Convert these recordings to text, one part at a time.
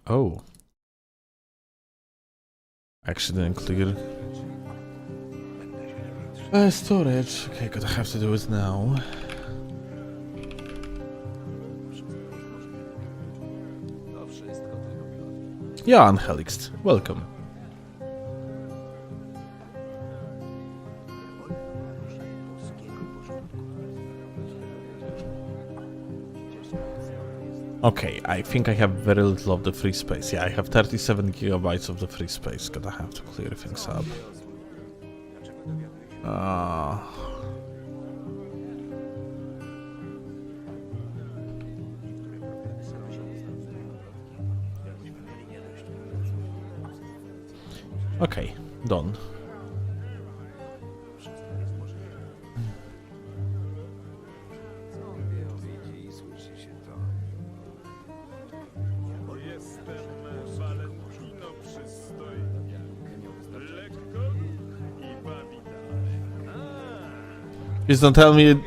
Oh. Accident clear. Storage. Okay, gonna have to do it now. Jan Helix, welcome. Okay, I think I have very little of the free space. Yeah, I have 37 gigabytes of the free space. Gonna have to clear things up. Okay, done. Please don't tell me.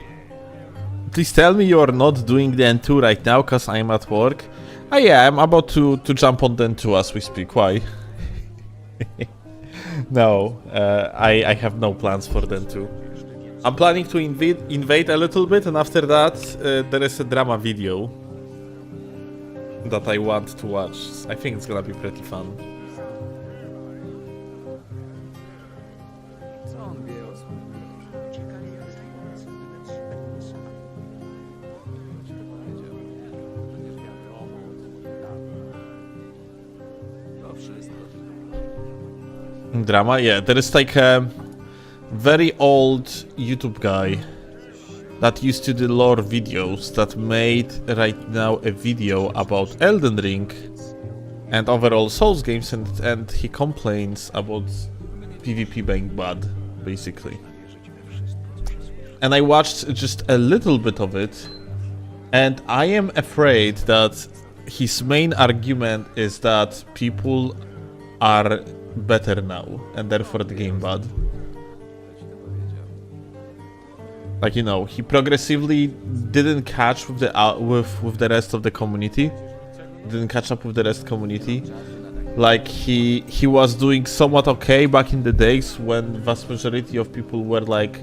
Please tell me you are not doing the N2 right now, cause I'm at work. Oh yeah, I'm about to jump on the N2 as we speak. Why? No, I have no plans for the N2. I'm planning to invade a little bit, and after that, there is a drama video that I want to watch. I think it's gonna be pretty fun. Drama? Yeah, there is like a very old YouTube guy that used to do lore videos that made right now a video about Elden Ring and overall Souls games, and he complains about PvP being bad, basically. And I watched just a little bit of it, and I am afraid that his main argument is that people are better now, and therefore the game bad. Like, you know, he progressively didn't catch with the with the rest of the community. Didn't catch up with the rest community. Like he was doing somewhat okay back in the days when vast majority of people were like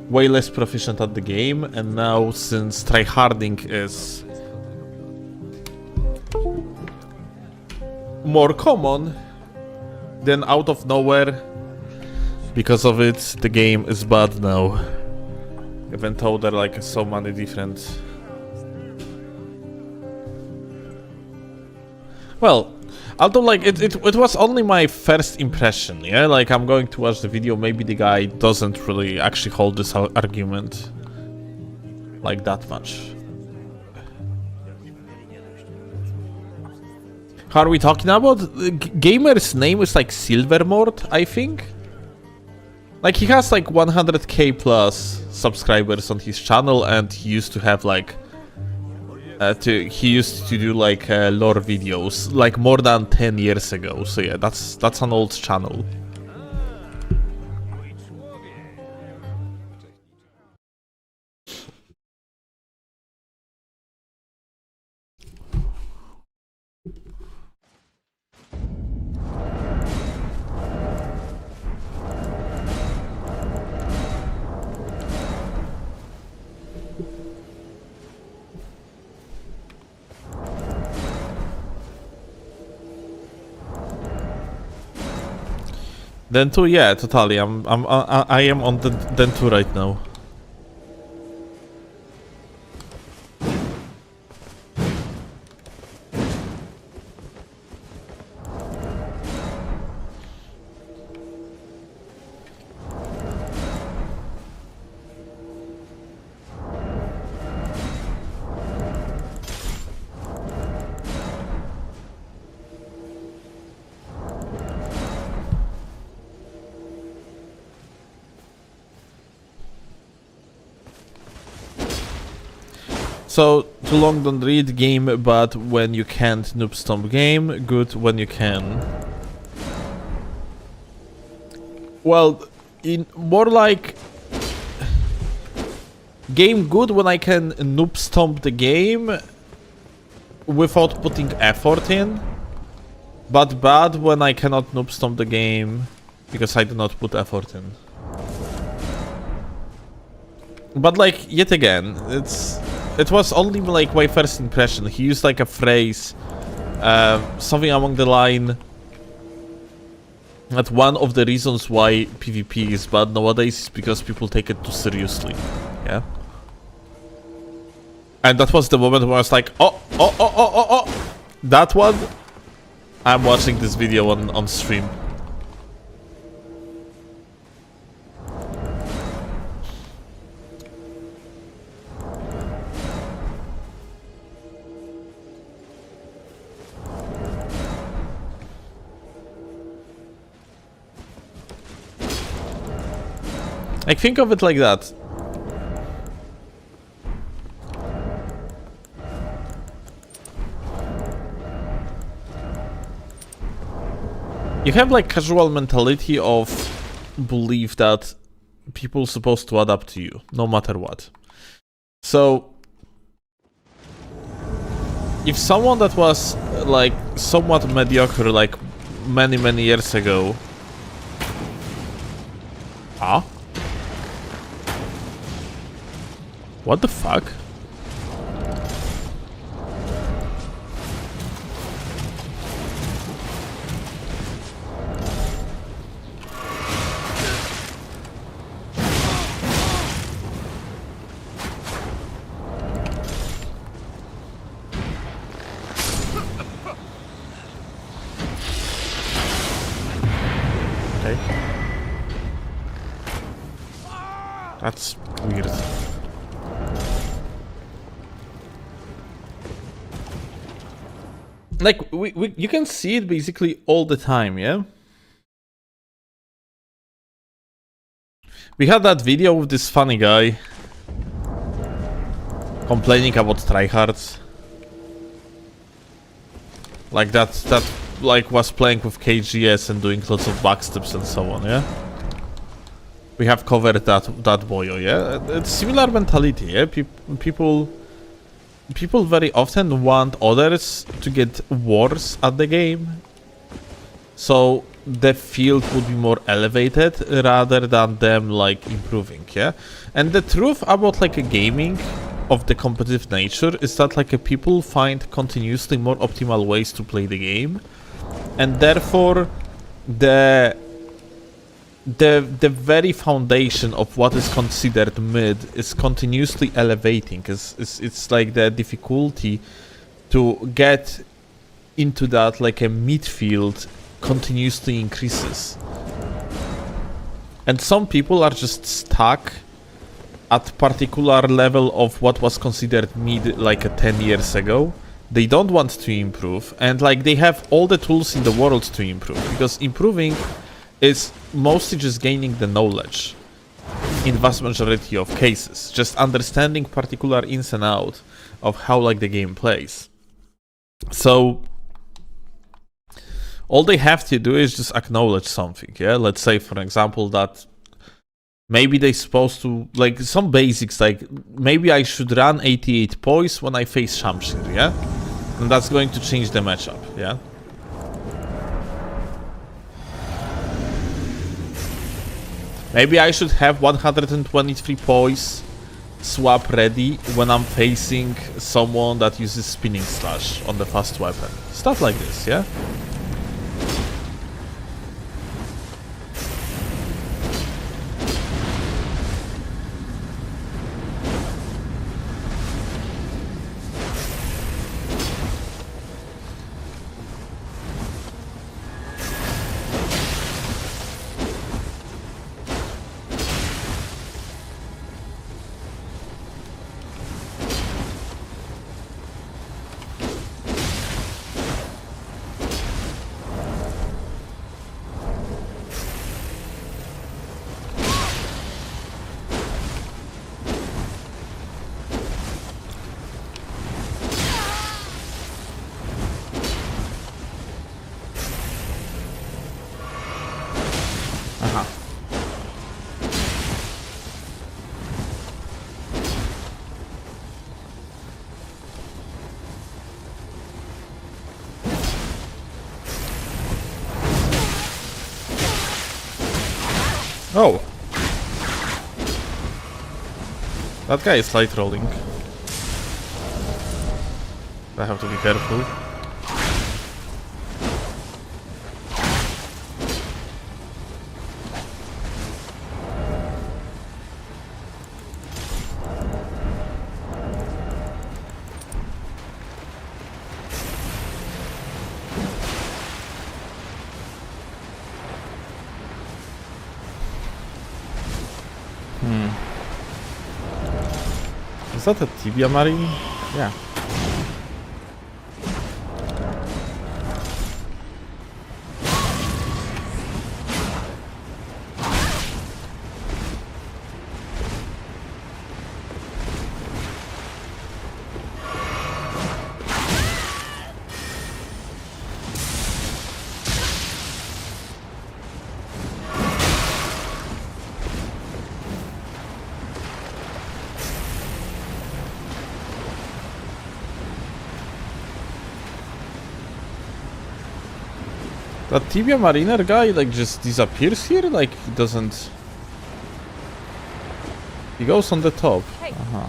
way less proficient at the game, and now since tryharding is more common, then out of nowhere, because of it, the game is bad now. Even though there are like so many different... Well, although like it was only my first impression, yeah? Like I'm going to watch the video, maybe the guy doesn't really actually hold this argument like that much. How are we talking about? The gamer's name is like Silvermort, I think? Like he has like 100k plus subscribers on his channel, and he used to have like he used to do like lore videos like more than 10 years ago. So yeah, that's an old channel. Then 2, yeah, totally. I am on the Den 2 right now. So, too long don't read game, but when you can't noob stomp game, good when you can. Well, in more like game good when I can noob stomp the game, without putting effort in, but bad when I cannot noob stomp the game because I do not put effort in. But like, yet again, it was only like my first impression. He used like a phrase, something along the line that one of the reasons why PvP is bad nowadays is because people take it too seriously. Yeah. And that was the moment where I was like, oh, that one. I'm watching this video on stream. Like, think of it like that. You have like casual mentality of belief that people supposed to adapt to you, no matter what. So, if someone that was like somewhat mediocre like many years ago... Ah? What the fuck? Okay. That's weird. Like, you can see it basically all the time, yeah? We had that video with this funny guy complaining about tryhards. Like that like was playing with KGS and doing lots of backsteps and so on, yeah? We have covered that boyo, yeah? It's similar mentality, yeah? People very often want others to get worse at the game, so the field would be more elevated rather than them like improving, yeah? And the truth about like a gaming of the competitive nature is that like people find continuously more optimal ways to play the game, and therefore the very foundation of what is considered mid is continuously elevating. It's like the difficulty to get into that like a midfield continuously increases. And some people are just stuck at particular level of what was considered mid like 10 years ago. They don't want to improve, and like they have all the tools in the world to improve, because improving is mostly just gaining the knowledge in vast majority of cases, just understanding particular ins and out of how like the game plays. So all they have to do is just acknowledge something, yeah? Let's say, for example, that maybe they're supposed to, like, some basics, like maybe I should run 88 poise when I face Shamshir, yeah? And that's going to change the matchup, yeah? Maybe I should have 123 poise swap ready when I'm facing someone that uses spinning slash on the fast weapon. Stuff like this, yeah? Oh! That guy is light rolling. I have to be careful. Is that a tibia marine? Yeah. That tibia mariner guy like just disappears here, like he doesn't. He goes on the top. Hey. Uh-huh.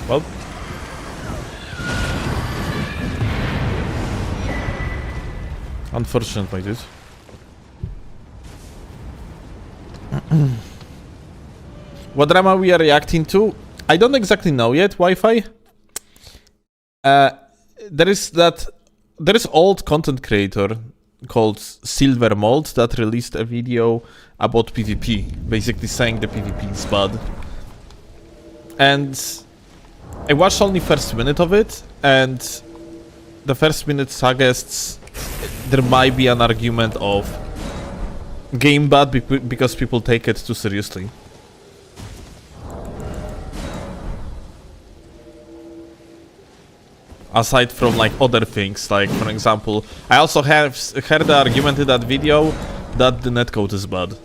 Well. Unfortunate, my dude. What drama we are reacting to? I don't exactly know yet, Wi-Fi. There is old content creator called Silver Mold that released a video about PvP, basically saying the PvP is bad. And I watched only first minute of it, and the first minute suggests there might be an argument of game bad because people take it too seriously. Aside from like other things, like for example, I also have heard the argument in that video that the netcode is bad.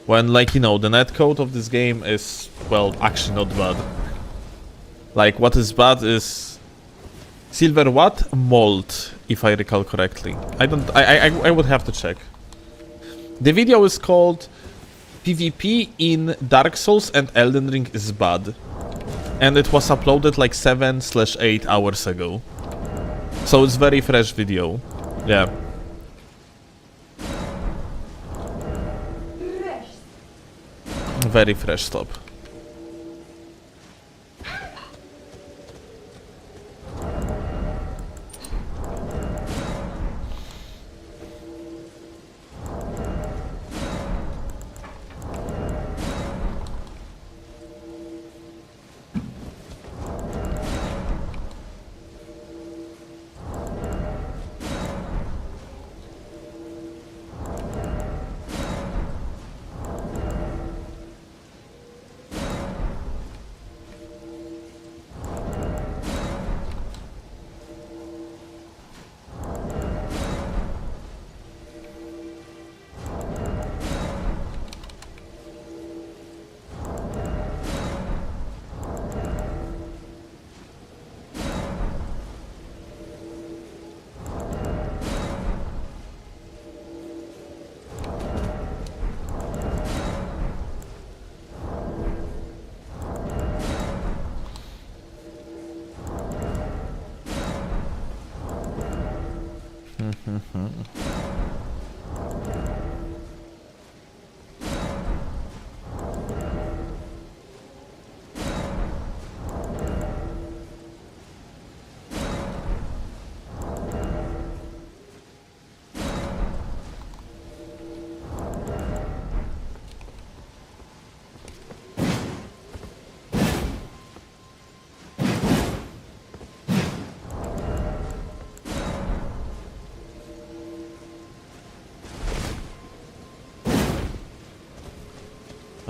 When, like, you know, the netcode of this game is, well, actually not bad. Like, what is bad is Silver what? Mold, if I recall correctly. I would have to check. The video is called PvP in Dark Souls and Elden Ring is bad. And it was uploaded like 7/8 hours ago. So it's very fresh video. Yeah. Very fresh stop.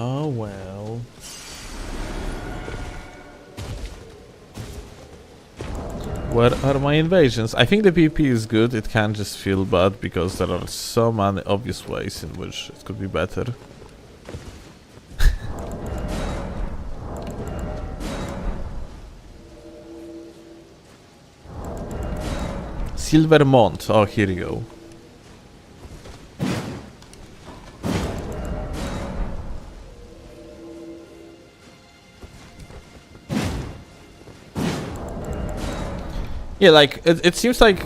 Oh well. Where are my invasions? I think the PvP is good, it can just feel bad because there are so many obvious ways in which it could be better. Silvermont, oh here you go. Yeah, like, it seems like...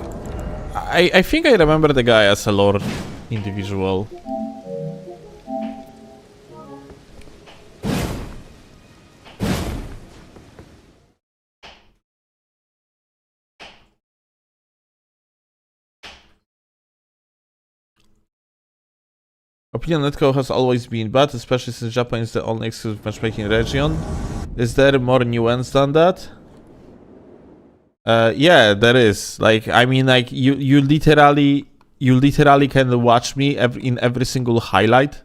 I think I remember the guy as a lore individual. Opinion Netco has always been bad, especially since Japan is the only exclusive matchmaking region. Is there more nuance than that? Yeah, there is. Like, I mean, like, you literally can watch me in every single highlight,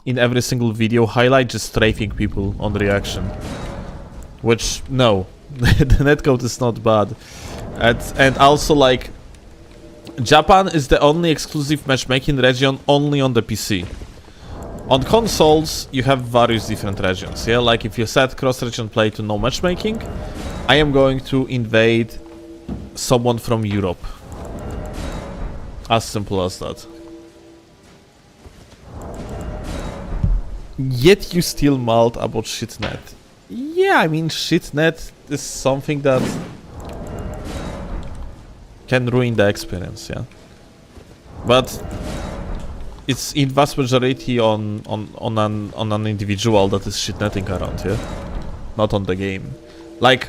in every single video highlight, just strafing people on reaction. Which, no, the netcode is not bad. And also, like, Japan is the only exclusive matchmaking region only on the PC. On consoles, you have various different regions, yeah? Like, if you set cross-region play to no matchmaking, I am going to invade someone from Europe. As simple as that. Yet you still malt about shitnet. Yeah, I mean, shitnet is something that can ruin the experience, yeah. But it's in vast majority on an individual that is shitnetting around, yeah? Not on the game. Like,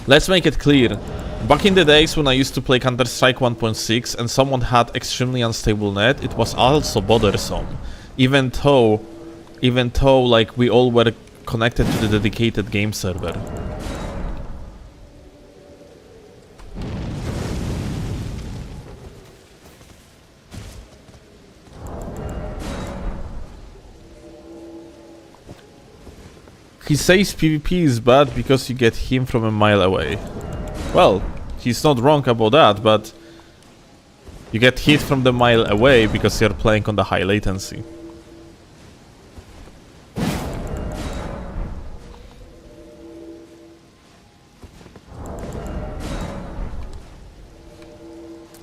let's make it clear. Back in the days when I used to play Counter-Strike 1.6 and someone had extremely unstable net, it was also bothersome. Even though like we all were connected to the dedicated game server. He says PvP is bad because you get him from a mile away. Well, he's not wrong about that, but you get hit from the mile away because you're playing on the high latency.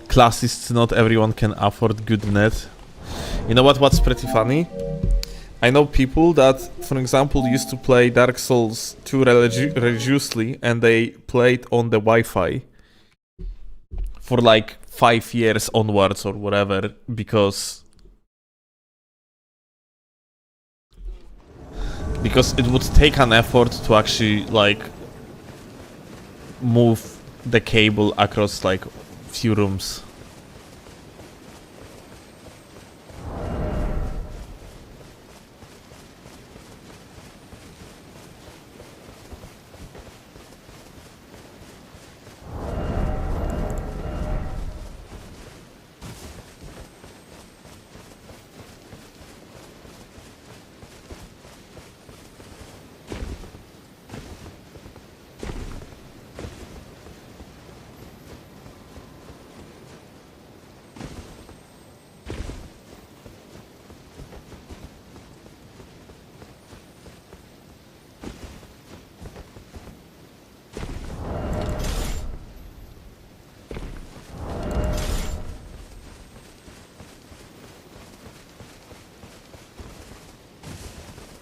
Classists, not everyone can afford good net. You know what's pretty funny? I know people that, for example, used to play Dark Souls 2 religiously and they played on the Wi-Fi for like 5 years onwards or whatever because it would take an effort to actually like move the cable across like few rooms.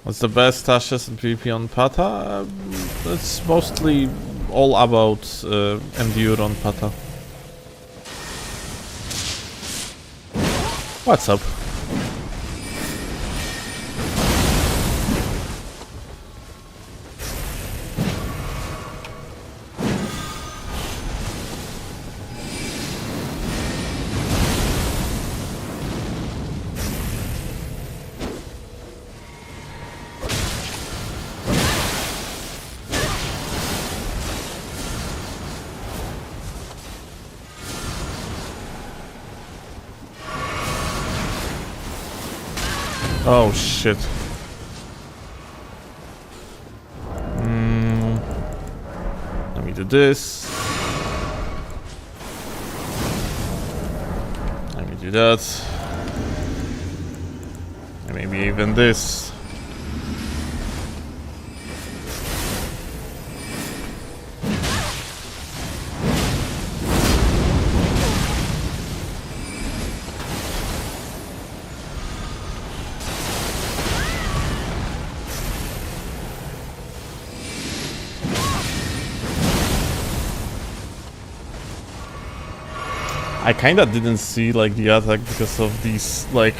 What's the best stashes and PvP on Pata? It's mostly all about Endure on Pata. What's up? Oh shit. do this. Let me do that. And maybe even this. I kinda didn't see like the attack because of these like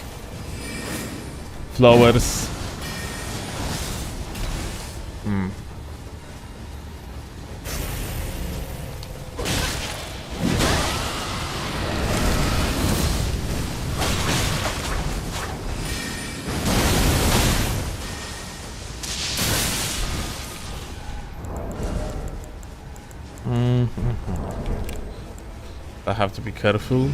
flowers. I have to be careful.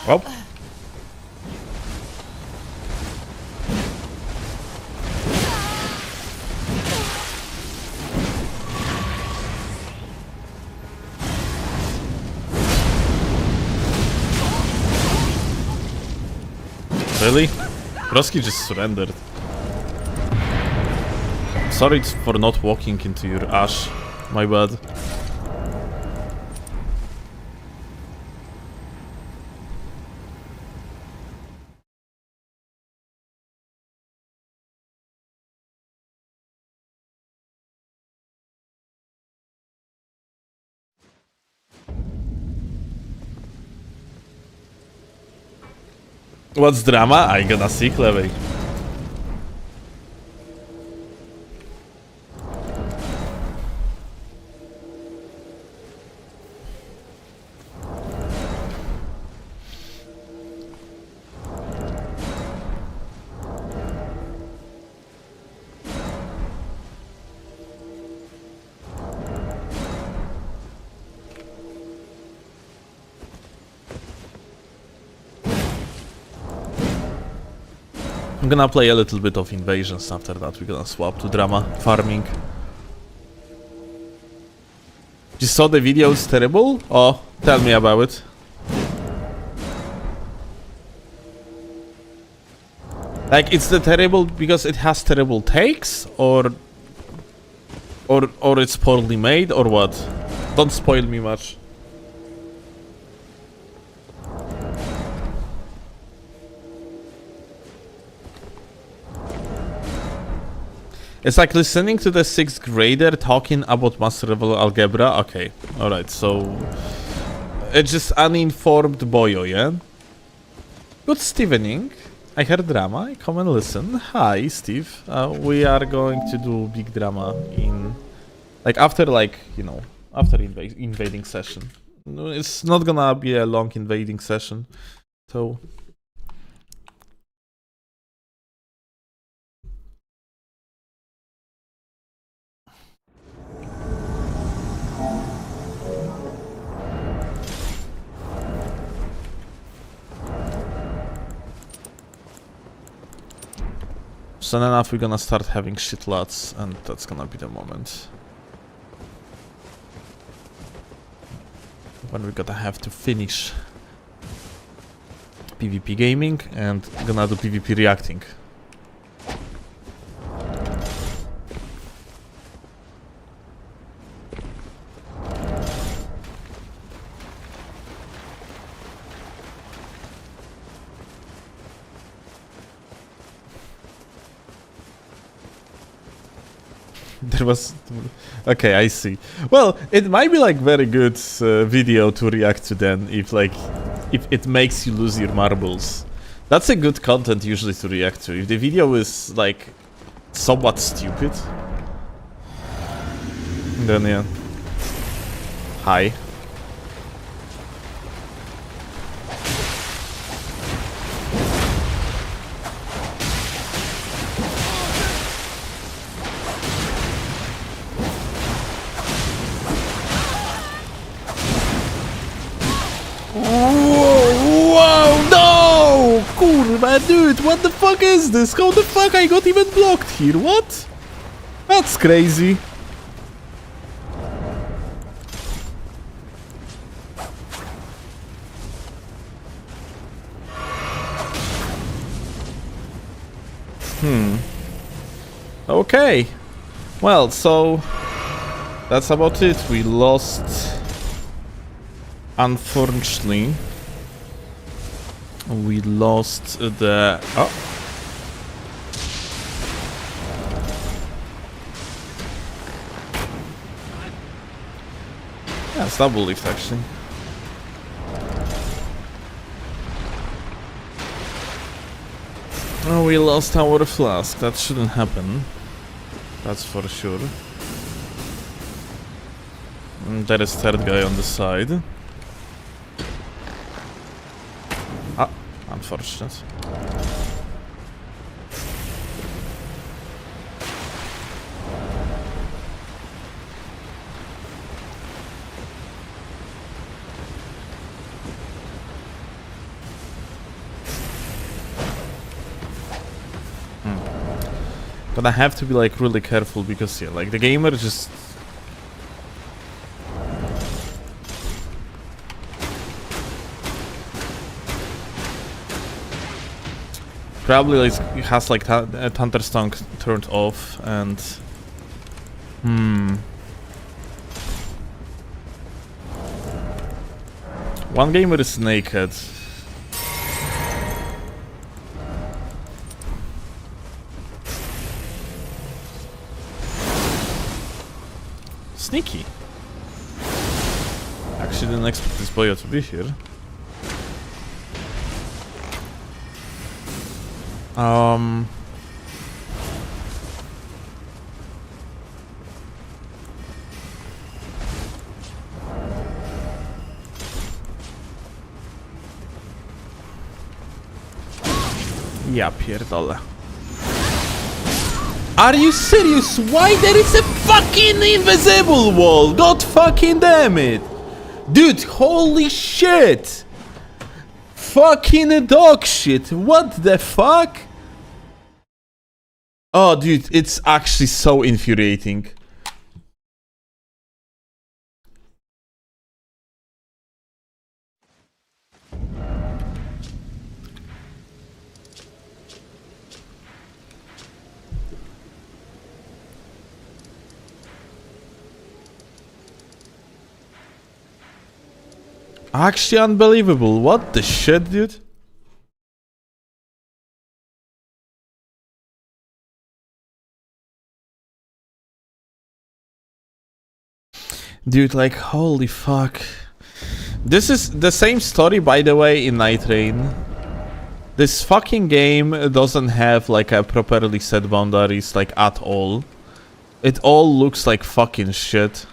Oh. Really? Broski just surrendered. Sorry for not walking into your ash. My bad. What's drama? I gonna see Clevey. I'm gonna play a little bit of invasions after that. We're gonna swap to drama farming. You saw the video, it's terrible? Oh, tell me about it. Like, it's the terrible because it has terrible takes, or it's poorly made, or what? Don't spoil me much. It's like listening to the 6th grader talking about master level algebra. Okay, alright, so it's just uninformed boyo, yeah? Good Stevening. I heard drama. Come and listen. Hi, Steve. We are going to do big drama in, like, after, like, you know, after invading session. It's not gonna be a long invading session, so. Soon enough, we're gonna start having shit lots, and that's gonna be the moment when we're gonna have to finish PvP gaming and gonna do PvP reacting. There was... Okay, I see. Well, it might be like very good video to react to then if like... if it makes you lose your marbles. That's a good content usually to react to. If the video is like somewhat stupid, then yeah. Hi. Whoa, no! Kurwa, dude, what the fuck is this? How the fuck I got even blocked here? What? That's crazy. Okay. Well, so that's about it. We lost, unfortunately. We lost the... Oh. Yeah, it's double lift, actually. Oh, we lost our flask. That shouldn't happen. That's for sure. And there is third guy on the side. Ah, unfortunate. But I have to be like really careful because yeah, like the gamer just probably like has like Thunderstone turned off and one gamer is naked. Sneaky. Actually didn't expect this boy to be here. Ja pierdolę. Are you serious? Why there is a fucking invisible wall? God fucking damn it! Dude, holy shit! Fucking dog shit! What the fuck? Oh, dude, it's actually so infuriating. Actually unbelievable. What the shit, dude? Dude, like, holy fuck. This is the same story, by the way, in Night Rain. This fucking game doesn't have, like, a properly set boundaries, like, at all. It all looks like fucking shit.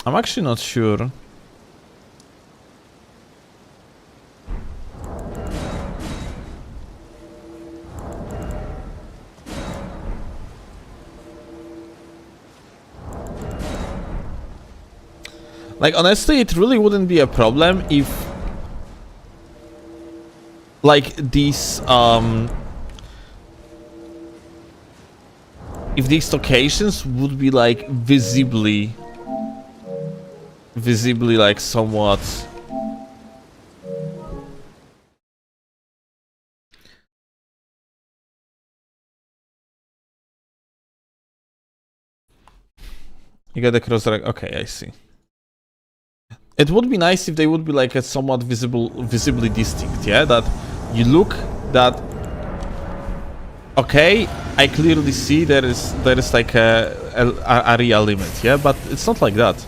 I'm actually not sure. Like, honestly, it really wouldn't be a problem if like these if these locations would be like visibly like somewhat you get the cross direct. Okay, I see. It would be nice if they would be like a somewhat visibly distinct, yeah? That you look that okay, I clearly see there is like a area limit, yeah? But it's not like that.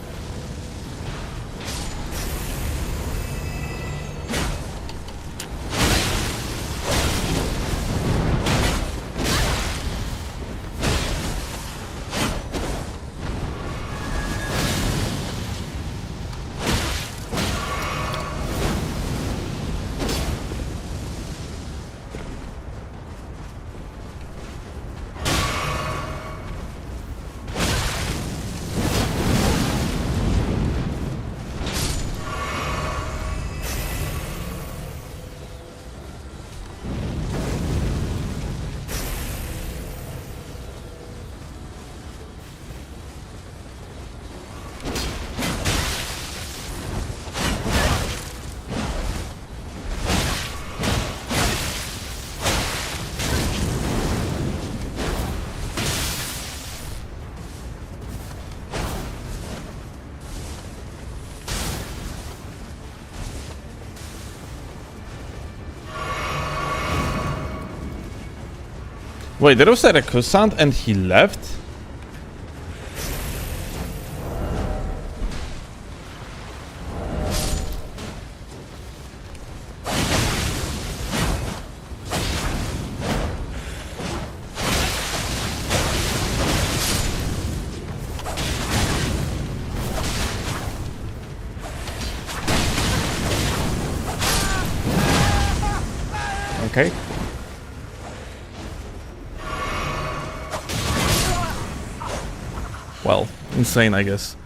Wait, there was a recusant and he left? Okay. Well, insane, I guess.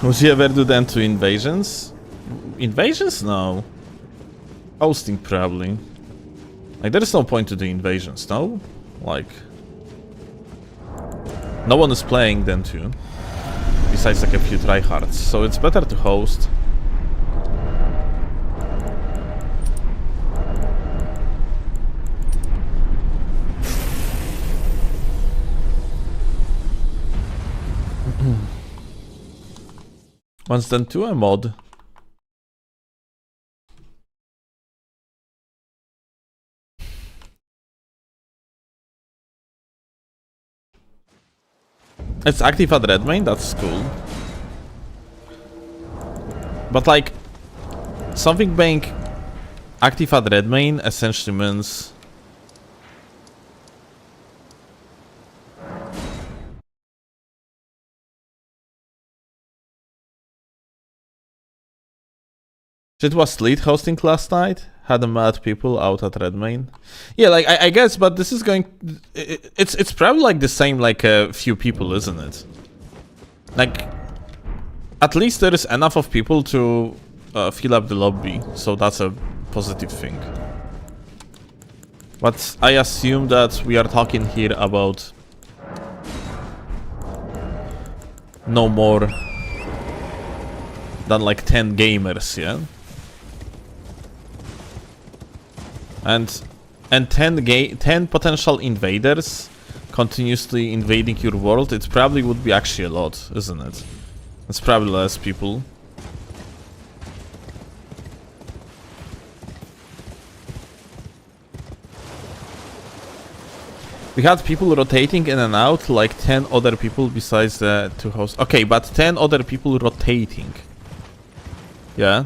Would you ever do that to invasions? Invasions? No. Hosting, probably. Like, there is no point to the invasions, no? Like... No one is playing them too. Besides, like, a few tryhards. So it's better to host. Once done to a mod. It's active at red main, that's cool. But like, something being active at red main essentially means it was lead hosting last night. Had a mad people out at red main. Yeah, like I guess, but this is going. It's probably like the same, like a few people, isn't it? Like, at least there is enough of people to fill up the lobby, so that's a positive thing. But I assume that we are talking here about no more than like 10 gamers, yeah. And 10 potential invaders continuously invading your world, it probably would be actually a lot, isn't it? It's probably less people. We had people rotating in and out, like 10 other people besides the 2 hosts. Okay, but 10 other people rotating. Yeah.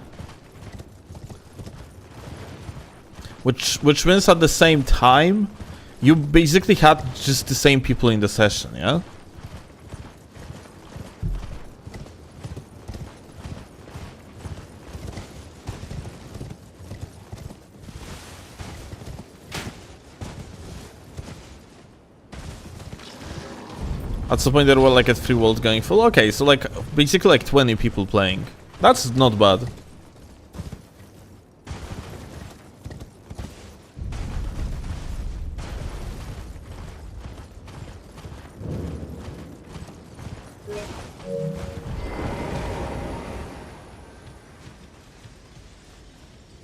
Which means at the same time, you basically had just the same people in the session, yeah? At some point there were like a 3 world going full. Okay, so like basically like 20 people playing. That's not bad.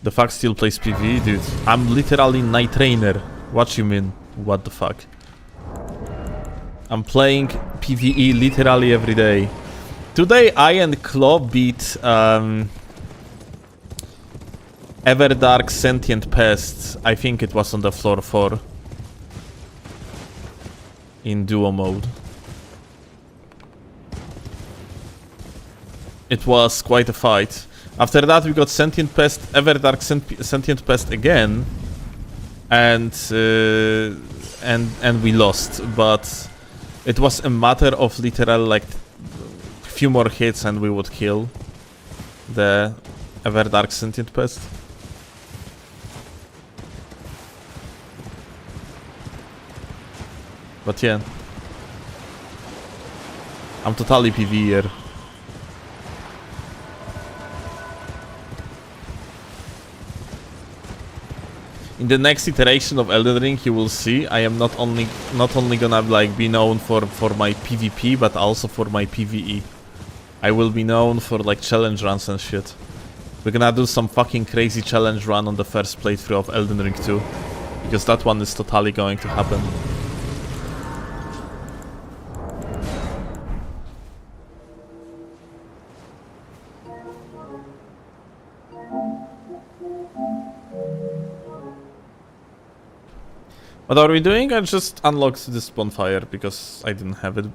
The fuck still plays PvE, dude? I'm literally night trainer. What you mean? What the fuck? I'm playing PvE literally every day. Today I and Claw beat Everdark Sentient Pest. I think it was on the floor 4. In duo mode. It was quite a fight. After that we got Sentient Pest, Everdark Sentient Pest again, and we lost. But it was a matter of literal like few more hits and we would kill the Everdark Sentient Pest. But yeah. I'm totally PvEer. In the next iteration of Elden Ring, you will see I am not only gonna like be known for my PvP, but also for my PvE. I will be known for like challenge runs and shit. We're gonna do some fucking crazy challenge run on the first playthrough of Elden Ring 2, because that one is totally going to happen. What are we doing? I just unlocked this bonfire because I didn't have it.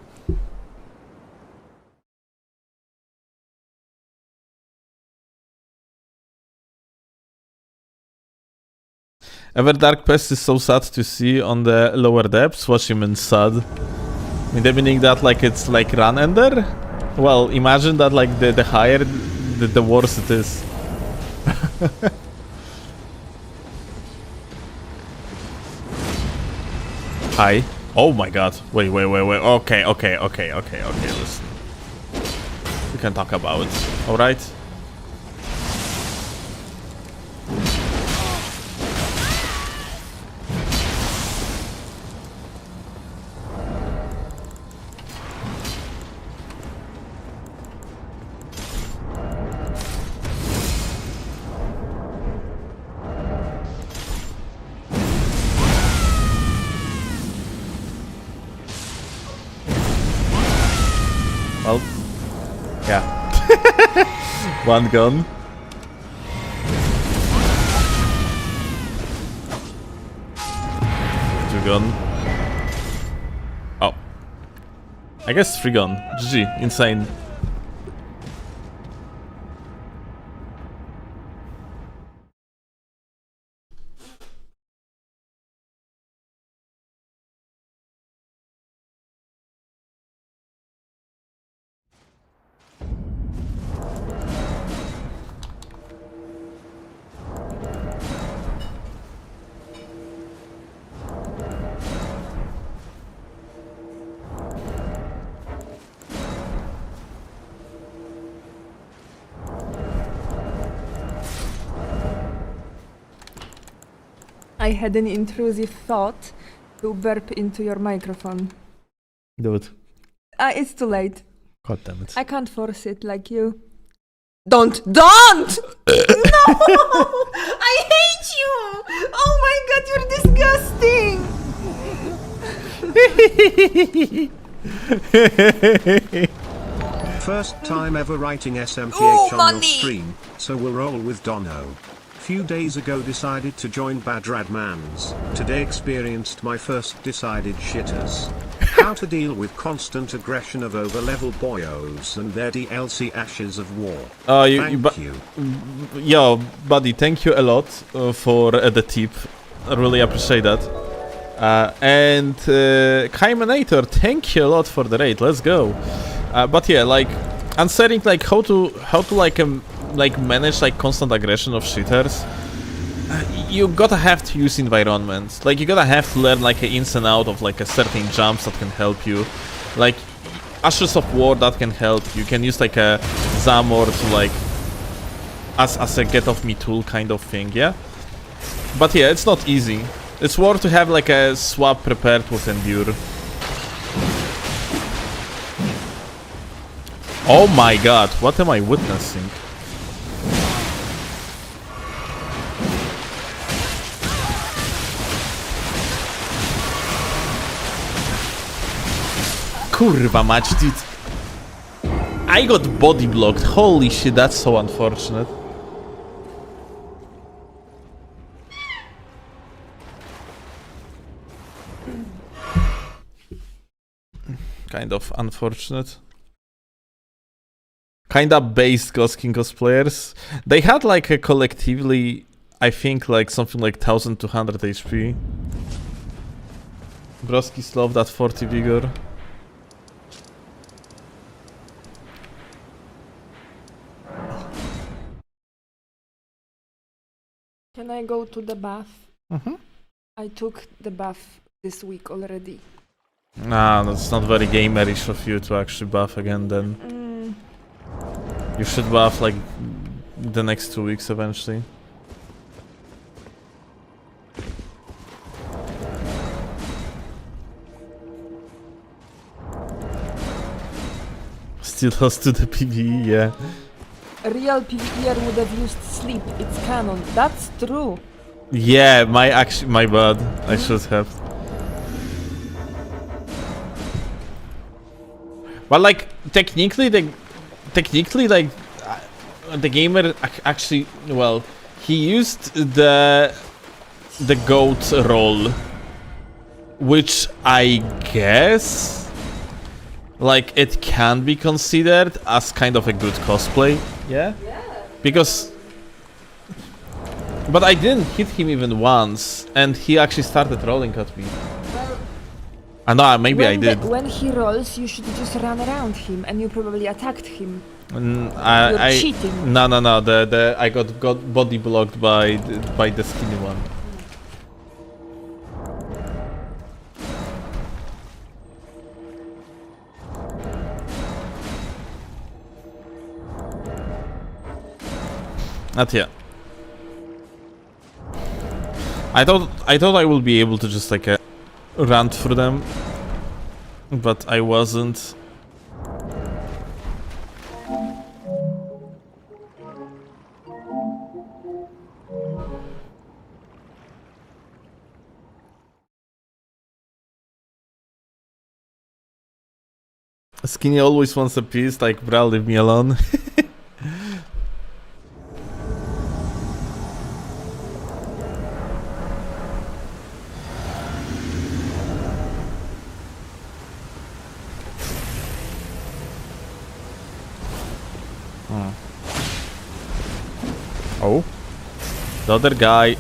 Everdark Pest is so sad to see on the lower depths. What you mean sad? I mean, meaning that like it's like run ender? Well, imagine that like the higher the worse it is. Hi. Oh my god. Wait. Okay, listen. We can talk about it. Alright? Well, yeah. One gun. Two gun. Oh. I guess 3 gun. GG. Insane. I had an intrusive thought to burp into your microphone. Do it. It's too late. God damn it. I can't force it like you. Don't! No! I hate you! Oh my god, you're disgusting! First time ever writing SMTH Ooh, on your stream, so we'll roll with Dono. Few days ago decided to join Badradmans, today experienced my first decided shitters. How to deal with constant aggression of over-level boyos and their DLC Ashes of War. Thank you. Yo, buddy, thank you a lot for the tip. I really appreciate that. And Kaiminator, thank you a lot for the raid. Let's go. But yeah, like answering like how to like manage like constant aggression of shitters. You gotta have to use environments. Like you gotta have to learn like an ins and out of like a certain jumps that can help you. Like Ashes of War that can help. You can use like a Zamor to like as a get off me tool kind of thing, yeah? But yeah, it's not easy. It's worth to have like a swap prepared with Endure. Oh my god, what am I witnessing? Kurwa mać, dude. I got body blocked. Holy shit, that's so unfortunate. Kind of unfortunate. Kinda based Ghost King cosplayers. They had like a collectively, I think like something like 1200 HP. Broskis love that 40 vigor. Can I go to the bath? Mm-hmm. I took the bath this week already. Nah, that's not very gamerish of you to actually buff again then. You should buff like the next 2 weeks eventually. Still lost to the PvE, yeah. A real PvPer would have used sleep. It's canon. That's true. Yeah, my bad. I should have. But like technically, the gamer actually, well, he used the goat role, which I guess like it can be considered as kind of a good cosplay. Yeah. Because. But I didn't hit him even once, and he actually started rolling at me. Well, know, maybe I did. When he rolls, you should just run around him, and you probably attacked him. You're cheating. No. I got body blocked by the skinny one. Not yet. I thought I will be able to just like run through them, but I wasn't. Skinny always wants a piece, like, bro, leave me alone. Oh, the other guy.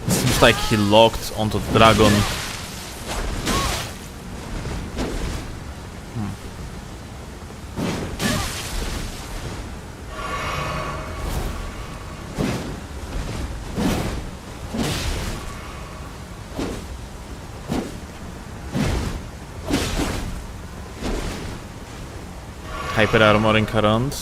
Seems like he locked onto the dragon. Hyper armoring around.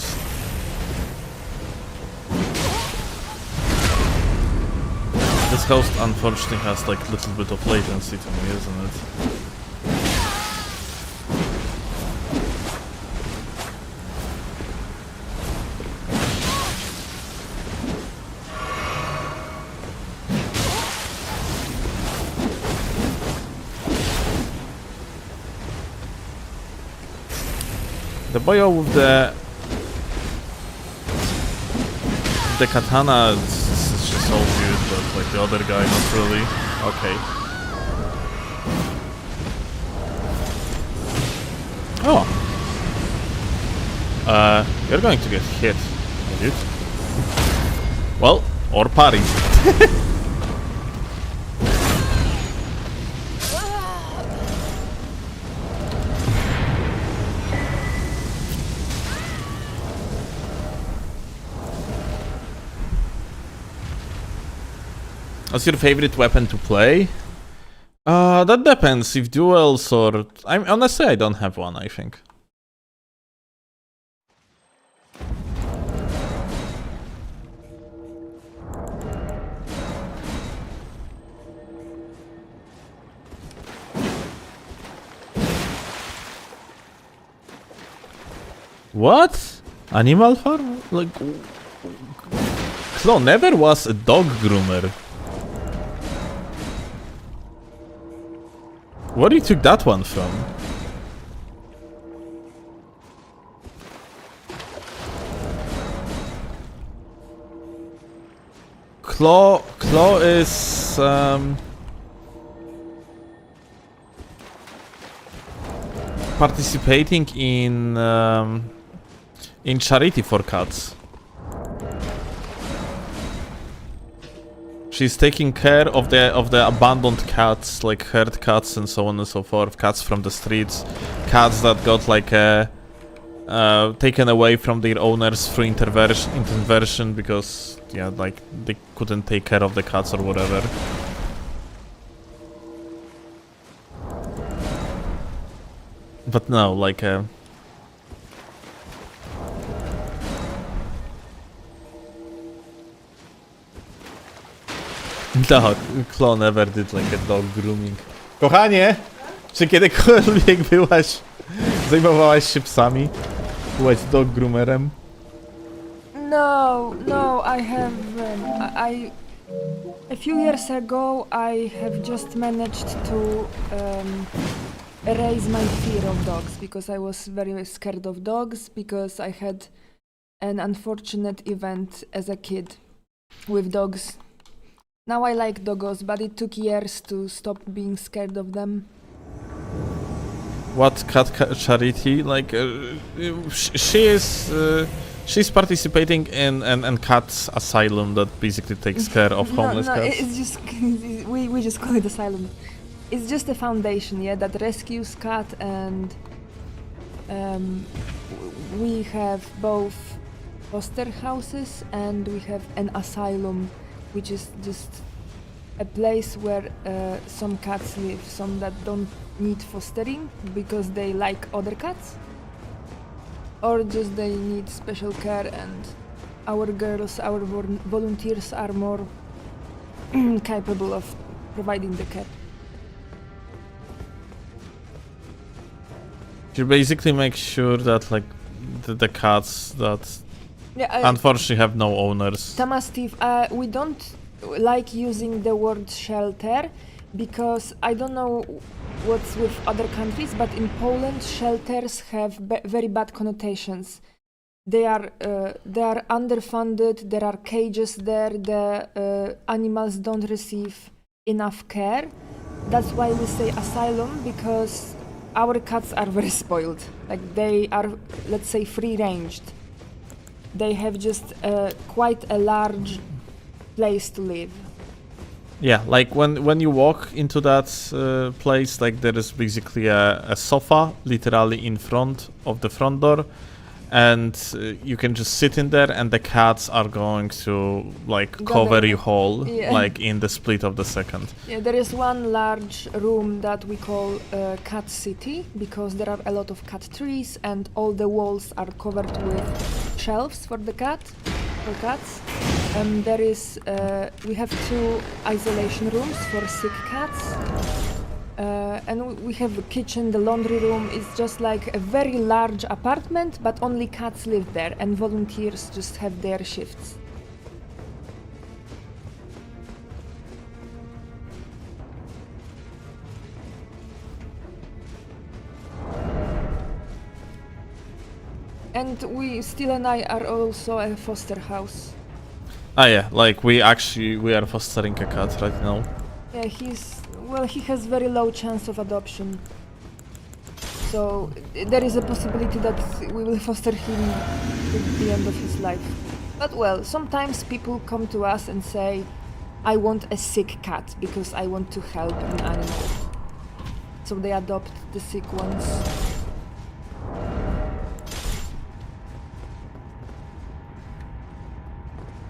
This host unfortunately has like a little bit of latency to me, isn't it? The boyo with the katana is just all good, but like the other guy, not really. Okay. Oh. You're going to get hit, dude. Well, or parry. What's your favorite weapon to play? That depends. If duels or... honestly, I don't have one, I think. What? Animal farm? Like... Klo never was a dog groomer. Where you took that one from? Claw is participating in charity for cats. She's taking care of the abandoned cats, like herd cats and so on and so forth. Cats from the streets, cats that got like taken away from their owners through interversion because, yeah, like, they couldn't take care of the cats or whatever. But no, like, no, Clone never did like a dog grooming. Kochanie! Czy kiedykolwiek zajmowałaś się psami? Byłaś dog groomerem? No, I have. A few years ago, I have just managed to erase my fear of dogs because I was very scared of dogs because I had an unfortunate event as a kid with dogs. Now I like doggos, but it took years to stop being scared of them. What cat charity? Like, she's participating in an cat asylum that basically takes care of homeless cats. It's just we just call it asylum. It's just a foundation, yeah, that rescues cat, and we have both foster houses and we have an asylum, which is just a place where some cats live, some that don't need fostering because they like other cats, or just they need special care, and our girls, our volunteers are more capable of providing the care. You basically make sure that, like, the cats that unfortunately have no owners. Thomas, Steve, we don't like using the word shelter because I don't know what's with other countries, but in Poland shelters have very bad connotations. They are underfunded, there are cages there, the animals don't receive enough care. That's why we say asylum, because our cats are very spoiled. Like, they are, let's say, free-ranged. They have just quite a large place to live. Yeah, like when you walk into that place, like, there is basically a sofa literally in front of the front door, and you can just sit in there and the cats are going to, like, cover you whole, like, in the split of the second. Yeah, there is one large room that we call Cat City because there are a lot of cat trees and all the walls are covered with shelves for cats. There is we have 2 isolation rooms for sick cats, and we have a kitchen. The laundry room is just like a very large apartment, but only cats live there, and volunteers just have their shifts. And Steel and I are also a foster house. Ah, yeah, like, we are fostering a cat right now. Yeah, he has very low chance of adoption. So there is a possibility that we will foster him to the end of his life. But well, sometimes people come to us and say, I want a sick cat because I want to help an animal. So they adopt the sick ones.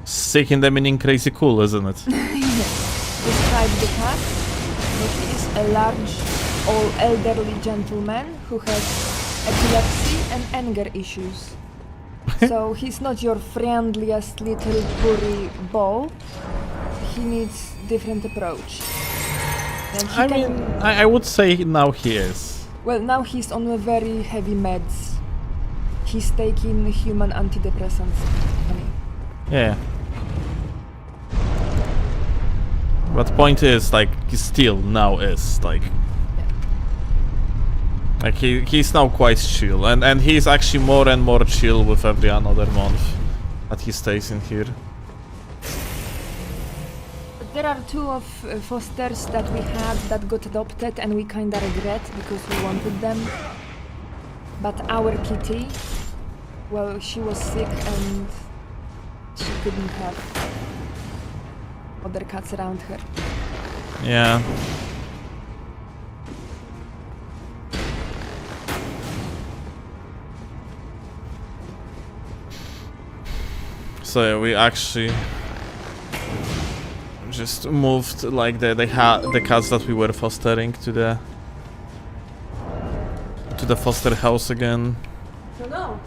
Sick in the meaning crazy cool, isn't it? Describe the cat. He is a large, elderly gentleman who has epilepsy and anger issues. So he's not your friendliest little purry ball. He needs different approach. I would say now he is. Well, now he's on a very heavy meds. He's taking human antidepressants. Yeah. But point is, like, he still now is, like... Like, he's now quite chill, and he's actually more and more chill with every another month that he stays in here. There are 2 of fosters that we had that got adopted and we kinda regret because we wanted them. But our kitty, well, she was sick and she couldn't have other cats around her. Yeah. So yeah, we actually just moved like the cats that we were fostering to the foster house again. No.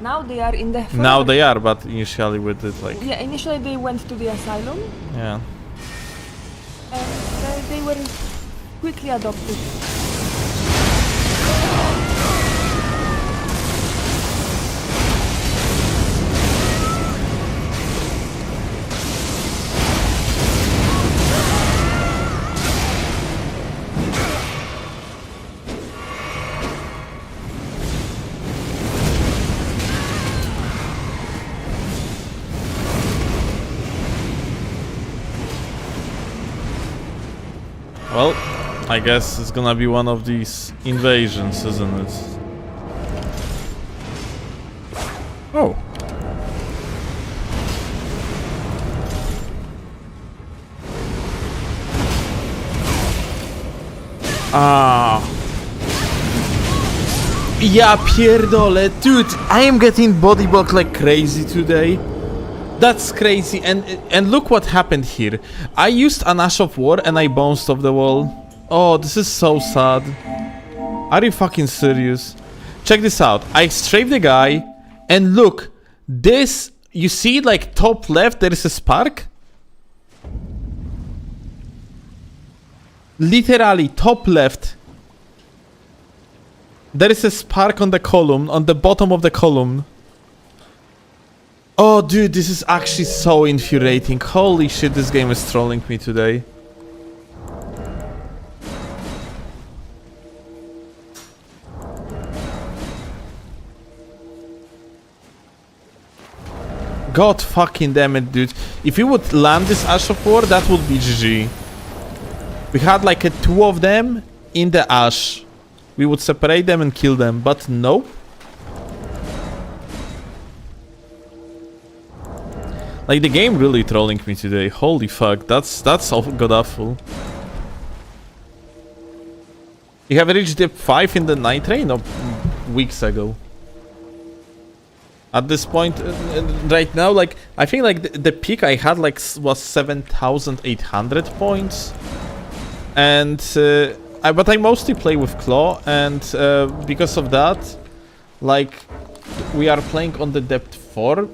Now they are in the. Now they are, but initially we did like. Yeah, initially they went to the asylum. Yeah. And they were quickly adopted. Well, I guess it's gonna be one of these invasions, isn't it? Oh. Ah. Ja pierdolę, dude, I am getting body blocked like crazy today. That's crazy, and look what happened here. I used an Ash of War and I bounced off the wall. Oh, this is so sad. Are you fucking serious? Check this out. I strafed the guy, and look, this, you see like top left, there is a spark? Literally, top left. There is a spark on the column, on the bottom of the column. Oh, dude, this is actually so infuriating. Holy shit, this game is trolling me today. God fucking damn it, dude. If you would land this Ash of War, that would be GG. We had like a 2 of them in the Ash. We would separate them and kill them, but nope. Like, the game really trolling me today. Holy fuck, that's god awful. You have reached dip 5 in the night train? Or weeks ago? At this point, right now, like, I think like the peak I had like was 7,800 points. And, but I mostly play with Claw, and because of that, like, we are playing on the depth 4.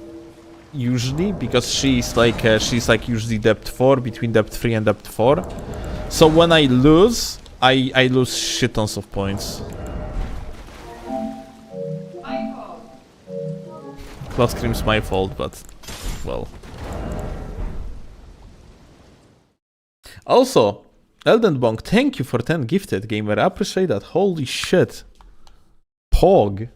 Usually, because she's like usually depth 4, between depth 3 and depth 4. So when I lose, I lose shit tons of points. My fault. Claw screams my fault, but well. Also, Elden Bonk, thank you for 10 gifted, gamer. I appreciate that. Holy shit. Pog.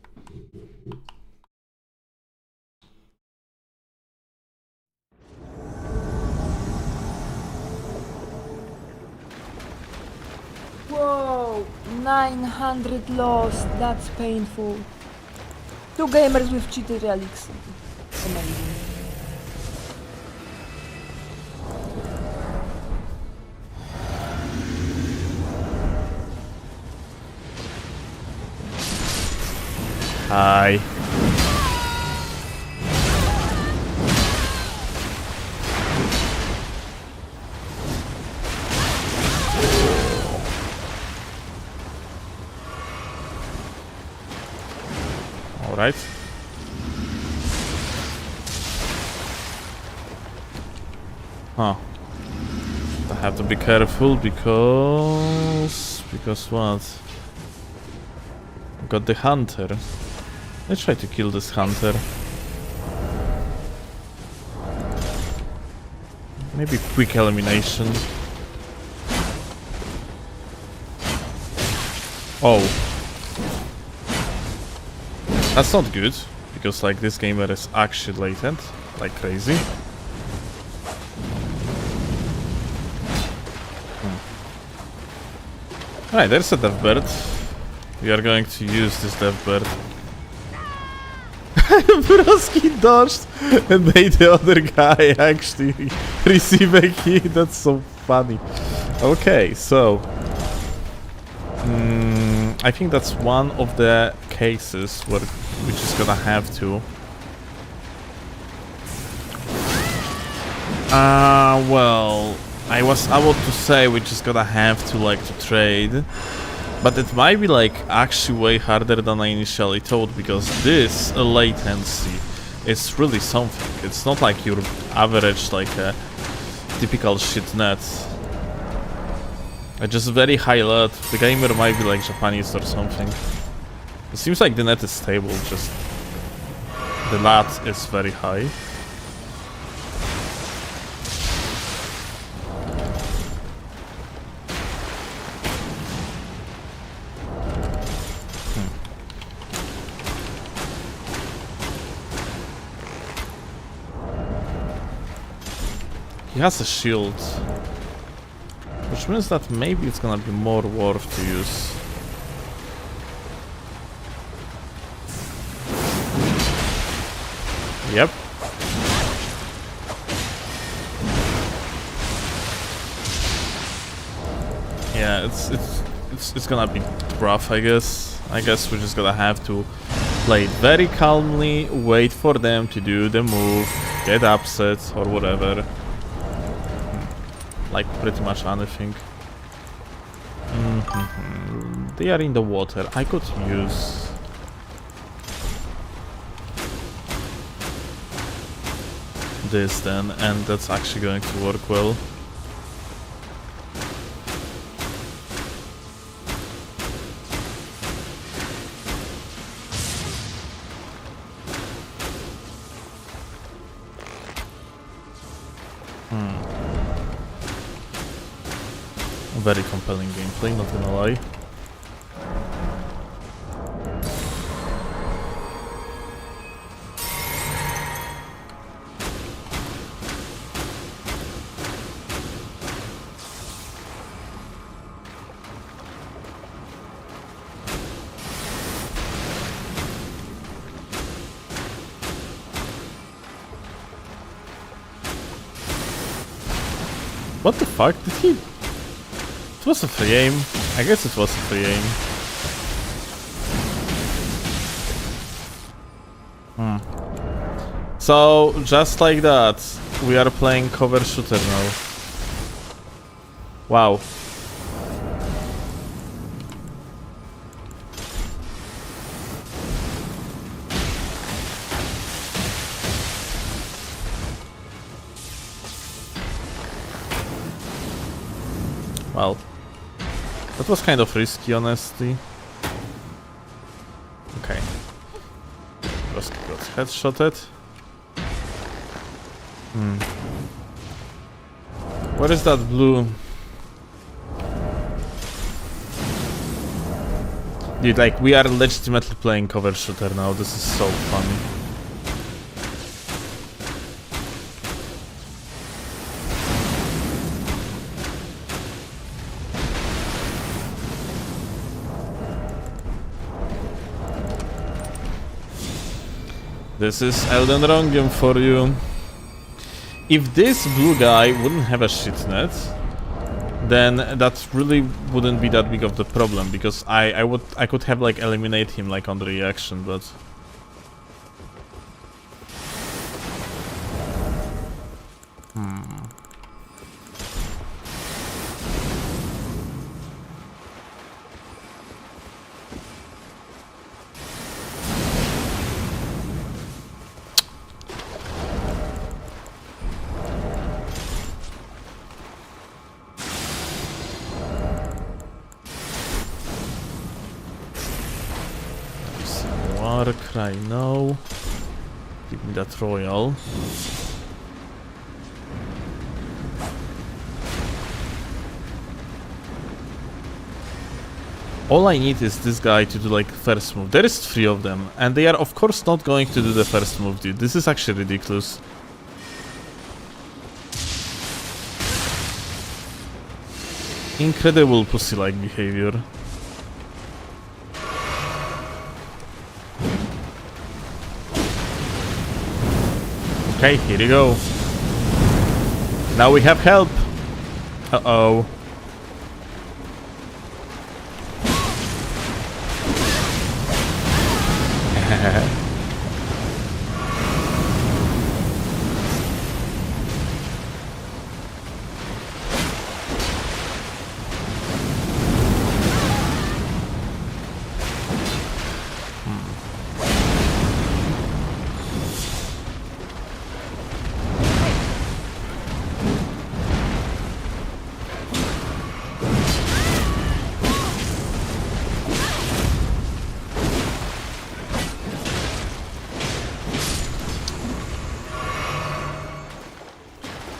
Whoa, 900 lost. That's painful. 2 gamers with cheated relics. Amazing. Hi. Alright. Huh. I have to be careful because what? Got the hunter. Let's try to kill this hunter. Maybe quick elimination. Oh. That's not good, because like this gamer is actually latent, like crazy. Alright, there's a death bird. We are going to use this death bird. Broski dodged and made the other guy actually receive a key. That's so funny. Okay, so I think that's one of the cases where we're just gonna have to Well, I was about to say we just gotta have to like to trade, but it might be like actually way harder than I initially thought, because this latency is really something. It's not like your average like a typical shit net. Just very high lat. The gamer might be like Japanese or something. It seems like the net is stable, just the lat is very high. He has a shield, which means that maybe it's gonna be more worth to use. Yep. Yeah, it's gonna be rough, I guess. I guess we're just gonna have to play it very calmly, wait for them to do the move, get upset or whatever. Like pretty much anything. They are in the water. I could use this then, and that's actually going to work well. Very compelling gameplay, not gonna lie. What the fuck? Did he? It was a free aim. I guess it was a free aim. So, just like that, we are playing cover shooter now. Wow. Well, that was kind of risky, honestly. Okay. Just got headshotted. Where is that blue? Dude, like, we are legitimately playing cover shooter now. This is so funny. This is Elden Ring for you. If this blue guy wouldn't have a shit net, then that really wouldn't be that big of the problem, because I could have like eliminate him like on the reaction, but Cry no. Give me that royal. All I need is this guy to do like first move. There is 3 of them, and they are of course not going to do the first move, dude. This is actually ridiculous. Incredible pussy-like behavior. Okay, here you go. Now we have help. Uh-oh.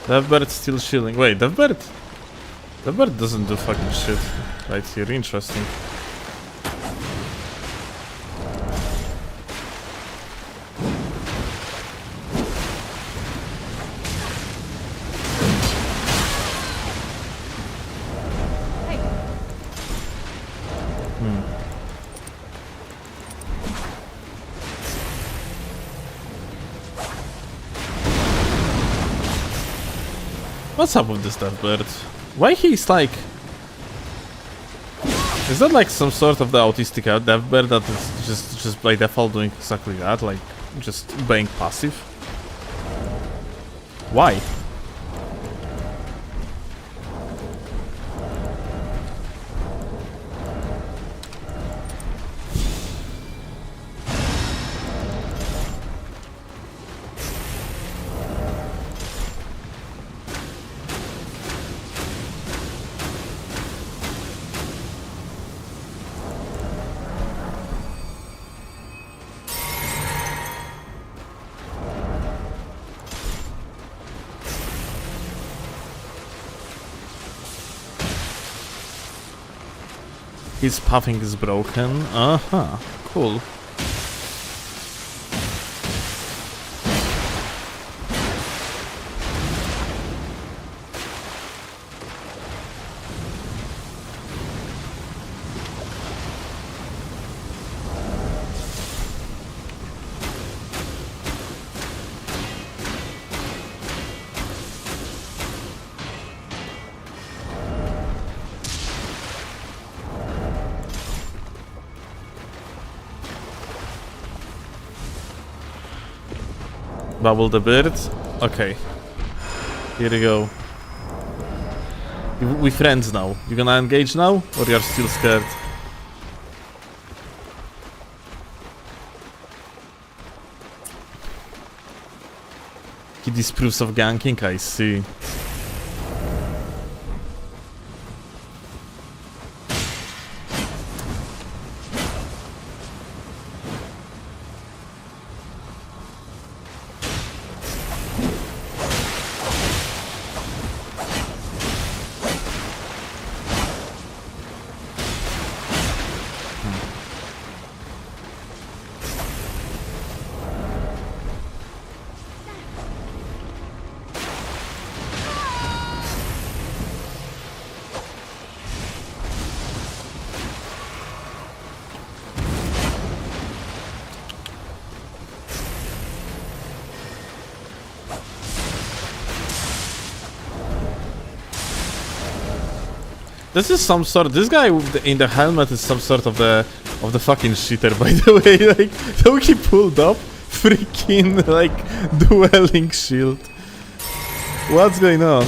Deathbird's still shielding. Wait, Deathbird? Deathbird doesn't do fucking shit right here. Interesting. What's up with this Deathbird? Why he's like... Is that like some sort of the autistic Deathbird that is just by default doing exactly that? Like, just being passive? Why? His pathing is broken. Uh-huh. Cool. Bubble the bird. Okay. Here we go. We friends now. You gonna engage now? Or you're still scared? He disapproves of ganking, I see. This is some sort. This guy in the helmet is some sort of the fucking shitter, by the way. Like, so he pulled up freaking like dueling shield. What's going on?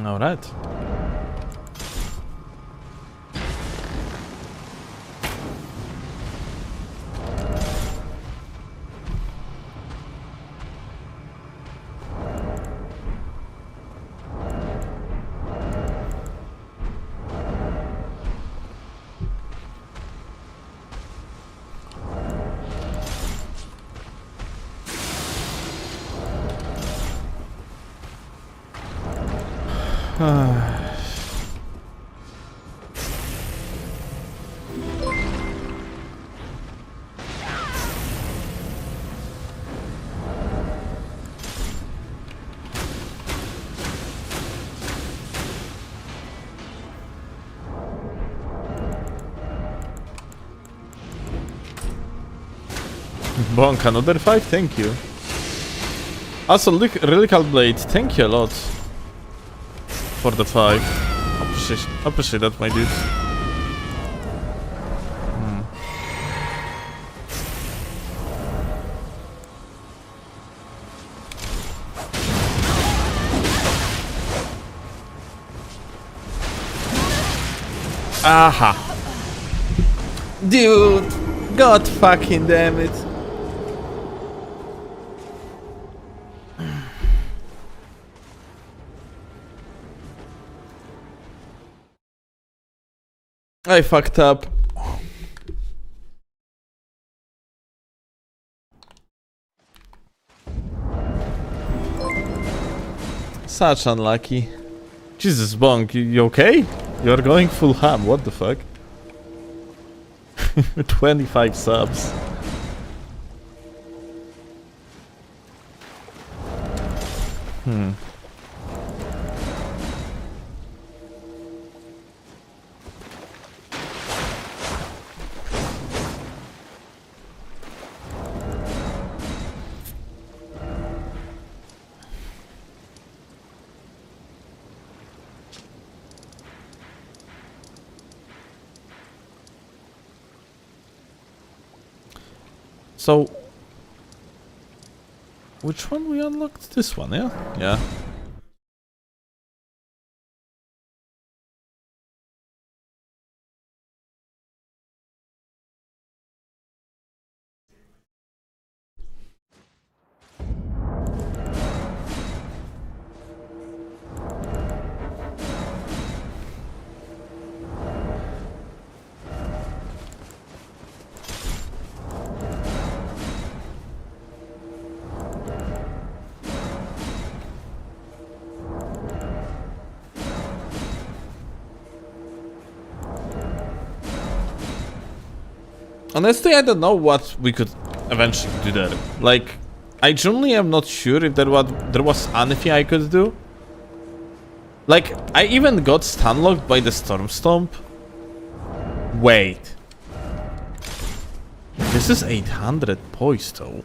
All right. Bonk, another 5, thank you. Also, Relical Blade, thank you a lot for the 5. Appreciate that, my dude. Aha! Dude! God fucking damn it! I fucked up. Such unlucky. Jesus, Bonk, you okay? You're going full ham, what the fuck? 25 subs. So, which one we unlocked? This one, yeah? Yeah. Honestly, I don't know what we could eventually do there. Like, I genuinely am not sure if there was anything I could do. Like, I even got stunlocked by the Storm Stomp. Wait. This is 800 poise though.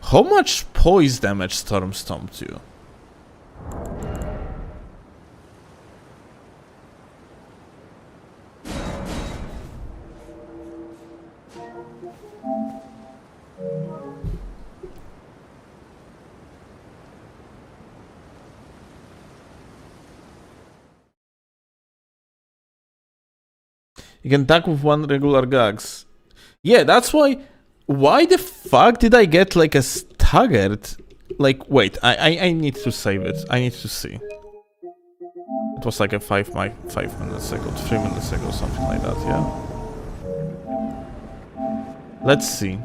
How much poise damage Storm Stomp do? You can attack with one regular gags. Yeah, that's why. Why the fuck did I get like a staggered? Like, wait, I need to save it. I need to see. It was like a 5 minutes ago, 3 minutes ago, something like that. Yeah. Let's see.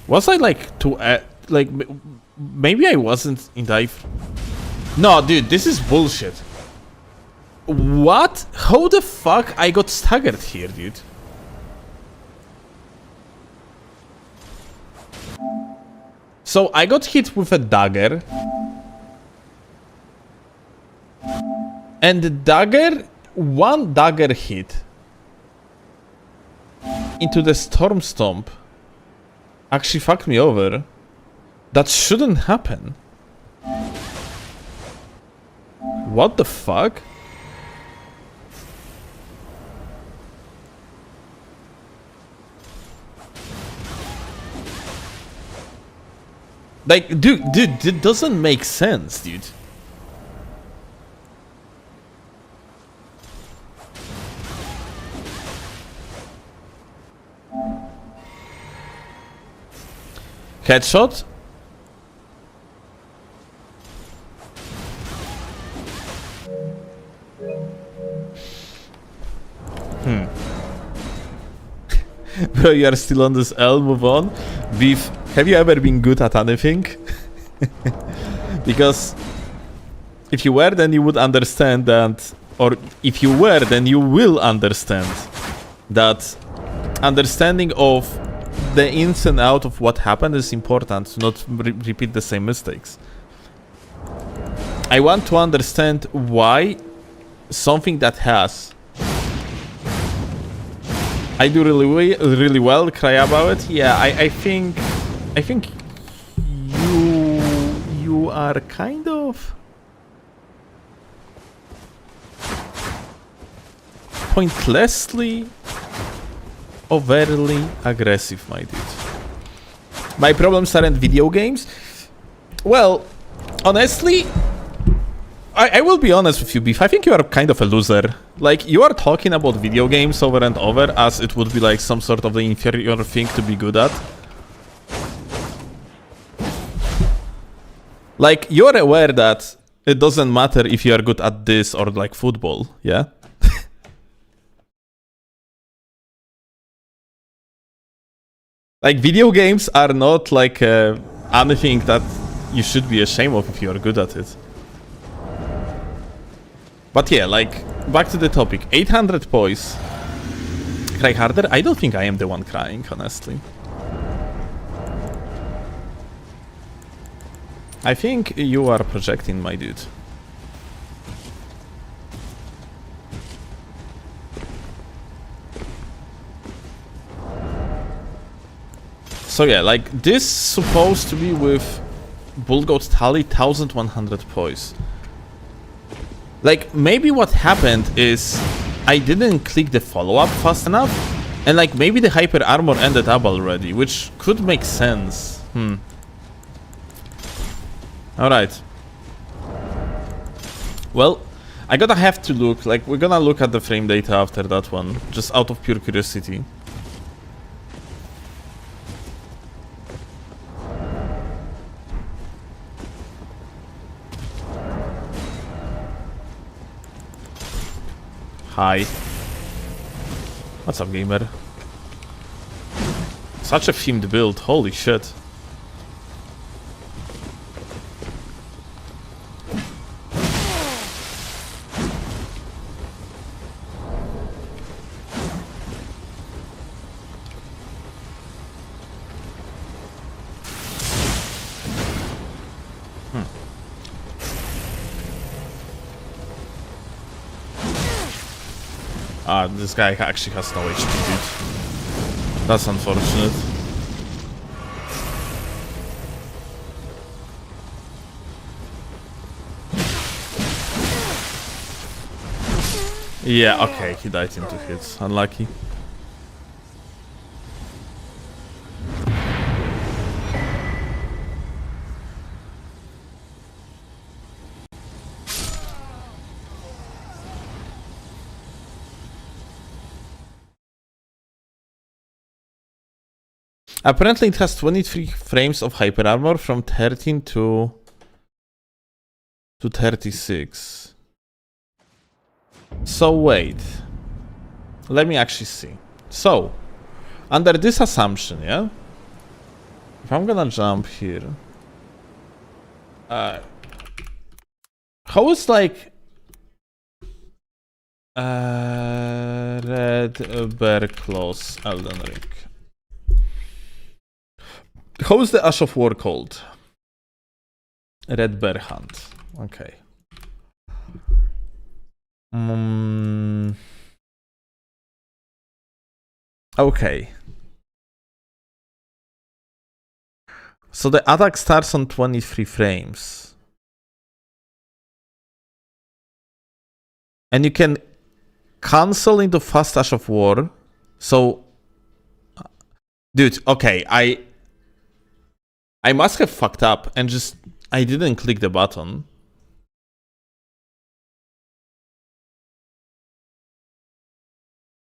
Was I like like maybe I wasn't in dive? No, dude, this is bullshit. What? How the fuck I got staggered here, dude? So I got hit with a dagger. And the dagger, one dagger hit into the Storm Stomp actually fucked me over. That shouldn't happen. What the fuck? Like, dude, it doesn't make sense, dude. Headshot? Bro, you are still on this L, move on. Beef, have you ever been good at anything? Because if you were, then you would understand that, or if you were, then you will understand that understanding of the ins and out of what happened is important to not repeat the same mistakes. I want to understand why something that has I do really well. Cry about it. Yeah, I think you are kind of pointlessly, overly aggressive, my dude. My problems aren't video games. Well, honestly, I will be honest with you, Beef. I think you are kind of a loser. Like, you are talking about video games over and over as it would be like some sort of the inferior thing to be good at. Like, you're aware that it doesn't matter if you are good at this or like football, yeah? Like, video games are not like anything that you should be ashamed of if you are good at it. But yeah, like, back to the topic. 800 poise. Cry harder? I don't think I am the one crying, honestly. I think you are projecting, my dude. So yeah, like, this supposed to be with Bullgoat Tally 1100 poise. Like, maybe what happened is I didn't click the follow-up fast enough, and like maybe the hyper armor ended up already, which could make sense. Alright. Well, I gotta have to look, like, we're gonna look at the frame data after that one, just out of pure curiosity. Hi. What's up, gamer? Such a themed build, holy shit. Ah, this guy actually has no HP, dude. That's unfortunate. Yeah, okay, he died in 2 hits. Unlucky. Apparently it has 23 frames of hyper armor from 13 to 36. So wait. Let me actually see. So, under this assumption, yeah? If I'm gonna jump here. How is like Red Bear Claws Elden Ring? How is the Ash of War called? Red Bear Hunt. Okay. Okay. So the attack starts on 23 frames. And you can cancel into Fast Ash of War. So, dude, okay, I must have fucked up and just, I didn't click the button.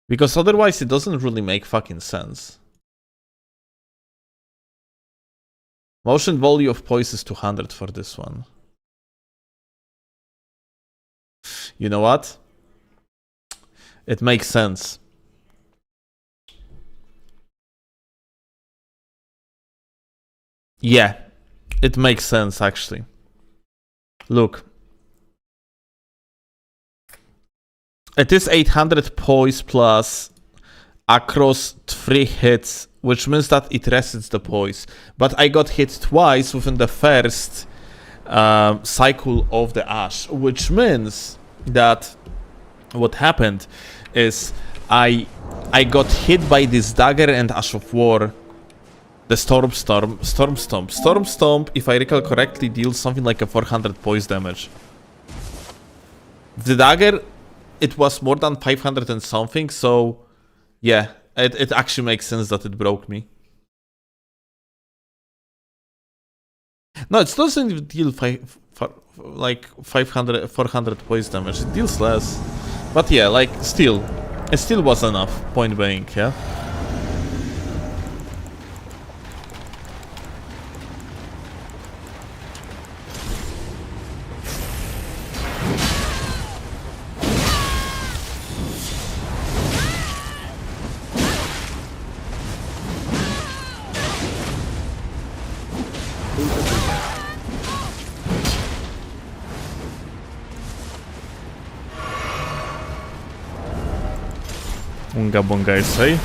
Because otherwise it doesn't really make fucking sense. Motion value of poise is 200 for this one. You know what? It makes sense. Yeah, it makes sense actually. Look. It is 800 poise plus across 3 hits, which means that it resets the poise. But I got hit twice within the first cycle of the Ash, which means that what happened is I I got hit by this dagger and Ash of War. The Storm Stomp, if I recall correctly, deals something like a 400 poise damage. The dagger, it was more than 500 and something, so yeah, it actually makes sense that it broke me. No, it doesn't deal 500, 400 poise damage, it deals less. But yeah, like, still, it still was enough, point blank, yeah? Unga bunga, I say.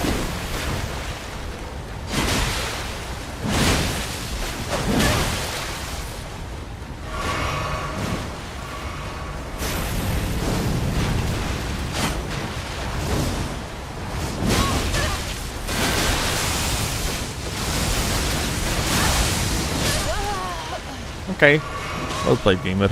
Okay, well played, gamer.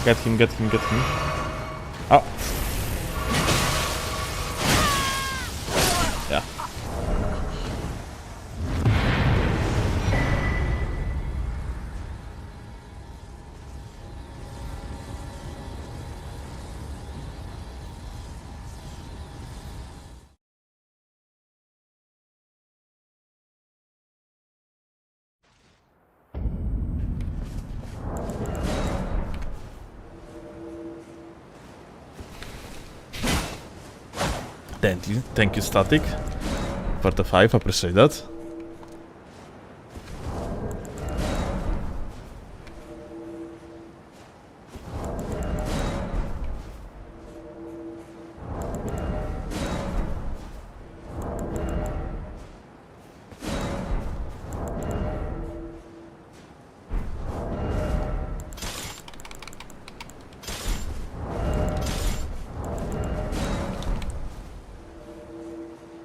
Get him, get him, get him. Oh. Yeah. Thank you, Static, for the 5, appreciate that.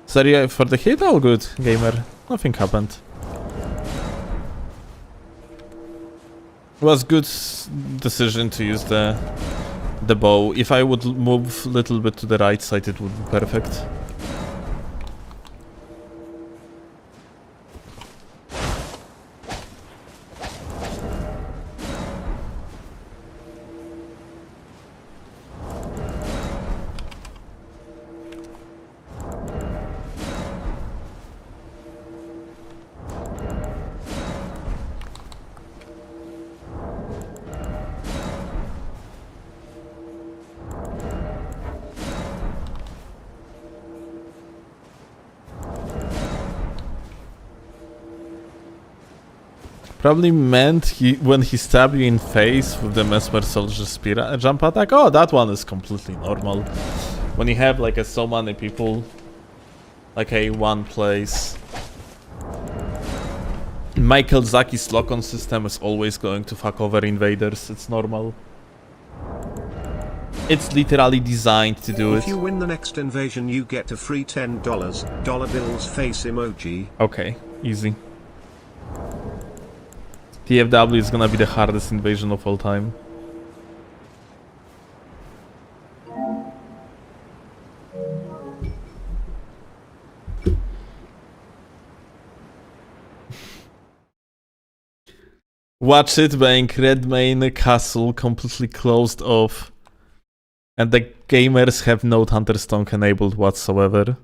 Sorry for the hit, all good, gamer. Nothing happened. It was good decision to use the bow. If I would move a little bit to the right side, it would be perfect. Probably meant when he stabbed you in face with the Mesmer Soldier Spear jump attack. Oh, that one is completely normal. When you have like so many people, like one place. Michael Zaki's lock-on system is always going to fuck over invaders. It's normal. It's literally designed to do it. If you win the next invasion, you get a free $10 dollar bills face emoji. Okay, easy. TFW is gonna be the hardest invasion of all time. Watch it being Redmane Castle completely closed off. And the gamers have no Thunderstorm enabled whatsoever.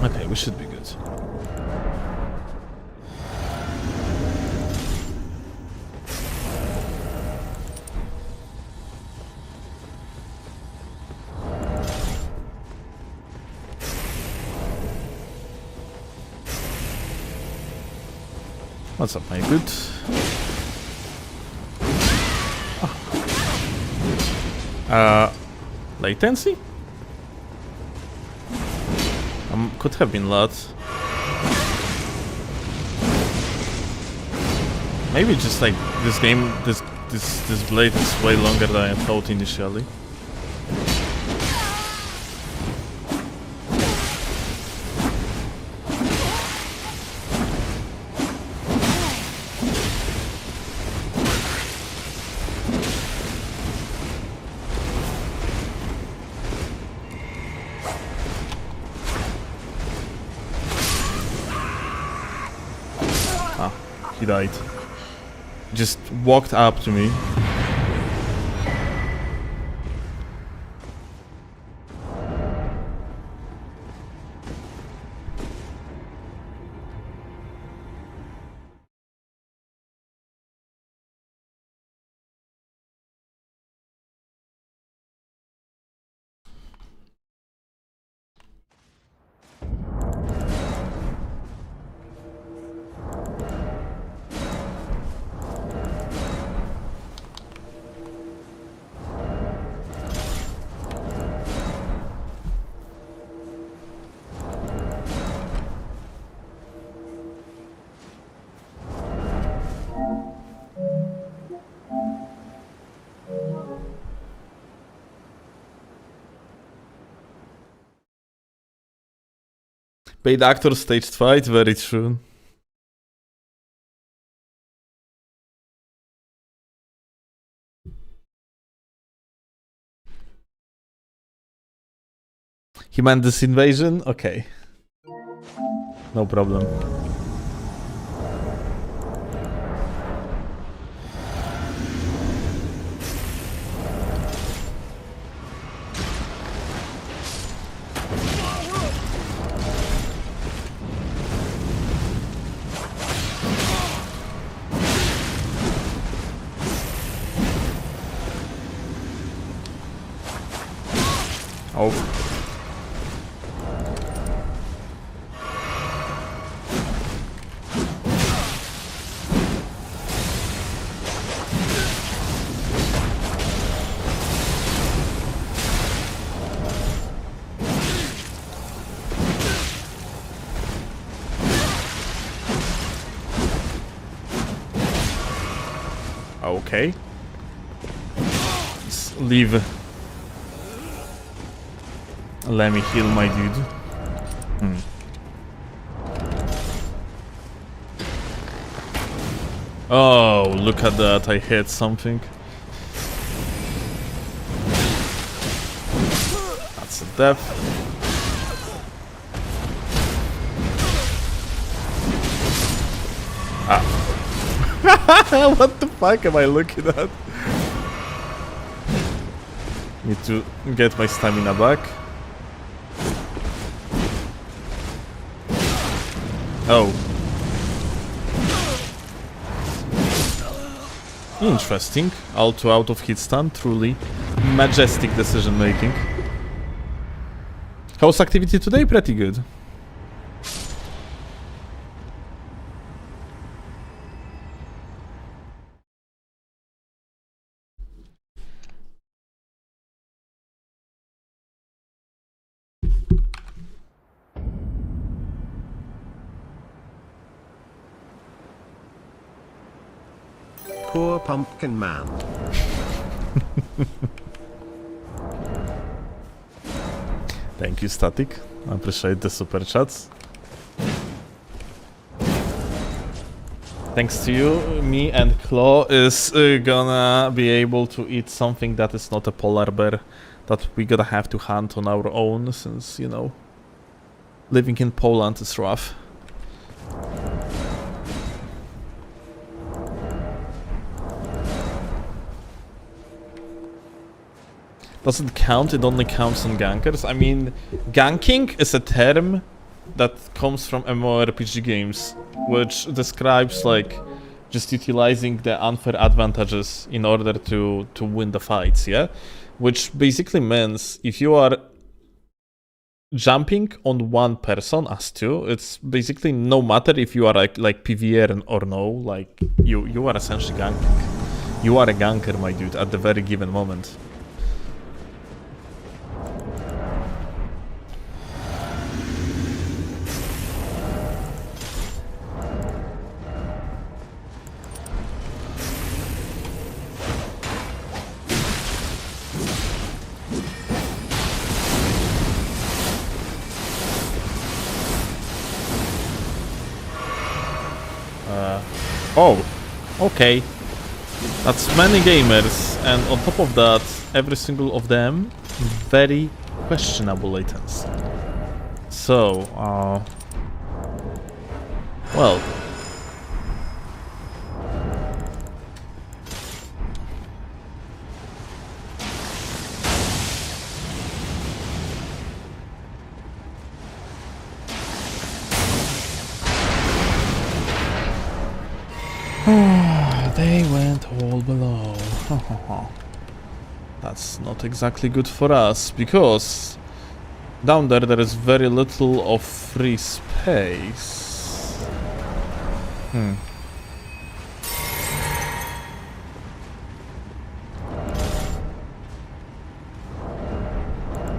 Okay, we should be good. What's up, my good? Latency? Could have been lots. Maybe just like this game, this blade is way longer than I thought initially. He died. Just walked up to me. Paid actor staged fight, very true. He meant this invasion? Okay. No problem. Oh. Okay. Let's leave. Let me heal my dude. Oh, look at that. I hit something. That's a death. Ah. What the fuck am I looking at? Need to get my stamina back. Oh. Interesting. Auto out of hit stun. Truly majestic decision making. How's activity today? Pretty good. Poor pumpkin man. Thank you, Static. I appreciate the super chats. Thanks to you, me and Claw is gonna be able to eat something that is not a polar bear that we gonna have to hunt on our own since, you know, living in Poland is rough. doesn't count, it only counts on gankers. I mean, ganking is a term that comes from MMORPG games, which describes like just utilizing the unfair advantages in order to win the fights, yeah? Which basically means if you are jumping on one person as two, it's basically no matter if you are like PvR or no, like you are essentially ganking. You are a ganker, my dude, at the very given moment. Oh, okay. That's many gamers, and on top of that, every single of them very questionable latency. So, well. They went all below. That's not exactly good for us, because down there is very little of free space.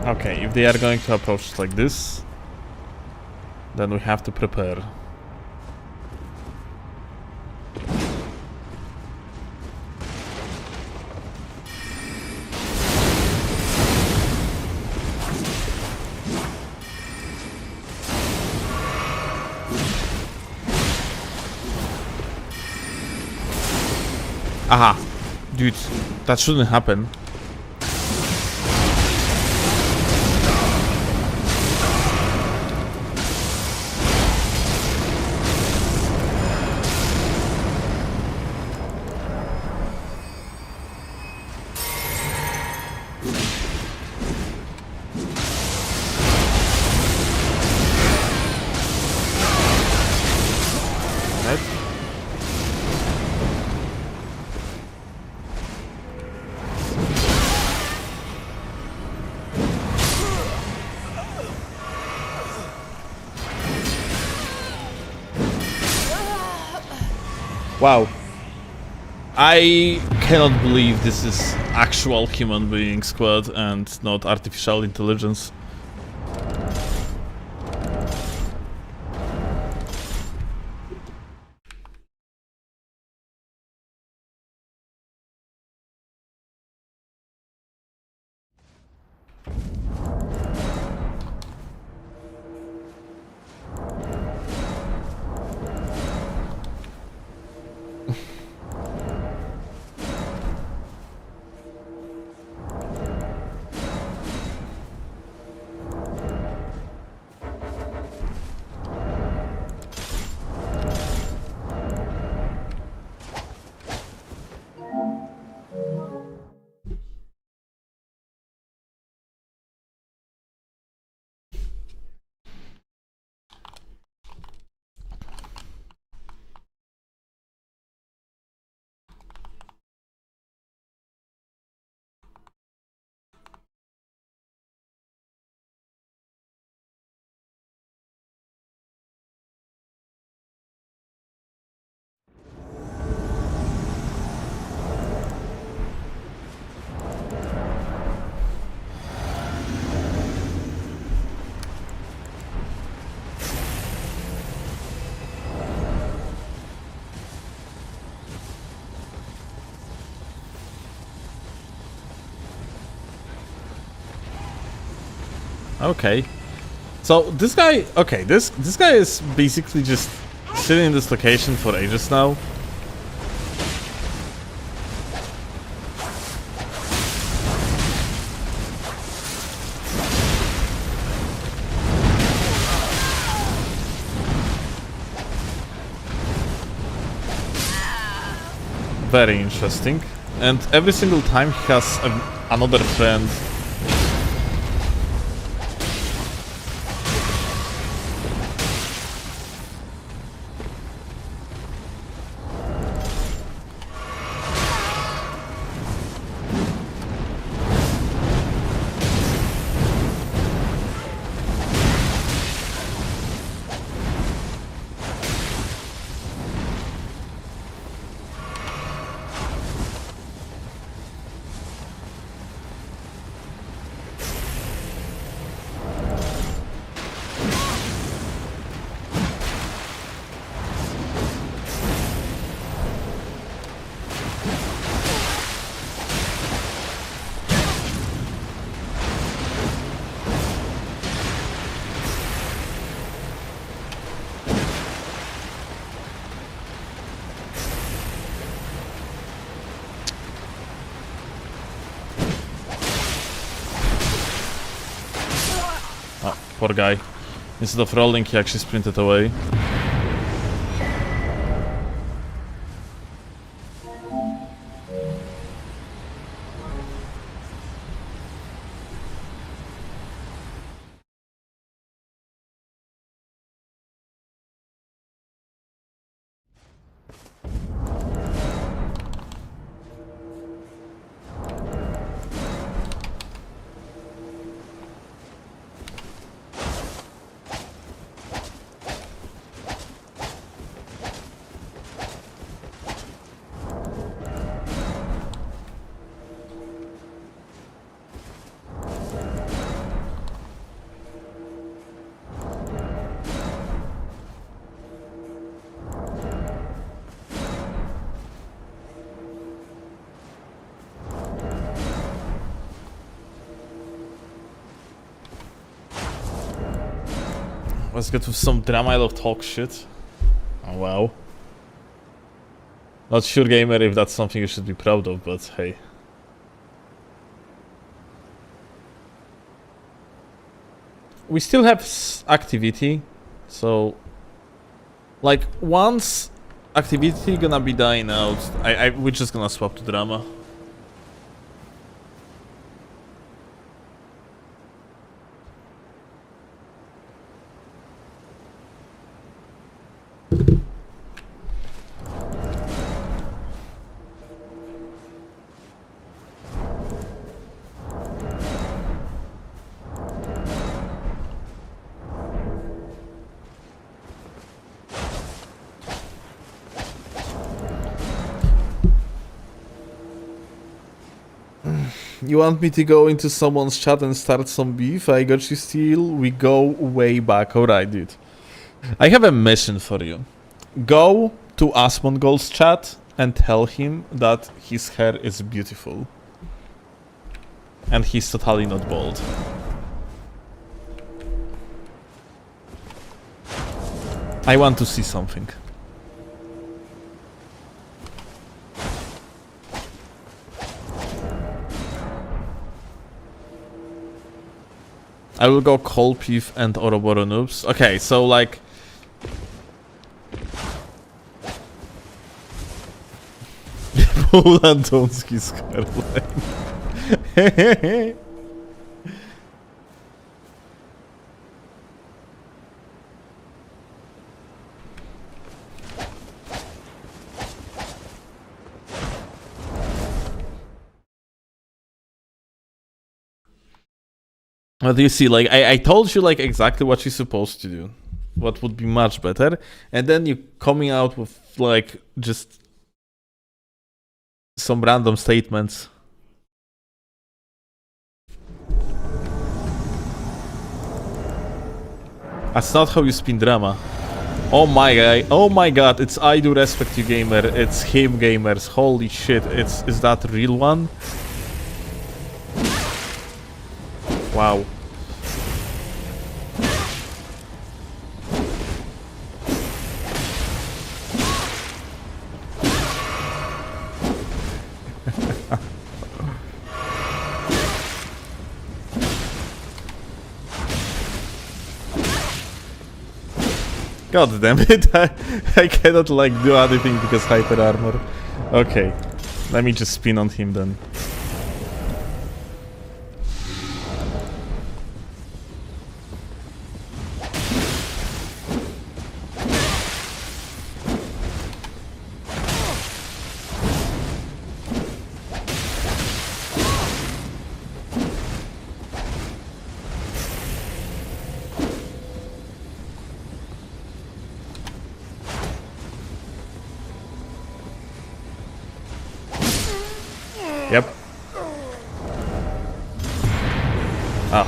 Okay, if they are going to approach it like this, then we have to prepare. Aha! Dude, that shouldn't happen. Wow. I cannot believe this is actual human being squad and not artificial intelligence. Okay. So this guy, okay, this guy is basically just sitting in this location for ages now. Very interesting. And every single time he has another friend Poor guy. Instead of rolling, he actually sprinted away. Let's get with some drama. I love talk shit. Oh wow. Not sure, gamer, if that's something you should be proud of, but hey. We still have activity, so like once activity gonna be dying out, we're just gonna swap to drama. You want me to go into someone's chat and start some beef? I got you, Steel. We go way back. Alright, dude. I have a mission for you. Go to Asmongold's chat and tell him that his hair is beautiful. And he's totally not bald. I want to see something. I will go Kolpiv and Ouroboros noobs. Okay, so like... Polandonski's hairline. What do you see? Like, I told you like exactly what you're supposed to do. What would be much better. And then you coming out with like just some random statements. That's not how you spin drama. Oh my god, it's I do respect you, gamer. It's him, gamers. Holy shit, is that a real one? Wow. God damn it, I cannot like do anything because hyper armor. Okay, let me just spin on him then. Yep. Oh.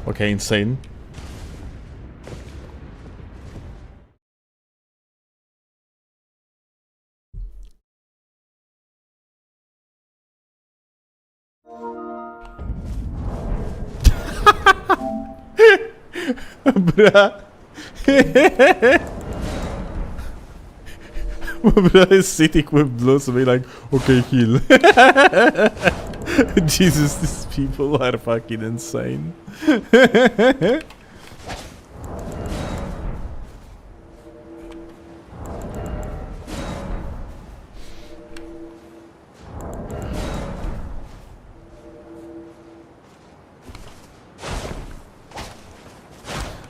Okay, insane. Bruh. He's sitting with blues and be like, okay, heal. Jesus, these people are fucking insane.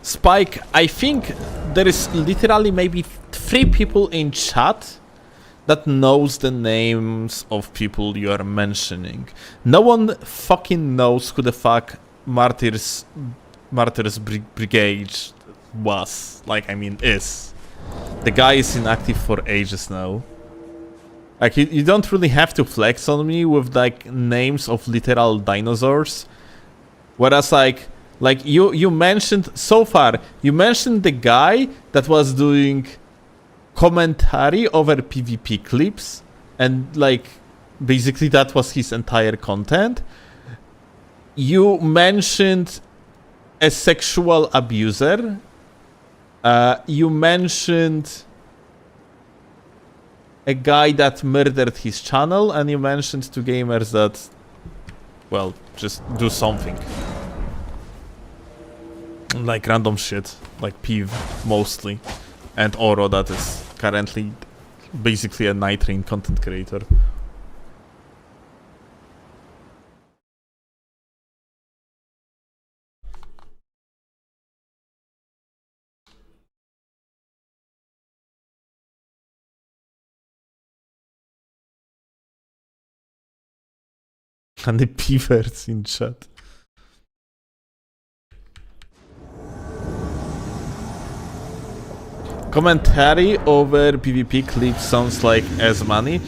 Spike, I think there is literally maybe 3 people in chat that knows the names of people you are mentioning. No one fucking knows who the fuck Martyrs Brigade was. Like, I mean, is. The guy is inactive for ages now. Like, you don't really have to flex on me with, like, names of literal dinosaurs. Whereas, like you mentioned, so far, you mentioned the guy that was doing commentary over PvP clips, and, like, basically that was his entire content. You mentioned a sexual abuser. You mentioned a guy that murdered his channel, and you mentioned 2 gamers that, well, just do something. Like random shit, like Peeve mostly, and Oro that is currently basically a Night Train content creator. And the Peevers in chat. Commentary over PvP clips sounds like as money.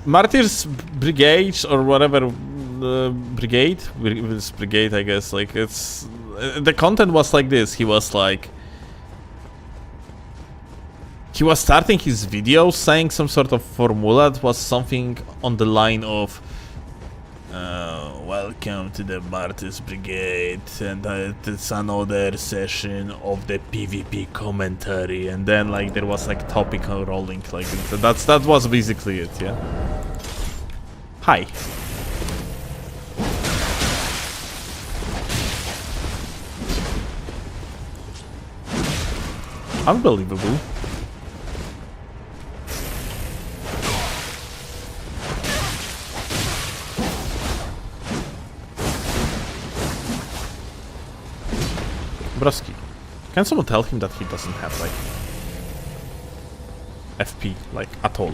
Martyrs Brigade or whatever brigade, it's brigade, I guess. Like, it's the content was like this. He was starting his video saying some sort of formula that was something on the line of welcome to the Martyrs Brigade, and it's another session of the PvP commentary, and then, like, there was, like, topic rolling, like, that was basically it, yeah. Hi. Unbelievable. Broski, can someone tell him that he doesn't have, like, FP, like, at all?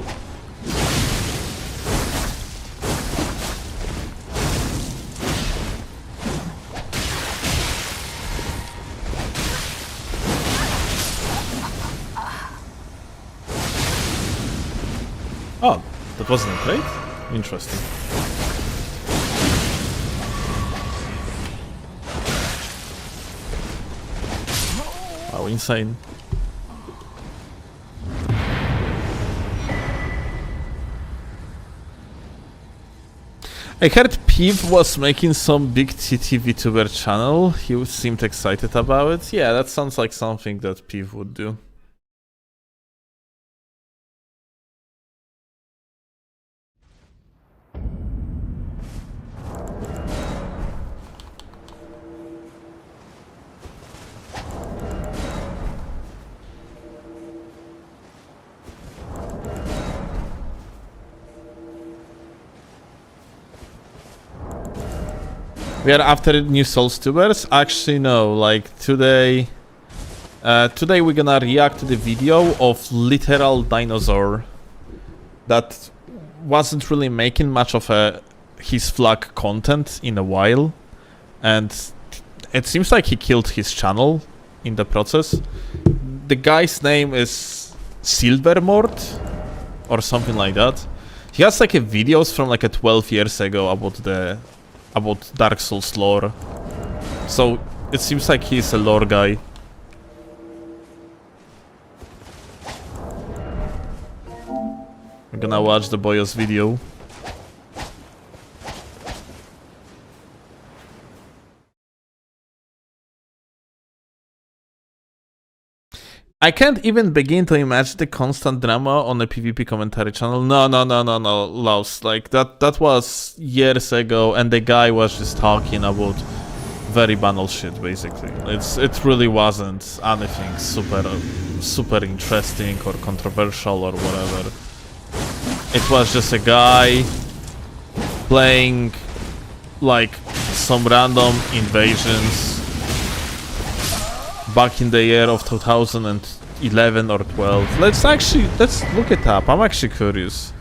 Oh, that wasn't a trade? Interesting. Wow, insane. I heard Peeve was making some big TT VTuber channel. He seemed excited about it. Yeah, that sounds like something that Peeve would do. We are after new Souls tubers? Actually, no. Like, today we're gonna react to the video of literal dinosaur that wasn't really making much of his flag content in a while, and it seems like he killed his channel in the process. The guy's name is Silvermort or something like that. He has, like, videos from, like, 12 years ago about Dark Souls lore. So it seems like he's a lore guy. I'm gonna watch the Boyos video. I can't even begin to imagine the constant drama on the PvP commentary channel. No, Laos. Like that was years ago, and the guy was just talking about very banal shit. Basically, it really wasn't anything super interesting or controversial or whatever. It was just a guy playing like some random invasions back in the year of 2011 or 12. Let's look it up. I'm actually curious.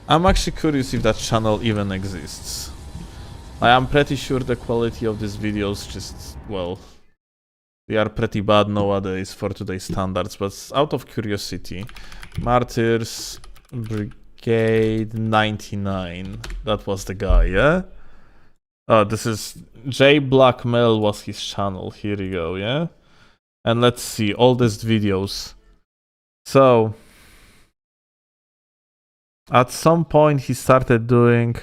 If that channel even exists. I am pretty sure the quality of these videos just, well, they are pretty bad nowadays for today's standards, but out of curiosity, Martyrs Brigade 99. That was the guy, yeah? Oh, this is J Blackmail was his channel. Here you go, yeah? And let's see, oldest videos. So, at some point he started doing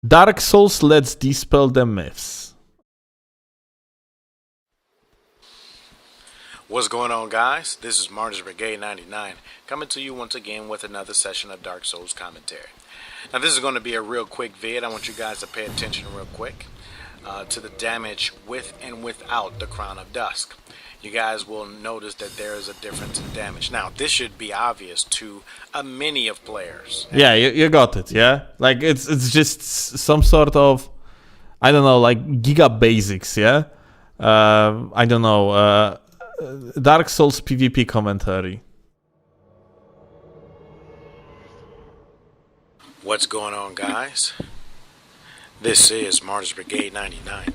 Dark Souls Let's Dispel the Myths. What's going on, guys? This is Martyrs Brigade 99 coming to you once again with another session of Dark Souls commentary. Now this is going to be a real quick vid. I want you guys to pay attention real quick to the damage with and without the Crown of Dusk. You guys will notice that there is a difference in damage. Now this should be obvious to a many of players. Yeah, you got it, yeah? Like it's just some sort of, I don't know, like giga basics, yeah? I don't know, Dark Souls PvP commentary. What's going on, guys? This is Martyrs Brigade 99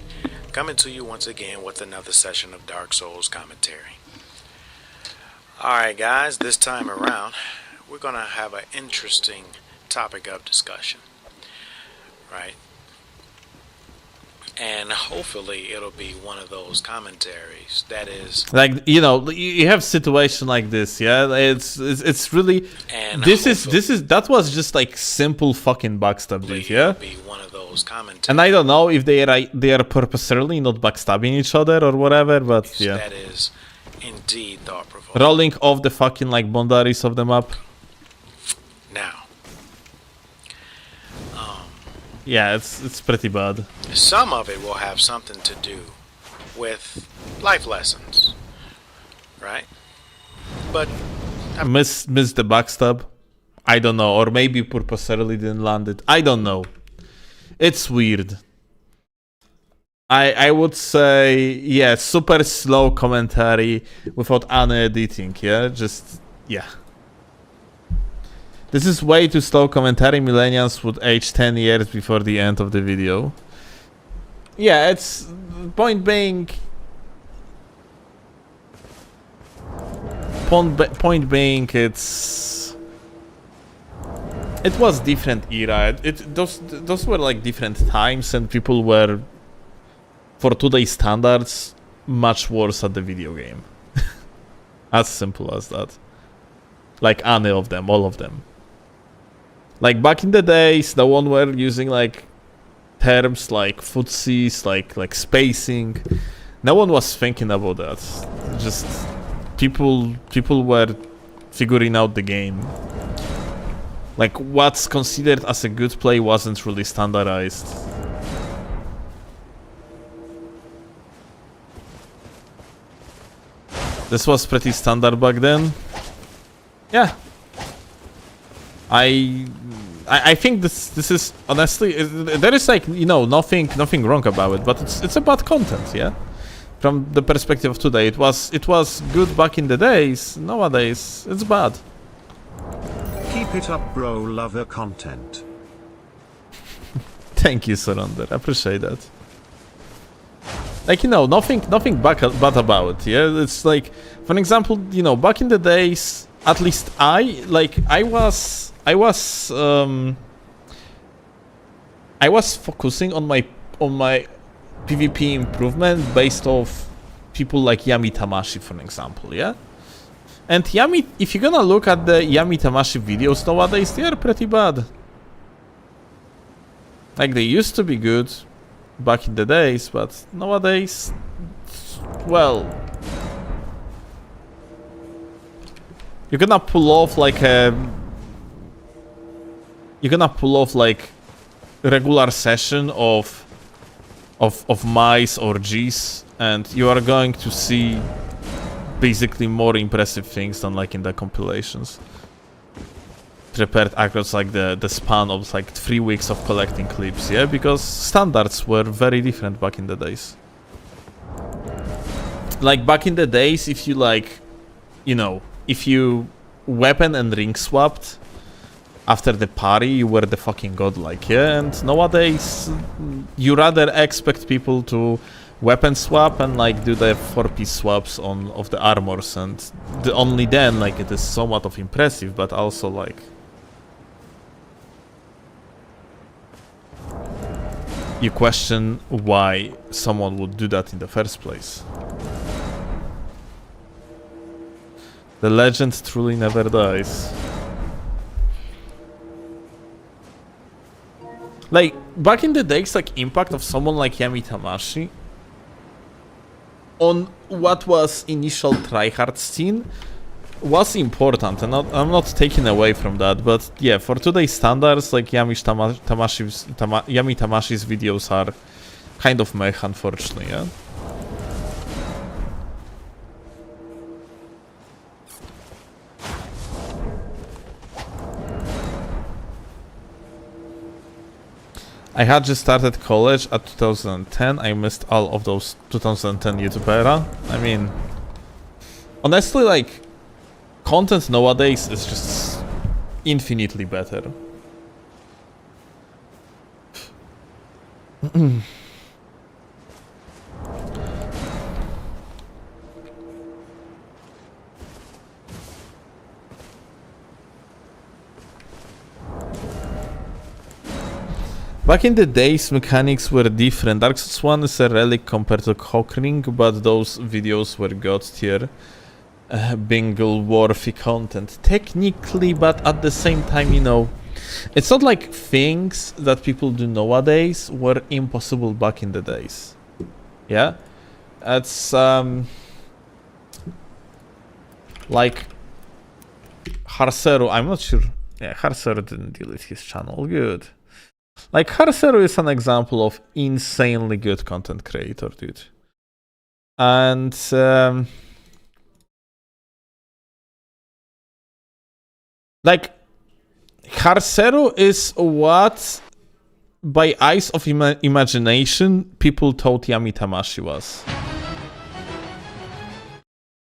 coming to you once again with another session of Dark Souls commentary. Alright guys, this time around we're going to have an interesting topic of discussion, right? And hopefully it'll be one of those commentaries that is like, you know, you have situation like this, yeah? It's really, and that was just like simple fucking backstab, dude, yeah? Be one of those commentaries. And I don't know if they are purposely not backstabbing each other or whatever, but yeah. That is indeed thought-provoking. Rolling off the fucking like boundaries of the map. Now, yeah, it's pretty bad. some of it will have something to do with life lessons, right? But Miss the backstab. I don't know, or maybe purposely didn't land it. I don't know. It's weird. I would say, yeah, super slow commentary without any editing, yeah? Just, yeah. This is way too slow commentary. Millennials would age 10 years before the end of the video. Yeah, it's... Point being, it's... It was different era. Those were like different times, and people were, for today's standards, much worse at the video game. As simple as that. Like any of them, all of them. Like back in the days, no one were using like terms like footsies, like spacing. No one was thinking about that. Just people were figuring out the game. Like what's considered as a good play wasn't really standardized. This was pretty standard back then. Yeah. I think this is honestly, there is like, you know, nothing wrong about it, but it's a bad content, yeah. From the perspective of today, it was good back in the days. Nowadays, it's bad. Keep it up, bro. Love the content. Thank you, Surrender. I appreciate that. Like, you know, nothing bad about it. Yeah, it's like, for example, you know, back in the days, at least I was focusing on my PvP improvement based off people like Yami Tamashi, for example, yeah? And Yami, if you're gonna look at the Yami Tamashi videos nowadays, they are pretty bad. Like, they used to be good back in the days, but nowadays, well, you're gonna pull off like a... You're gonna pull off like regular session of mice or G's, and you are going to see basically more impressive things than like in the compilations. Prepared across like the span of like 3 weeks of collecting clips, yeah, because standards were very different back in the days. Like back in the days, if you like, you know, if you weapon and ring swapped after the party, you were the fucking godlike, yeah? And nowadays, you rather expect people to weapon swap and like do the 4-piece swaps of the armors, and only then like it is somewhat of impressive, but also like... You question why someone would do that in the first place. The legend truly never dies. Like, back in the days, like, impact of someone like Yami Tamashi on what was initial tryhard scene was important, and I'm not taking away from that, but yeah, for today's standards, like, Yami Tamashi's videos are kind of meh, unfortunately, yeah? I had just started college at 2010. I missed all of those 2010 YouTube era. I mean, honestly, like, content nowadays is just infinitely better. Back in the days, mechanics were different. Dark Souls 1 is a relic compared to Cockring, but those videos were god tier. Bingle-worthy content. Technically, but at the same time, you know, it's not like things that people do nowadays were impossible back in the days. Yeah? It's, like, Harseru, I'm not sure. Yeah, Harseru didn't delete his channel. Good. Like, Harseru is an example of insanely good content creator, dude. And, like, Harseru is what, by eyes of imagination, people thought Yami Tamashi was.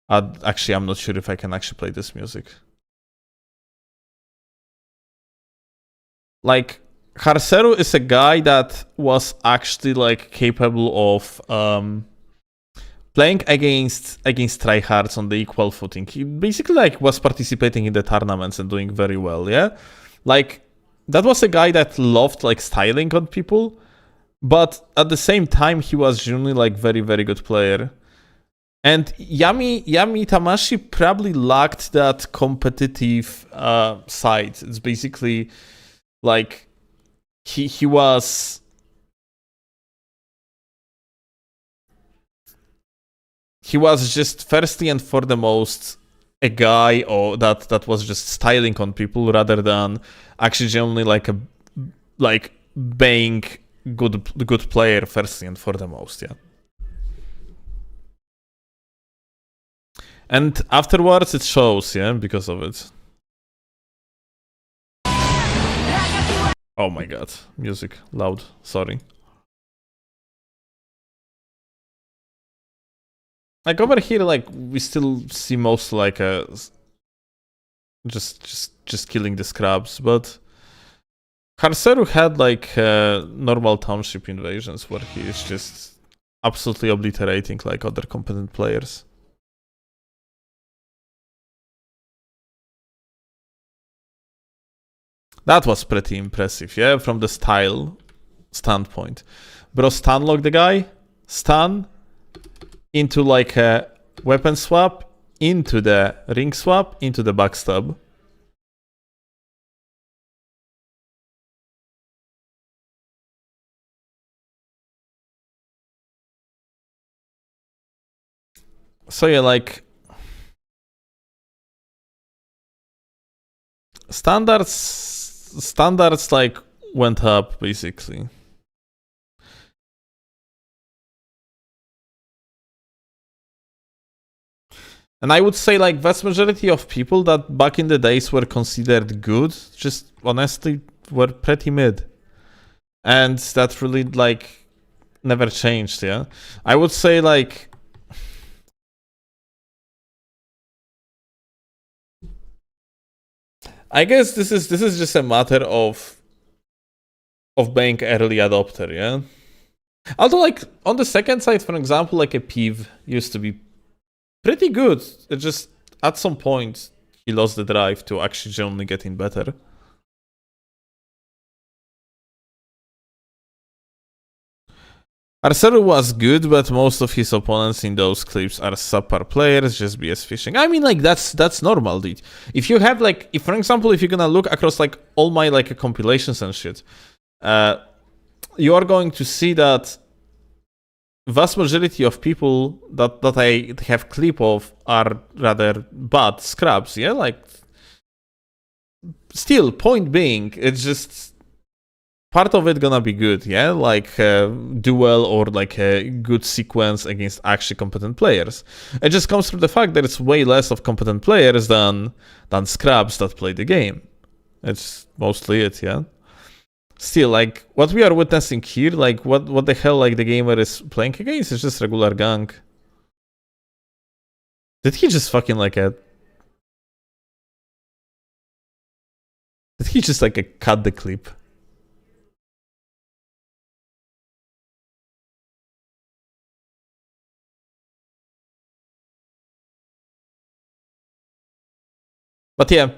Actually, I'm not sure if I can actually play this music. Like, Harseru is a guy that was actually, like, capable of playing against tryhards on the equal footing. He basically, like, was participating in the tournaments and doing very well, yeah? Like, that was a guy that loved, like, styling on people, but at the same time, he was genuinely, like, very, very good player. And Yami Tamashi probably lacked that competitive side. It's basically, like, he was... He was just firstly and foremost a guy that was just styling on people rather than actually genuinely like being good player firstly and foremost, yeah. And afterwards it shows, yeah, because of it. Oh my god, music loud, sorry. Like over here, like we still see most like just killing the scrubs, but Harseru had like normal township invasions where he is just absolutely obliterating like other competent players. That was pretty impressive, yeah, from the style standpoint. Bro, stunlock the guy, stun, into like a weapon swap, into the ring swap, into the backstab. So yeah, like... standards like went up basically. And I would say like vast majority of people that back in the days were considered good, just honestly were pretty mid. And that really like never changed, yeah? I would say like I guess this is just a matter of being early adopter, yeah? Although like on the second side, for example, like a Peeve used to be pretty good. It just at some point he lost the drive to actually genuinely getting better. Arceru was good, but most of his opponents in those clips are subpar players, just BS fishing. I mean, like that's normal, dude. If you have like, if for example, if you're gonna look across like all my like compilations and shit, you are going to see that vast majority of people that I have clip of are rather bad scrubs, yeah? Like, still, point being, it's just part of it gonna be good, yeah? Like duel or like a good sequence against actually competent players. It just comes from the fact that it's way less of competent players than scrubs that play the game. It's mostly it, yeah? Still, like, what we are witnessing here, like, what the hell, like, the gamer is playing against is just regular gank. Did he just fucking, like, Did he just, like, cut the clip? But yeah,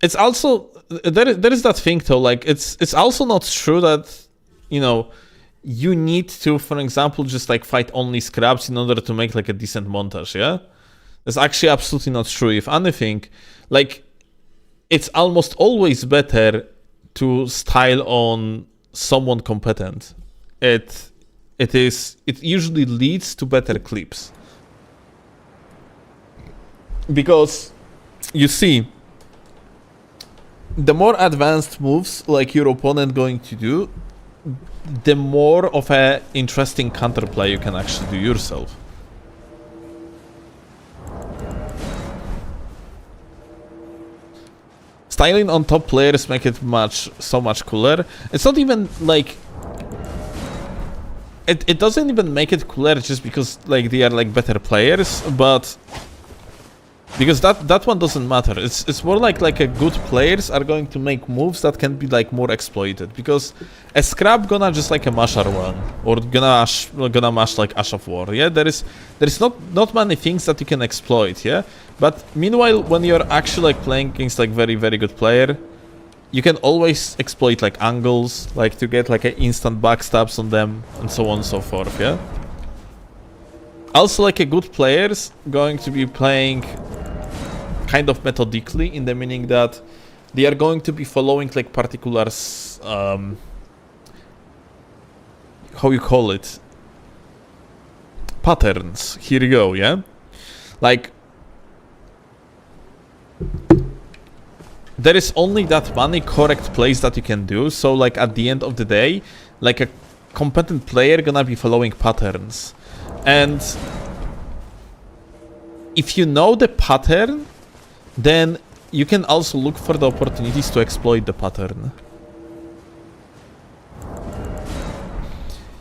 it's also... There is that thing though, like it's also not true that, you know, you need to, for example, just like fight only scrubs in order to make like a decent montage, yeah? That's actually absolutely not true. If anything, like it's almost always better to style on someone competent. It usually leads to better clips. Because you see, the more advanced moves like your opponent going to do, the more of a interesting counterplay you can actually do yourself. Styling on top players make it so much cooler. It's not even like it doesn't even make it cooler just because like they are like better players, but because that one doesn't matter. It's more like a good players are going to make moves that can be like more exploited. Because a scrub gonna just like a mash R1 or gonna mash like Ash of War. Yeah, there is not many things that you can exploit. Yeah, but meanwhile when you're actually like playing against like very good player, you can always exploit like angles, like to get like an instant backstabs on them and so on and so forth. Yeah. Also, like a good players going to be playing kind of methodically, in the meaning that they are going to be following like particular how you call it, patterns. Here you go, yeah? Like there is only that many correct plays that you can do, so like at the end of the day, like a competent player gonna be following patterns. And if you know the pattern, then you can also look for the opportunities to exploit the pattern.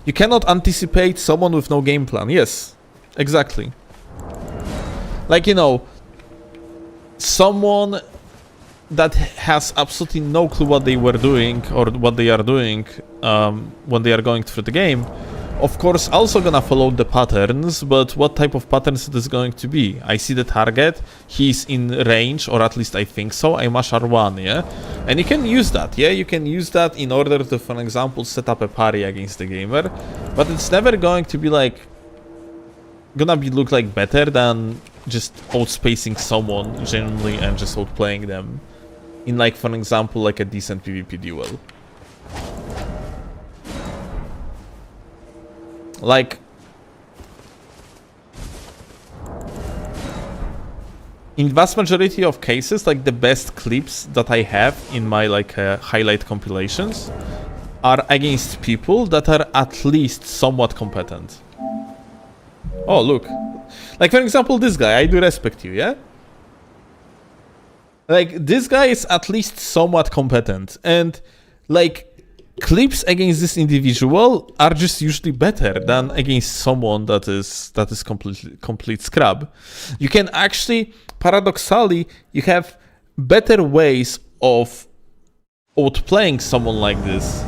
You cannot anticipate someone with no game plan. Yes, exactly. Like, you know, someone that has absolutely no clue what they were doing or what they are doing when they are going through the game, of course also gonna follow the patterns, but what type of patterns it is going to be? I see the target, he's in range, or at least I think so, I mash R1, yeah? And you can use that, yeah? You can use that in order to, for example, set up a parry against the gamer, but it's never going to be like... gonna be look like better than just outspacing someone genuinely and just outplaying them in like, for example, like a decent PvP duel. Like, in vast majority of cases, like the best clips that I have in my like highlight compilations are against people that are at least somewhat competent. Oh, look. Like, for example, this guy, I do respect you, yeah? Like, this guy is at least somewhat competent, and like clips against this individual are just usually better than against someone that is complete scrub. You can actually, paradoxically, you have better ways of outplaying someone like this,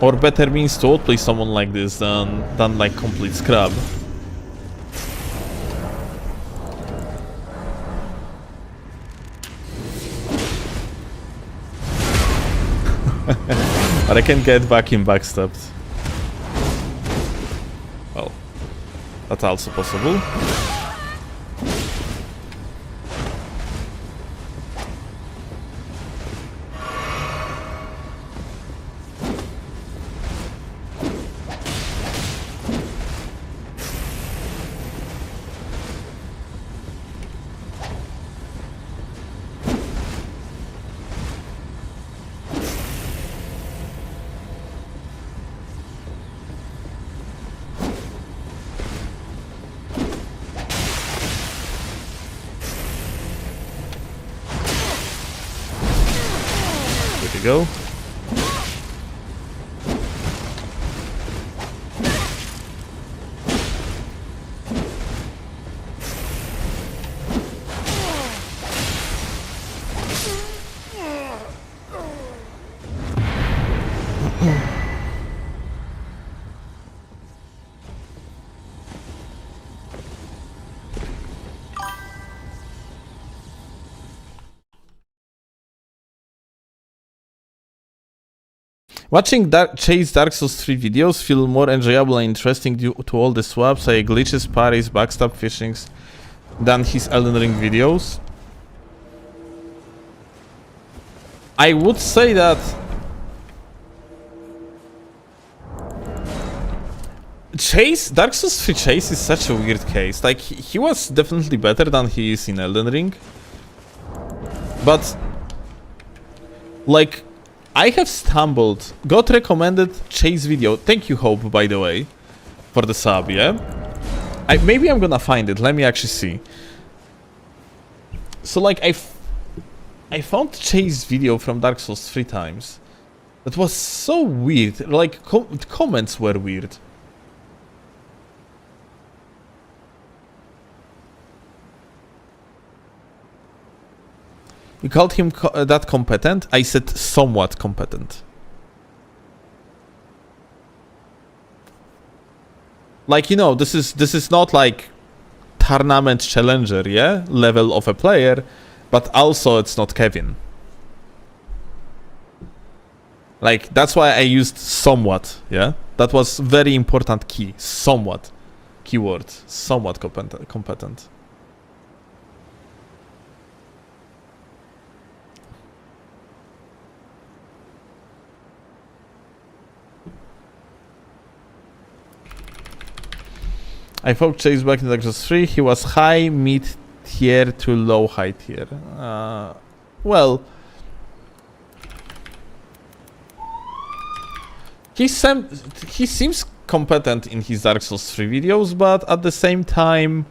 or better means to outplay someone like this than like complete scrub. But I can get back in backstabbed. Well, that's also possible. Go. Watching Chase Dark Souls 3 videos feel more enjoyable and interesting due to all the swaps, glitches, parries, backstab fishings than his Elden Ring videos. I would say that Dark Souls 3 Chase is such a weird case. Like, he was definitely better than he is in Elden Ring. But, like, I have stumbled. God recommended Chase video. Thank you, Hope, by the way, for the sub, yeah? Maybe I'm gonna find it. Let me actually see. So, like, I found Chase video from Dark Souls 3 times. That was so weird. Like, comments were weird. You called him that competent? I said somewhat competent. Like, you know, this is not like tournament challenger, yeah, level of a player, but also it's not Kevin. Like, that's why I used somewhat, yeah? That was very important key. Somewhat. Keyword. Somewhat competent. I fought Chase back in Dark Souls 3. He was high mid tier to low high tier. Well, he seems competent in his Dark Souls 3 videos, but at the same time,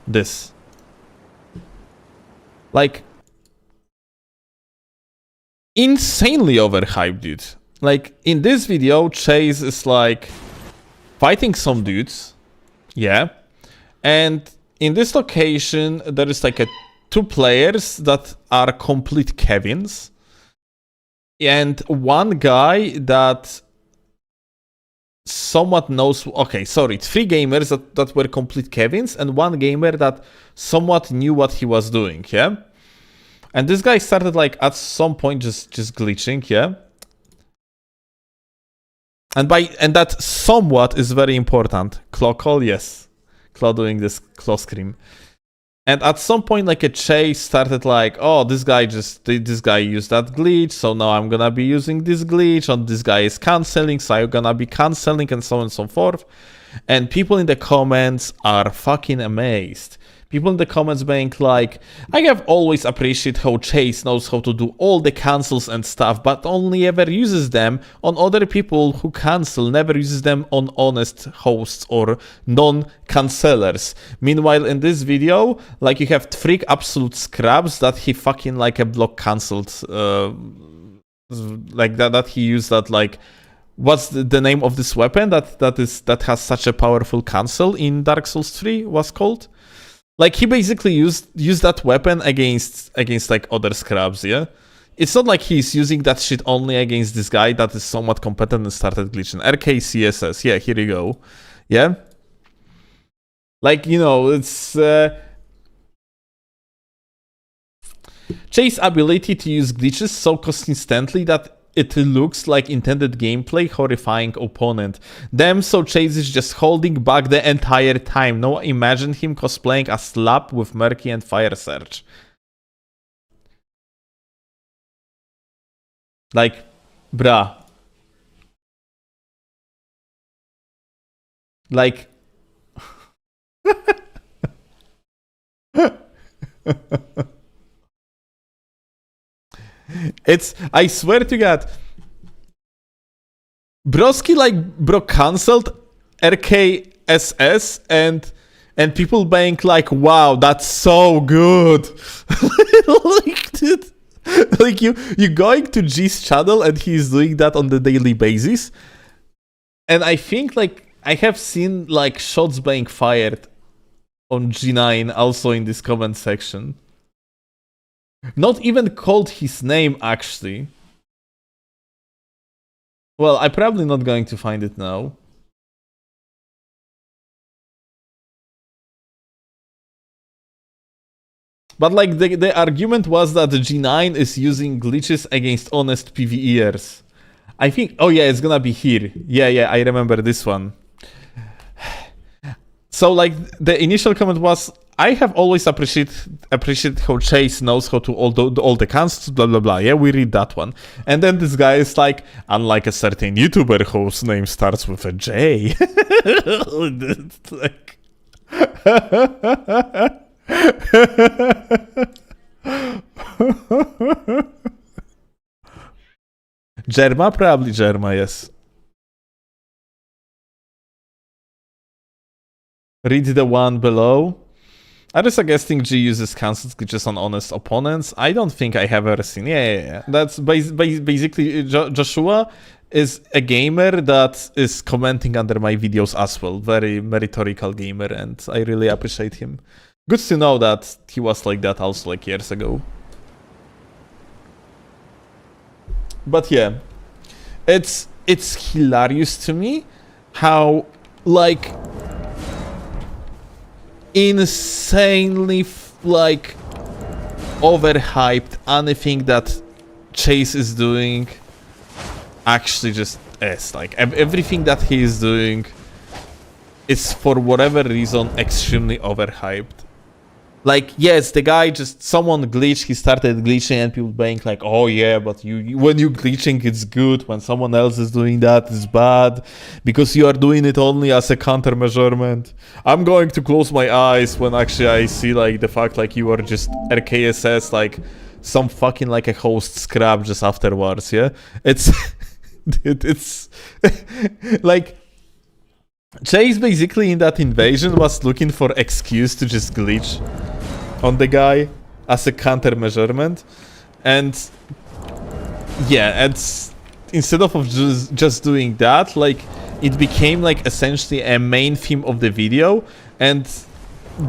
this, like, insanely overhyped, dude. Like, in this video, Chase is like fighting some dudes, yeah, and in this location there is like two players that are complete Kevins, and one guy that somewhat knows. Okay, sorry, 3 gamers that were complete Kevins, and 1 gamer that somewhat knew what he was doing, yeah. And this guy started like at some point just glitching, yeah. And that somewhat is very important. Claw call, yes. Claw doing this claw scream. And at some point, like, a Chase started like, oh, this guy used that glitch, so now I'm gonna be using this glitch, and this guy is canceling, so I'm gonna be canceling, and so on and so forth. And people in the comments are fucking amazed. People in the comments being like, I have always appreciated how Chase knows how to do all the cancels and stuff, but only ever uses them on other people who cancel, never uses them on honest hosts or non-cancellers. Meanwhile, in this video, like, you have three absolute scrubs that he fucking like a block cancelled, like that he used that, like, what's the name of this weapon that has such a powerful cancel in Dark Souls 3 was called? Like, he basically used that weapon against like other scrubs, yeah? It's not like he's using that shit only against this guy that is somewhat competent and started glitching. RKCSS, yeah, here you go. Yeah? Like, you know, it's... Chase's ability to use glitches so consistently that it looks like intended gameplay, horrifying opponent. Damn, so Chase is just holding back the entire time. No, imagine him cosplaying a slap with Murky and Fire Surge. Like, bruh. Like... It's, I swear to God, Broski, like, bro, cancelled RKSS and people being like, wow, that's so good. Like, dude, like, you going to G's channel and he's doing that on the daily basis. And I think, like, I have seen, like, shots being fired on G9 also in this comment section. Not even called his name, actually. Well, I'm probably not going to find it now. But, like, the argument was that the G9 is using glitches against honest PvEers. I think... Oh, yeah, it's gonna be here. Yeah, I remember this one. So, like, the initial comment was... I have always appreciated how Chase knows how to all the cancels, blah blah blah. Yeah, we read that one. And then this guy is like, unlike a certain YouTuber whose name starts with a J. It's like... Germa? Probably Germa, yes. Read the one below. Are you suggesting G uses cancels glitches on honest opponents? I don't think I have ever seen. Yeah. That's basically Joshua is a gamer that is commenting under my videos as well. Very meritorical gamer, and I really appreciate him. Good to know that he was like that also like years ago. But yeah, it's hilarious to me how, like, insanely like overhyped anything that Chase is doing actually just is. Like, everything that he is doing is for whatever reason extremely overhyped. Like, yes, the guy just, someone glitched, he started glitching and people being like, oh yeah, but you when you glitching it's good, when someone else is doing that it's bad, because you are doing it only as a countermeasurement. I'm going to close my eyes when actually I see, like, the fact, like, you are just RKSS, like, some fucking, like, a host scrap just afterwards, yeah? It's, it's, like, Chase basically in that invasion was looking for excuse to just glitch on the guy as a countermeasurement, and yeah, it's instead of just doing that, like, it became like essentially a main theme of the video and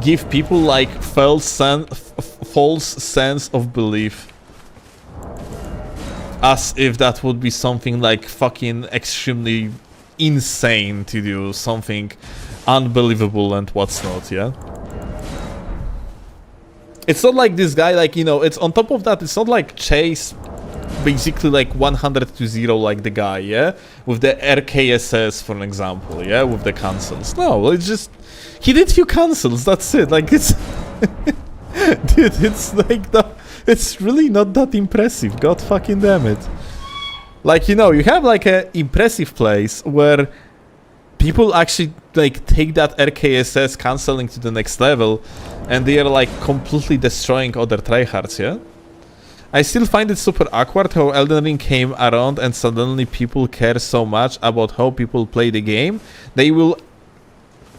give people like false sense of belief, as if that would be something like fucking extremely insane to do, something unbelievable and what's not, yeah? It's not like this guy, like, you know, it's on top of that, it's not like Chase basically like 100 to 0 like the guy, yeah? With the RKSS, for an example, yeah? With the cancels. No, it's just... He did few cancels, that's it. Like, it's... Dude, it's like... It's really not that impressive, god fucking damn it. Like, you know, you have like a impressive place where people actually like take that RKSS canceling to the next level, and they are like completely destroying other tryhards, yeah? I still find it super awkward how Elden Ring came around and suddenly people care so much about how people play the game. They will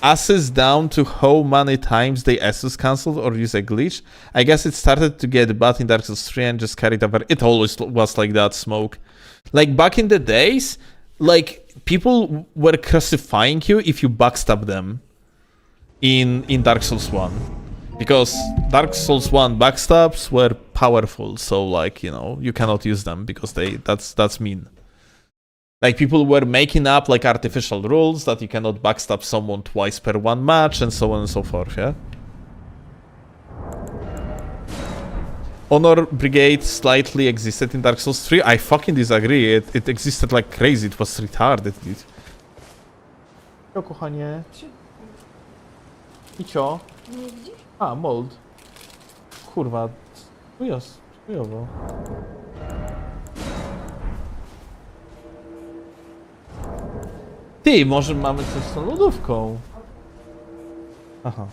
assess down to how many times they SS cancelled or use a glitch. I guess it started to get bad in Dark Souls 3 and just carried over. It always was like that, Smoke. Like back in the days, like people were crucifying you if you backstab them in Dark Souls 1. Because Dark Souls 1 backstabs were powerful, so like, you know, you cannot use them because that's mean. Like people were making up like artificial rules that you cannot backstab someone twice per one match and so on and so forth, yeah? Honor Brigade slightly existed in Dark Souls 3. I fucking disagree. It existed like crazy. It was retarded, dude. Co, kochanie? I co? Nie widzisz? A, mold. Kurwa. Chujowo. Ty, może mamy coś z tą lodówką? Aha.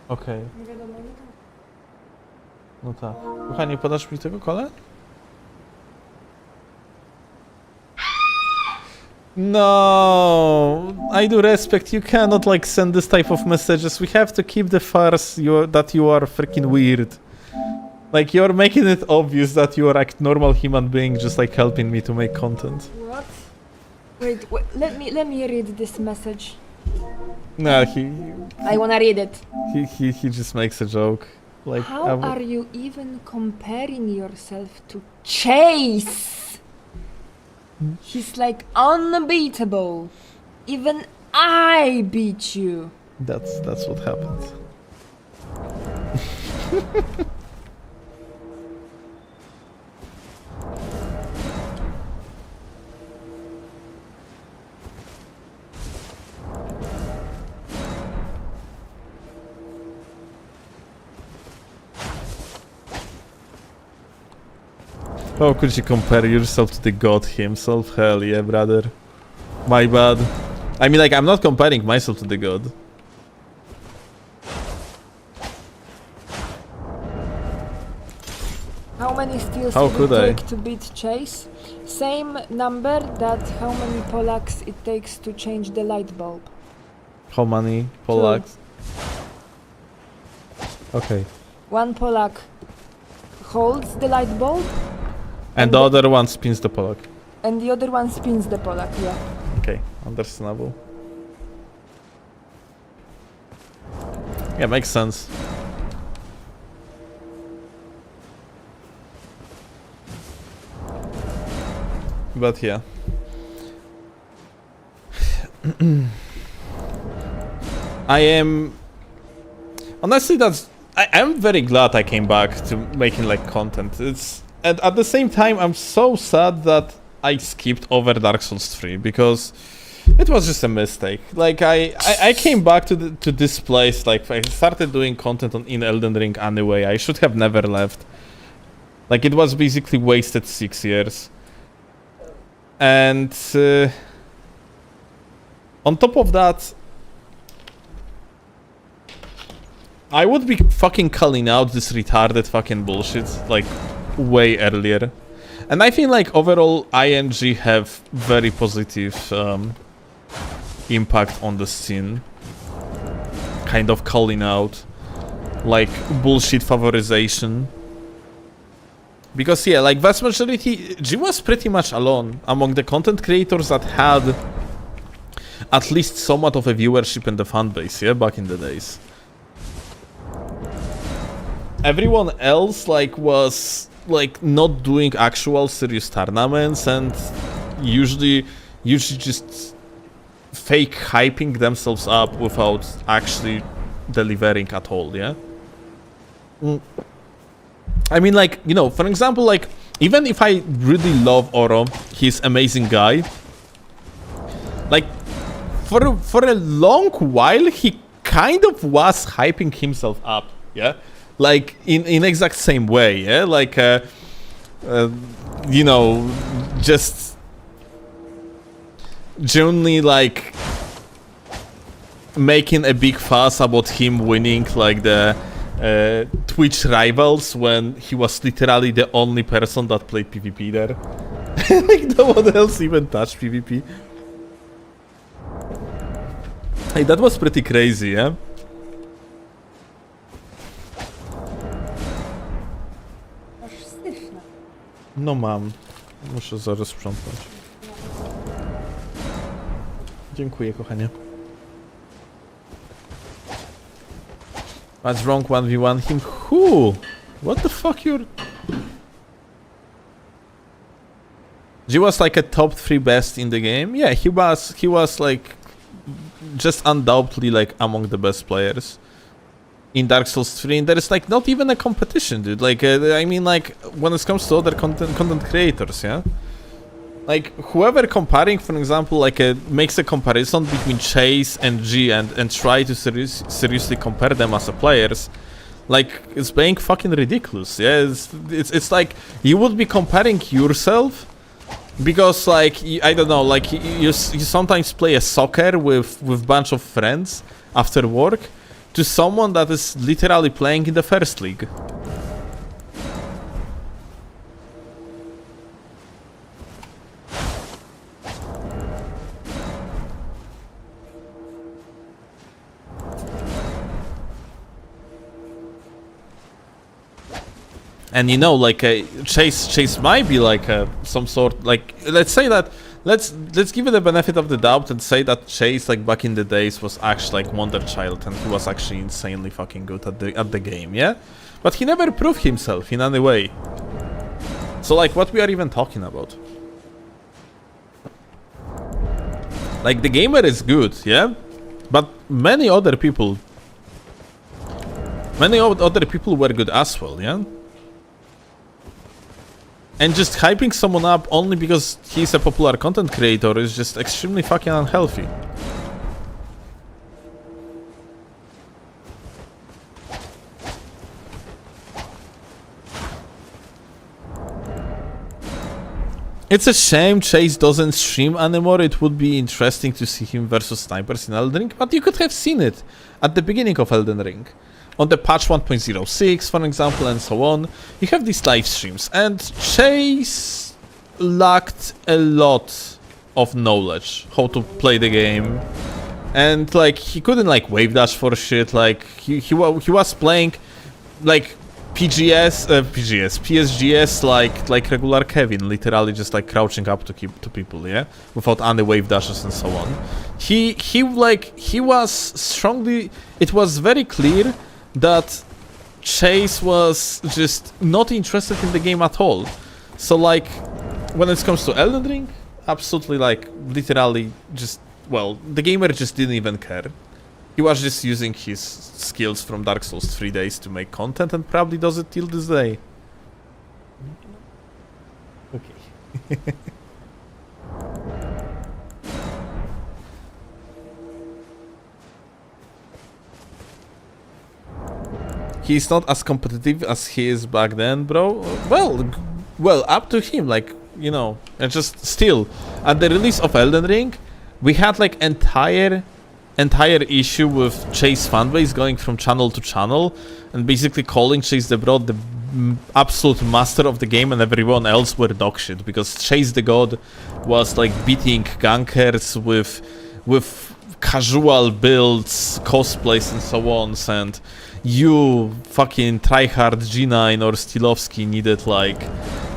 Okej. Nie wiadomo, nie tak. No tak. Kochanie, podasz mi tego kole? No, I do respect. You cannot like send this type of messages. We have to keep the farce that you are freaking weird. Like you're making it obvious that you are a normal human being, just like helping me to make content. What? Wait, let me read this message. No, I wanna read it. he just makes a joke. Like, how are you even comparing yourself to Chase? He's like unbeatable. Even I beat you. That's what happened. How could you compare yourself to the god himself? Hell yeah, brother. My bad. I mean, like, I'm not comparing myself to the god. How many steals How did could it I? take to beat Chase? Same number that how many Polacks it takes to change the light bulb. How many Polacks? Okay. One Polak holds the light bulb, And the other one spins the Polak. and the other one spins the Polak, yeah. Okay, understandable. Yeah, makes sense. But yeah. I am... Honestly, I'm very glad I came back to making like content. And at the same time, I'm so sad that I skipped over Dark Souls 3 because it was just a mistake. Like I came back to this place. Like I started doing content in Elden Ring anyway. I should have never left. Like it was basically wasted 6 years. And on top of that, I would be fucking calling out this retarded fucking bullshit like way earlier. And I feel like overall ING have very positive impact on the scene. Kind of calling out like bullshit favorization. Because yeah, like vast majority, G was pretty much alone among the content creators that had at least somewhat of a viewership in the fan base, yeah, back in the days. Everyone else like was like not doing actual serious tournaments and usually just fake hyping themselves up without actually delivering at all, yeah? I mean, like, you know, for example, like, even if I really love Oro, he's amazing guy, like, for a long while, he kind of was hyping himself up, yeah? Like, in exact same way, yeah? Like, you know, just genuinely like making a big fuss about him winning like the Twitch rivals when he was literally the only person that played PvP there. Like no one else even touched PvP. Hey, that was pretty crazy, yeah? Aż sztywna. No mam. Muszę zaraz sprzątnąć. Dziękuję, kochanie. What's wrong 1v1 him? Who? What the fuck you're... He was like a top 3 best in the game? Yeah, he was like just undoubtedly like among the best players in Dark Souls 3, and there is like not even a competition, dude. Like I mean, like when it comes to other content creators, yeah, like whoever comparing, for example, like makes a comparison between Chase and G and try to seriously compare them as a players, like it's being fucking ridiculous. Yeah, it's like you would be comparing yourself because like I don't know, like you sometimes play a soccer with bunch of friends after work to someone that is literally playing in the first league. And you know, like Chase might be like some sort, like let's say that let's give it the benefit of the doubt and say that Chase like back in the days was actually like wonder child and he was actually insanely fucking good at the game, yeah. But he never proved himself in any way. So like, what we are even talking about? Like the gamer is good, yeah, but many other people were good as well, yeah. And just hyping someone up only because he's a popular content creator is just extremely fucking unhealthy. It's a shame Chase doesn't stream anymore. It would be interesting to see him versus snipers in Elden Ring, but you could have seen it at the beginning of Elden Ring. On the patch 1.06, for example, and so on, you have these live streams, and Chase lacked a lot of knowledge how to play the game, and like he couldn't like wave dash for shit. Like he was playing like PSGS like regular Kevin, literally just like crouching up to people, yeah, without any wave dashes and so on. He was strongly. It was very clear that Chase was just not interested in the game at all. So like when it comes to Elden Ring, absolutely like literally just, well, the gamer just didn't even care. He was just using his skills from Dark Souls 3 days to make content and probably does it till this day. Okay. He's not as competitive as he is back then, bro. Well, up to him, like, you know. And just still, at the release of Elden Ring, we had like entire issue with Chase fanbase going from channel to channel and basically calling Chase the Bro the absolute master of the game, and everyone else were dogshit because Chase the God was like beating gankers with casual builds, cosplays and so on, and you fucking tryhard G9 or Steelovsky needed like,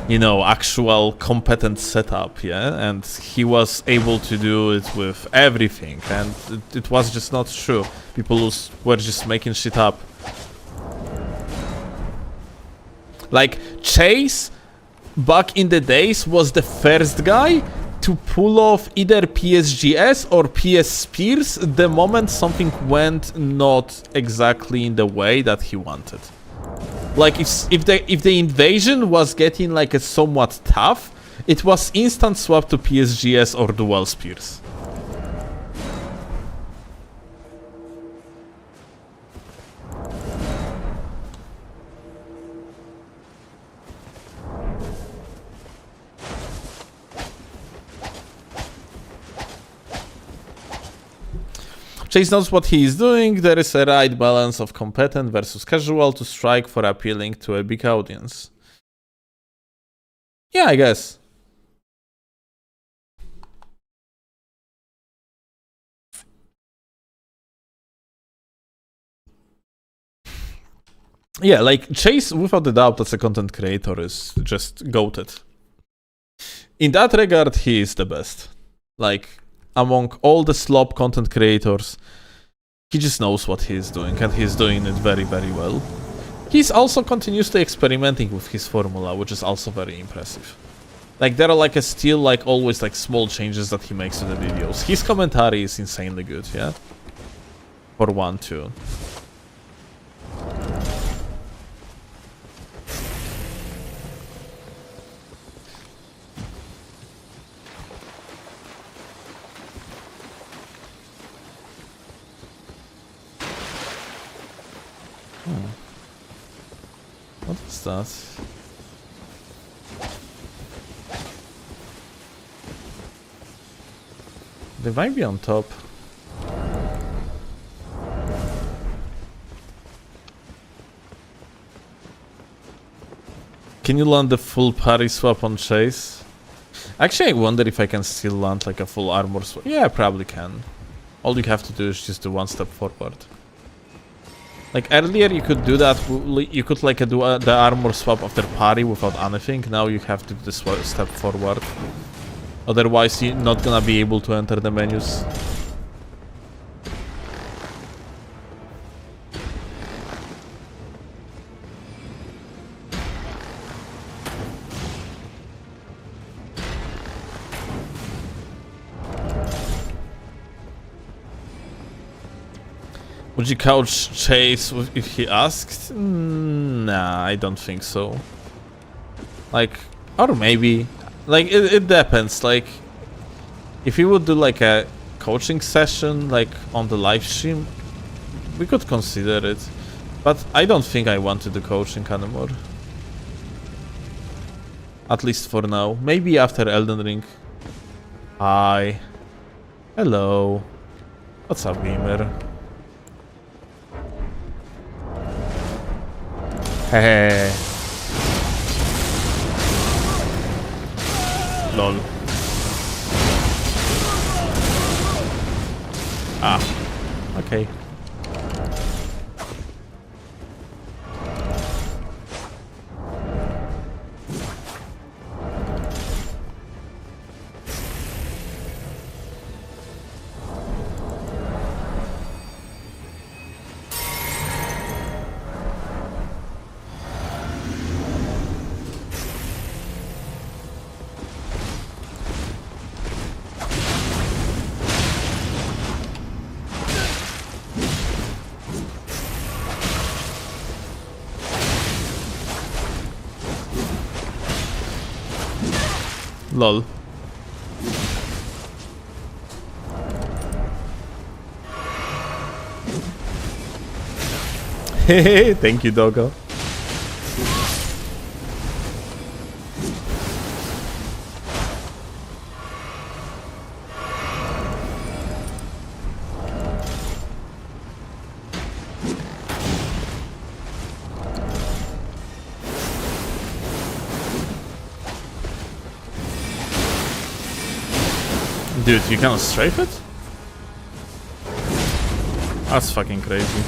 you know, actual competent setup, yeah, and he was able to do it with everything, and it was just not true. People were just making shit up. Like Chase back in the days was the first guy to pull off either PSGS or PS Spears the moment something went not exactly in the way that he wanted. Like if the invasion was getting like a somewhat tough, it was instant swap to PSGS or dual spears. Chase knows what he is doing. There is a right balance of competent versus casual to strike for appealing to a big audience. Yeah, I guess. Yeah, like Chase, without a doubt, as a content creator, is just goated. In that regard, he is the best. Like, among all the slop content creators, he just knows what he is doing, and he's doing it very, very well. He's also continuously experimenting with his formula, which is also very impressive. Like, there are like still like always like small changes that he makes to the videos. His commentary is insanely good, yeah? For one, too. What is that? They might be on top. Can you land the full parry swap on Chase? Actually, I wonder if I can still land like a full armor swap. Yeah, I probably can. All you have to do is just do one step forward. Like earlier you could do that, you could like do the armor swap after parry without anything. Now you have to do the step forward. Otherwise you're not gonna be able to enter the menus. Would you couch Chase if he asked? Nah, I don't think so. Like, or maybe. Like, it depends. Like, if he would do like a coaching session, like on the live stream, we could consider it. But I don't think I want to do coaching anymore. At least for now. Maybe after Elden Ring. Hi. Hello. What's up, gamer? Hey. Lol. Ah. Okay. Lol. Hey, thank you, doggo. Dude, you cannot strafe it? That's fucking crazy.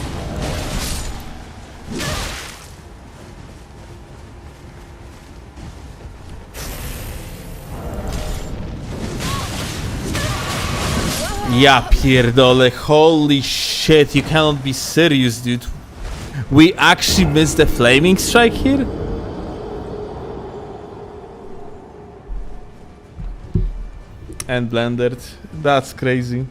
Ja pierdolę, holy shit, you cannot be serious, dude. We actually missed the flaming strike here? And blended. That's crazy.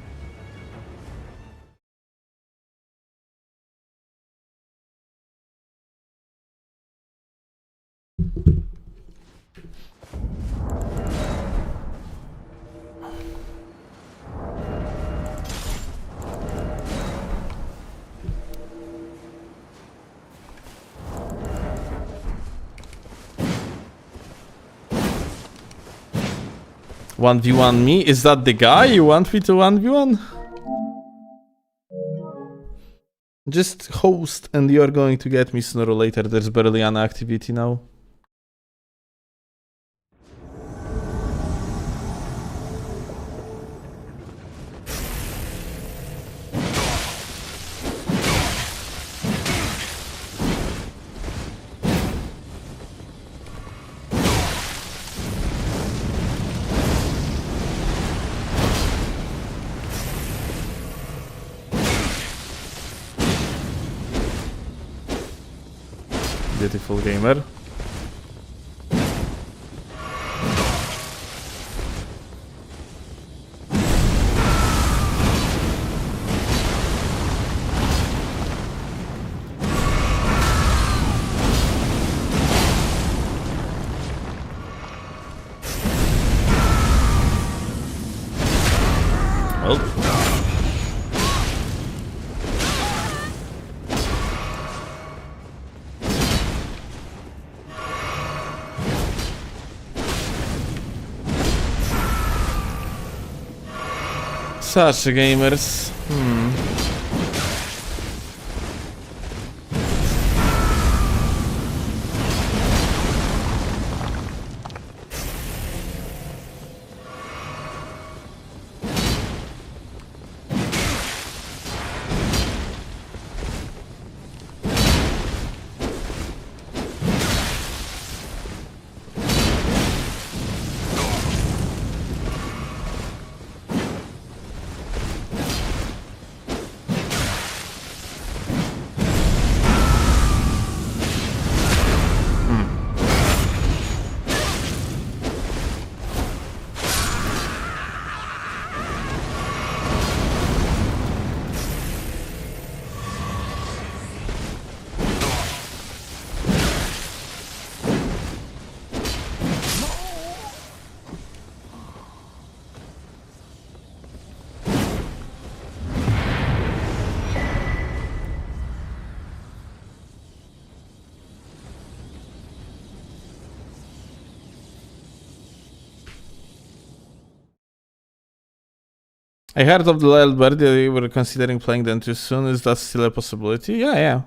One v1 me? Is that the guy you want me to 1v1? Just host and you're going to get me sooner or later. There's barely an activity now. Beautiful gamer. Well. Such gamers. I heard of the Wild Bird. You were considering playing them too soon. Is that still a possibility? Yeah.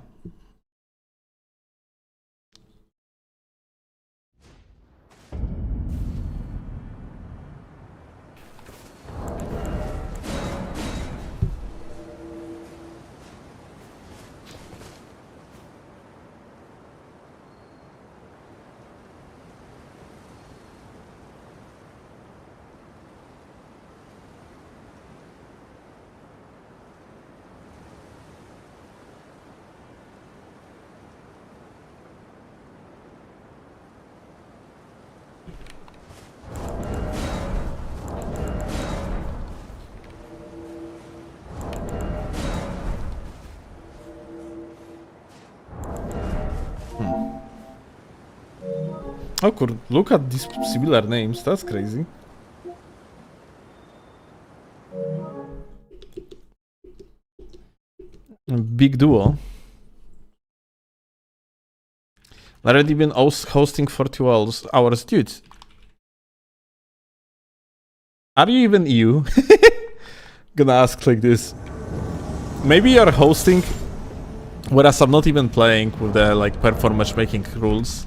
Oh, look at these similar names. That's crazy. Big duo. Already been hosting for 2 hours. Dude. Are you even you? Gonna ask like this. Maybe you're hosting, whereas I'm not even playing with the like performance matchmaking rules.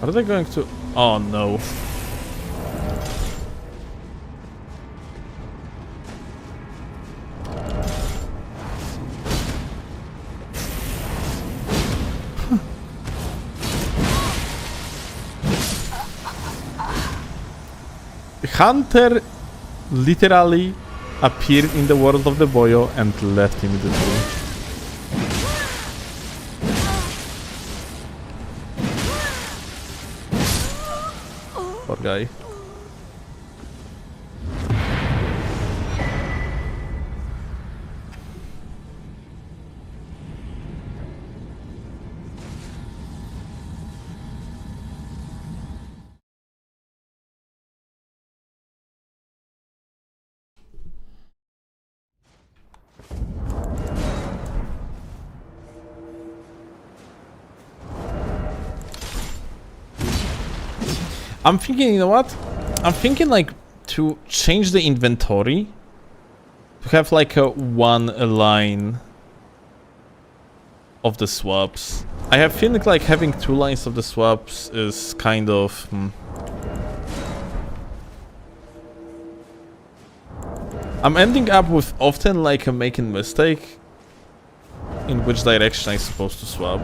Are they going to... Oh no. Hunter literally appeared in the world of the boyo and left immediately. Poor guy. I'm thinking, you know what? I'm thinking like to change the inventory to have like a one line of the swaps. I have feeling like having 2 lines of the swaps is kind of I'm ending up with often like making mistake in which direction I'm supposed to swap.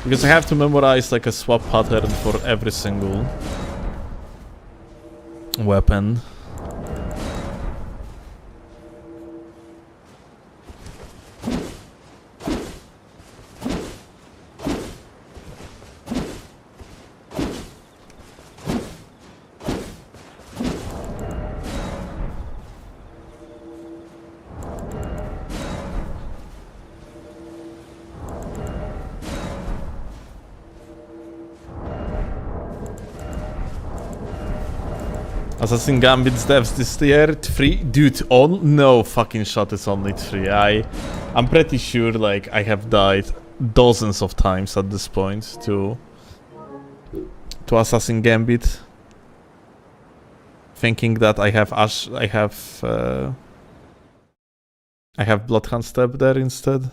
Because I have to memorize like a swap pattern for every single weapon. Assassin Gambit's devs this year, 3? Dude, no fucking shot is only 3. I'm pretty sure like I have died dozens of times at this point to Assassin Gambit. Thinking that I have Bloodhound Step there instead.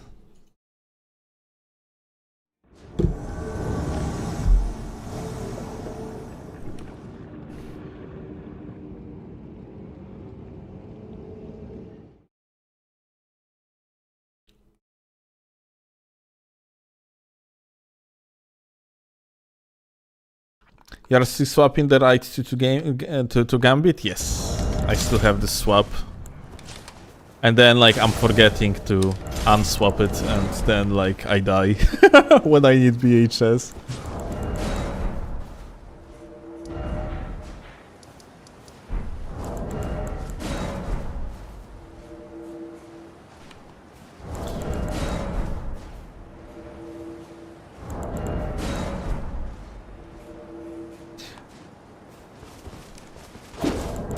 You are still swapping the right to Gambit? Yes, I still have the swap. And then like I'm forgetting to unswap it, and then like I die when I need BHS.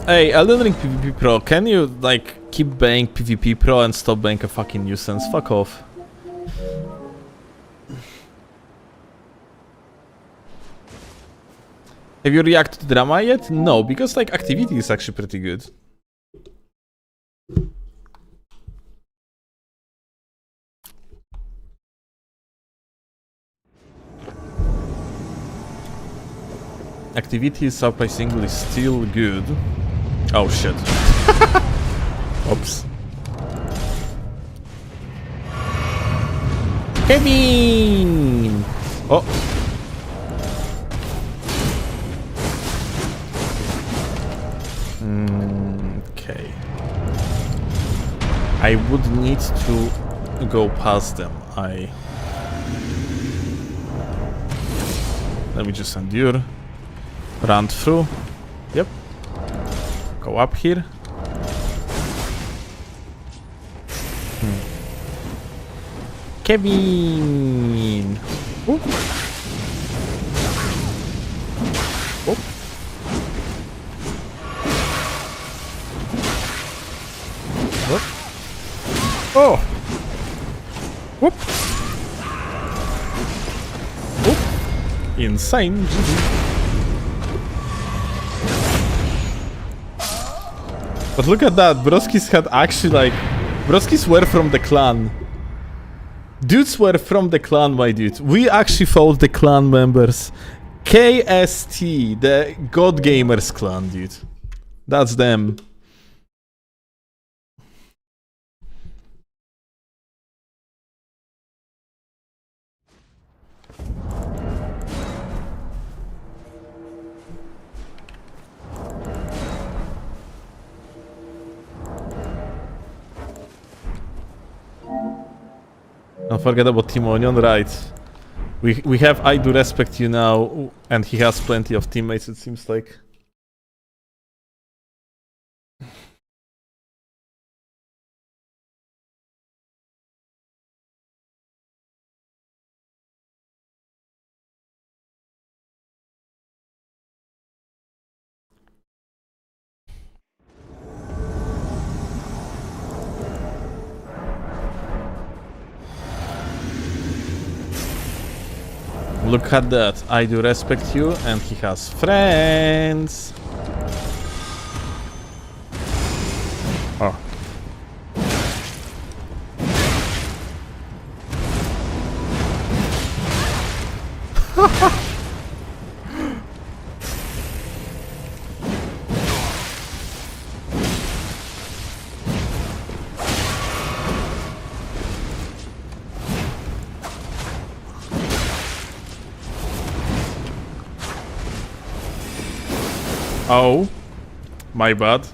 Hey, Elden Ring PvP Pro, can you, like, keep being PvP Pro and stop being a fucking nuisance? Fuck off. Have you reacted to drama yet? No, because, like, activity is actually pretty good. Activity is surprisingly still good. Oh shit. Oops. Kevin! Oh. Okay. I would need to go past them. Let me just endure. Run through. Yep. Go up here. Kevin! Oop. Oop. Oop. Oh! Whoop! Whoop! Insane! But look at that, Broskis had actually like... Broskis were from the clan. Dudes were from the clan, my dude. We actually fought the clan members. KST, the God Gamers clan, dude. That's them. Don't forget about Timonion, right? We have I Do Respect You now, and he has plenty of teammates, it seems like. Look at that. I do respect you, and he has friends. Oh. Oh, my bad.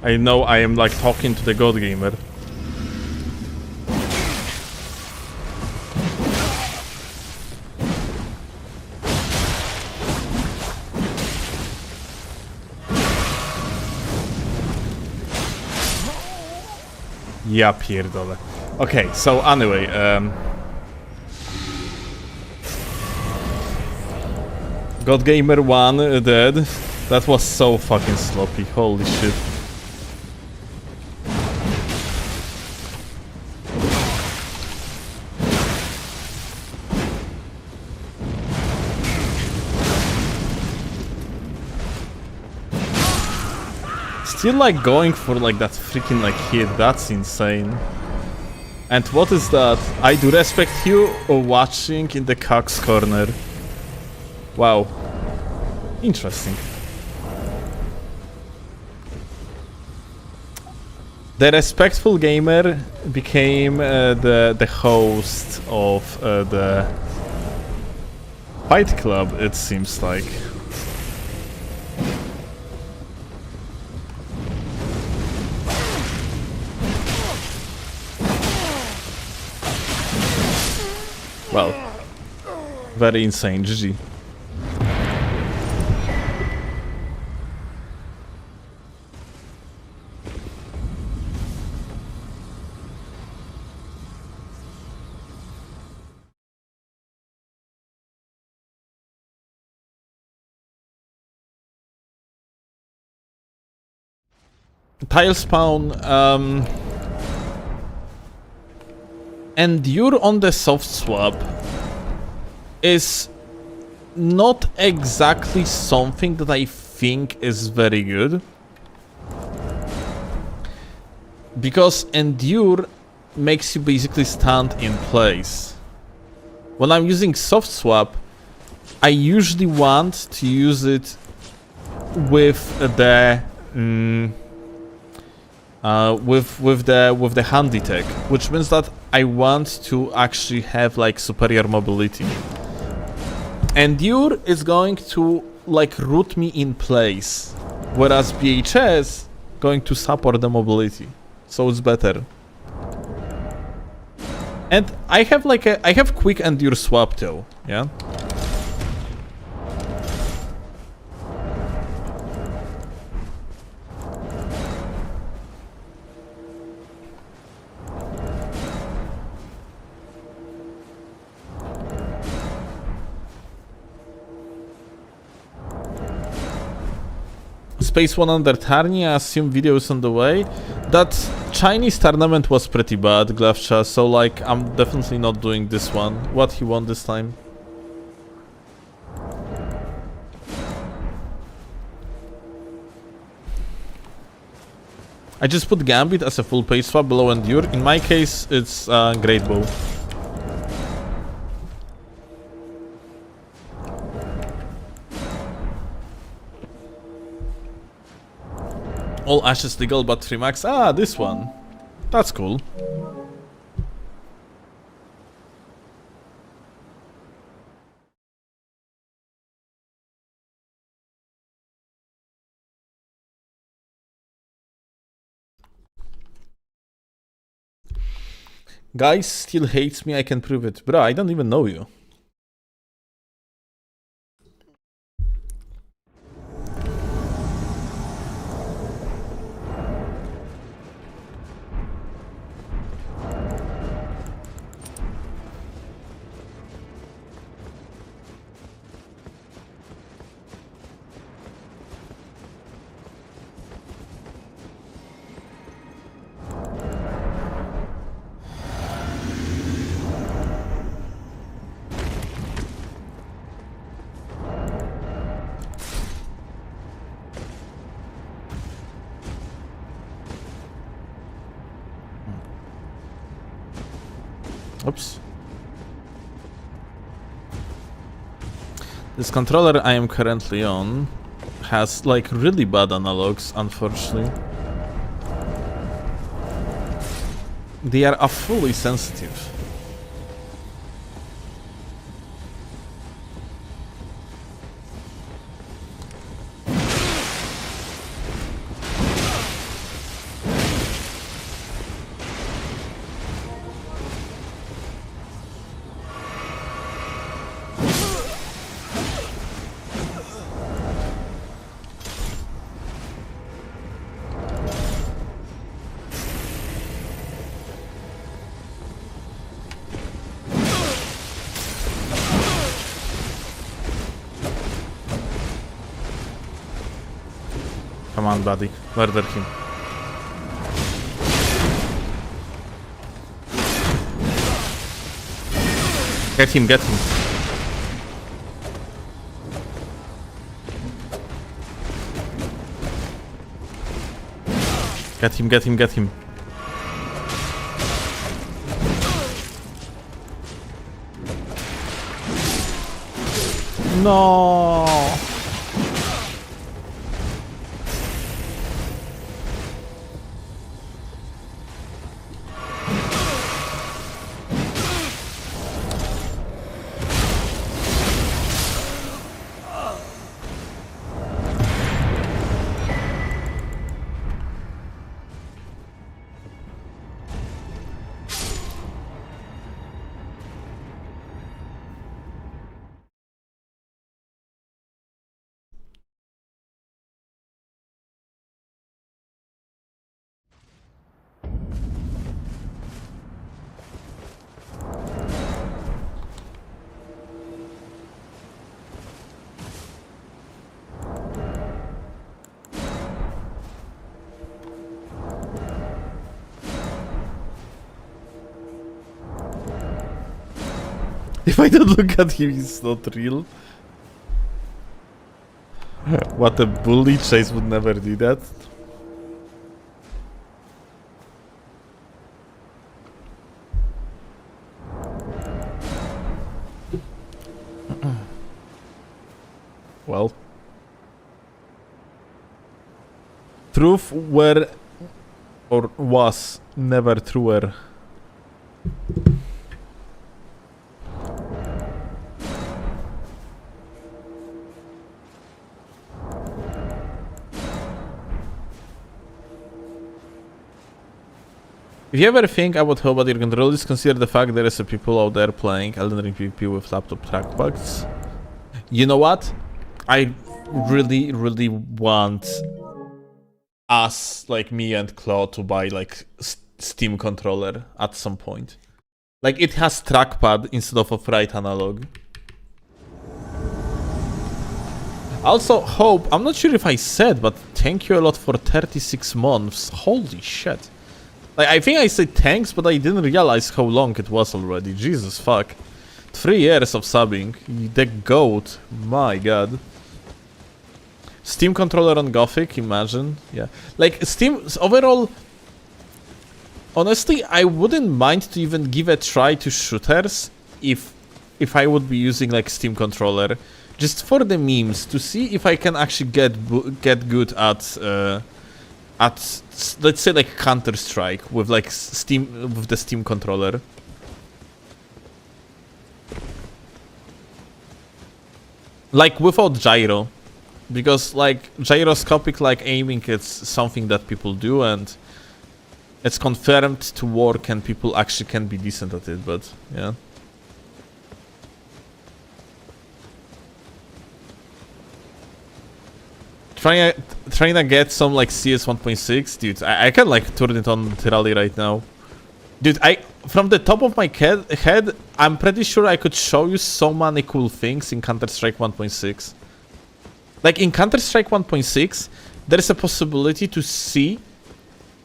I know I am like talking to the God Gamer. Ja pierdolę. Okay, so anyway, God Gamer 1 dead. That was so fucking sloppy, holy shit. Still like going for like that freaking like hit, that's insane. And what is that? I do respect you watching in the Cox corner. Wow. Interesting. The respectful gamer became the host of the Fight Club, it seems like. Well, very insane, GG. Tile spawn, endure on the soft swap is not exactly something that I think is very good, because endure makes you basically stand in place. When I'm using soft swap, I usually want to use it with the with the handy tech, which means that I want to actually have like superior mobility. Endure is going to like root me in place, whereas BHS going to support the mobility, so it's better. And I have like I have quick endure swap though, yeah. Space 1 under Tarni, I assume video is on the way. That Chinese tournament was pretty bad, Glavcha, so like I'm definitely not doing this one. What he won this time? I just put Gambit as a full pace swap below Endure. In my case, it's Great Bow. All ashes legal but 3 max. Ah, this one. That's cool. Guys still hates me, I can prove it. Bro, I don't even know you. Oops. This controller I am currently on has like really bad analogs, unfortunately. They are fully sensitive. Come on, buddy. Murder him. Get him, get him. Get him, get him, get him. No. If I don't look at him, he's not real. What a bully. Chase would never do that. Well. Truth were or was never truer. If you ever think about how bad your control is, consider the fact there is a people out there playing Elden Ring PvP with laptop trackpads. You know what? I really want us, like me and Claw, to buy like Steam controller at some point. Like it has trackpad instead of a right analog. Also hope, I'm not sure if I said, but thank you a lot for 36 months. Holy shit. Like, I think I said thanks, but I didn't realize how long it was already. Jesus fuck. 3 years of subbing. The goat. My god. Steam controller on Gothic, imagine. Yeah. Like, Steam, overall... Honestly, I wouldn't mind to even give a try to shooters if I would be using, like, Steam controller. Just for the memes, to see if I can actually get good at let's say like Counter-Strike with like the Steam controller. Like without gyro, because like gyroscopic like aiming, it's something that people do and it's confirmed to work and people actually can be decent at it, but yeah. Trying to get some like CS 1.6, dude. I can like turn it on literally right now, dude. From the top of my head, I'm pretty sure I could show you so many cool things in Counter-Strike 1.6. Like in Counter-Strike 1.6, there is a possibility to see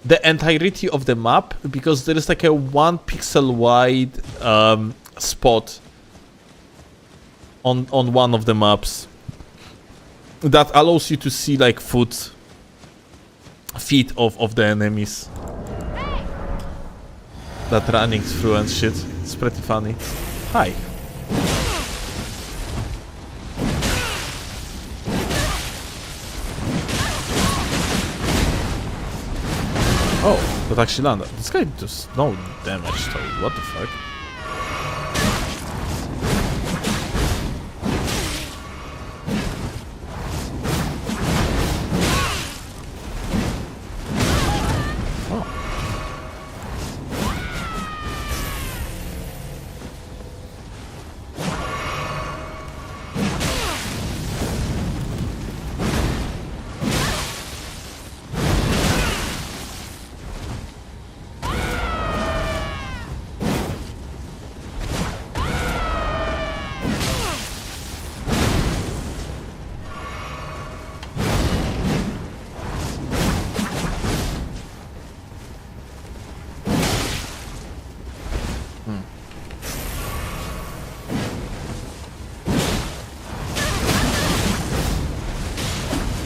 the entirety of the map because there is like a 1 pixel wide spot on one of the maps that allows you to see like feet of the enemies that running through and shit. It's pretty funny. Hi. Oh, that actually landed. This guy does no damage though. What the fuck?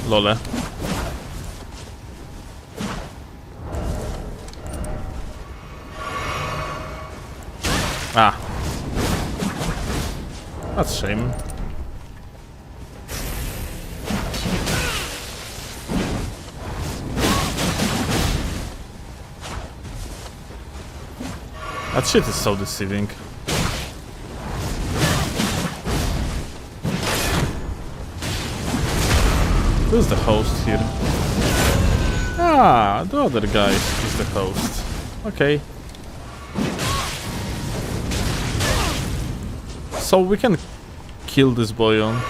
Lole. Ah. That's a shame. That shit is so deceiving. Who's the host here? Ah, the other guy is the host. Okay. So we can kill this boy on.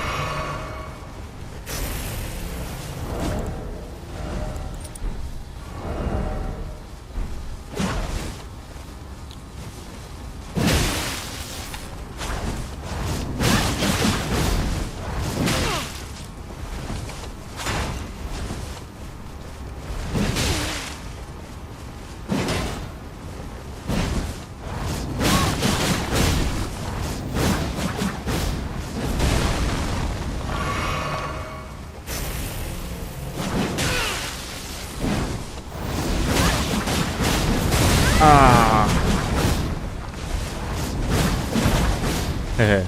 Ah. Hehe.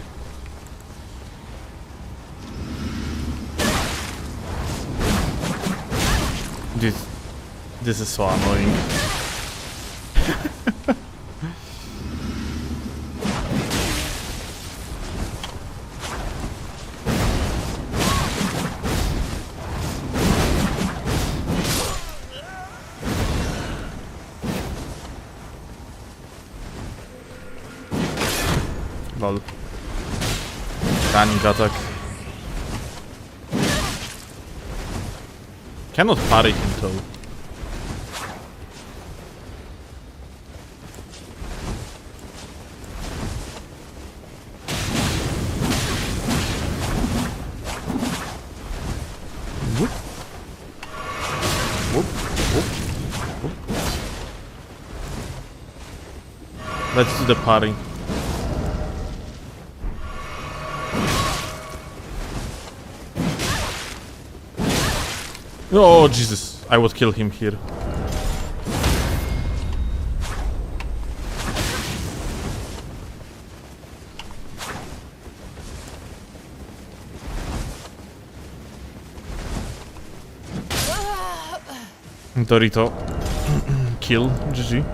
This is so annoying. Lol. Running attack. Cannot parry him though. Whoop. Whoop. Whoop. Whoop. Let's do the parry. Oh Jesus, I would kill him here. Dorito. Kill, GG.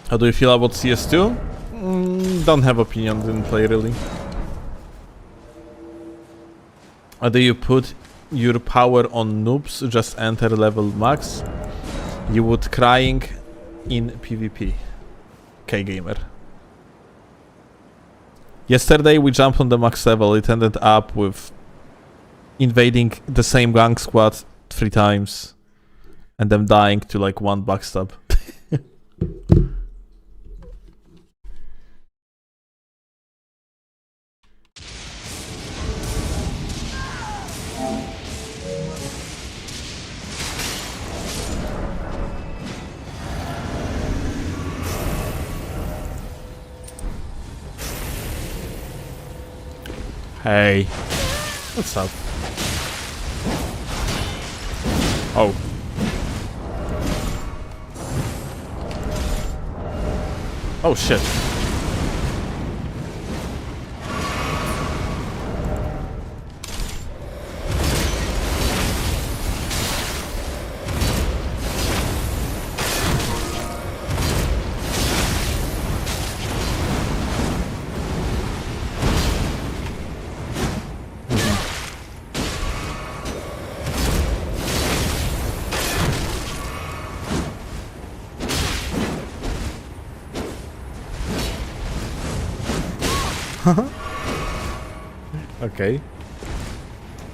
How do you feel about CS2? Don't have opinion, didn't play really. How do you put your power on noobs, just enter level max? You would crying in PvP. K-gamer. Yesterday we jumped on the max level, it ended up with invading the same gang squad 3 times and them dying to like 1 backstab. Hey. What's up? Oh. Oh shit. Okay.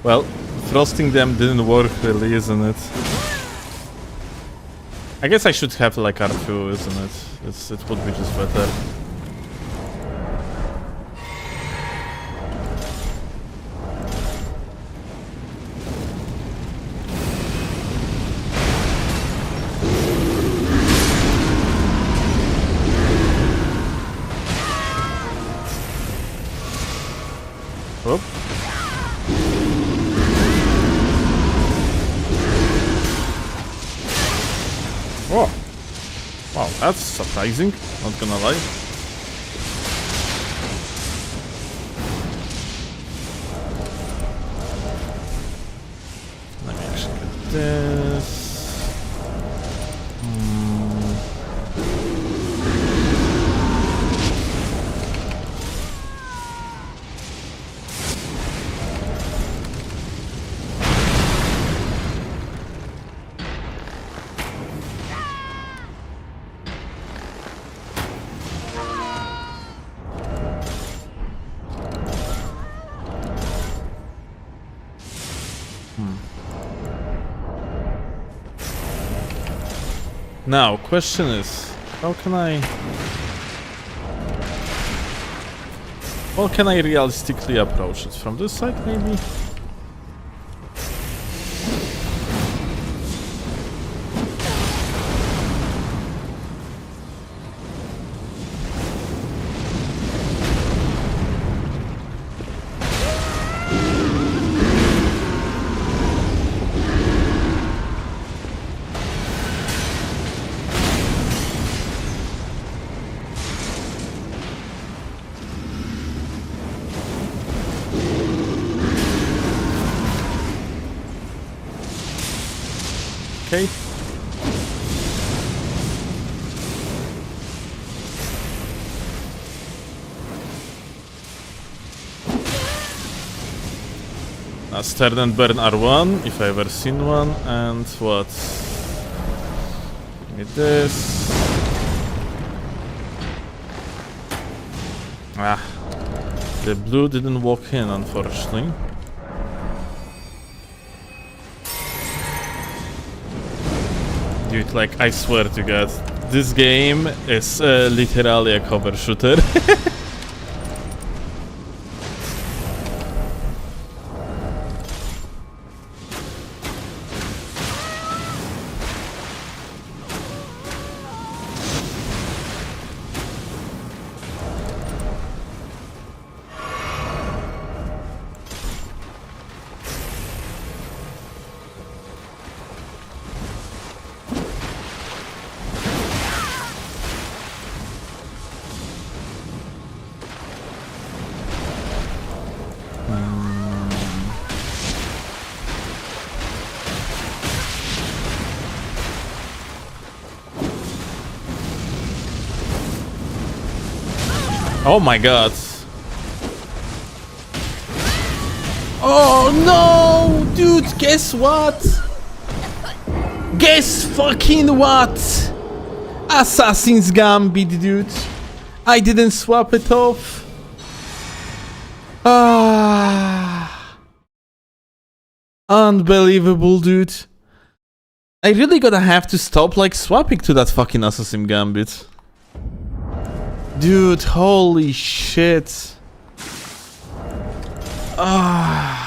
Well, thrusting them didn't work really, isn't it? I guess I should have like R2, isn't it? It would be just better. Whoop. Oh. Wow, that's surprising, not gonna lie. Let me actually get this. Now, question is, how can I realistically approach it? From this side, maybe? Okay. Now Stern and Burn R1, if I've ever seen one, and what? Give me this. Ah, the blue didn't walk in, unfortunately. Dude, like, I swear to God, this game is literally a cover shooter. Oh my god. Oh no! Dude, guess what? Guess fucking what? Assassin's Gambit, dude. I didn't swap it off. Ah. Unbelievable, dude. I really gonna have to stop like swapping to that fucking Assassin's Gambit. Dude, holy shit. Ah.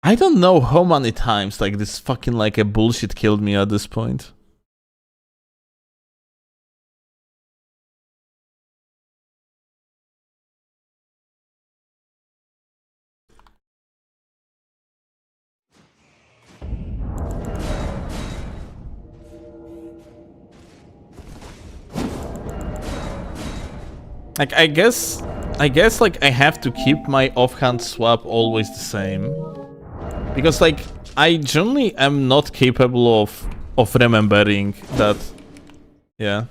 I don't know how many times like this fucking like a bullshit killed me at this point. Like, I guess like I have to keep my offhand swap always the same. Because like I generally am not capable of remembering that, yeah,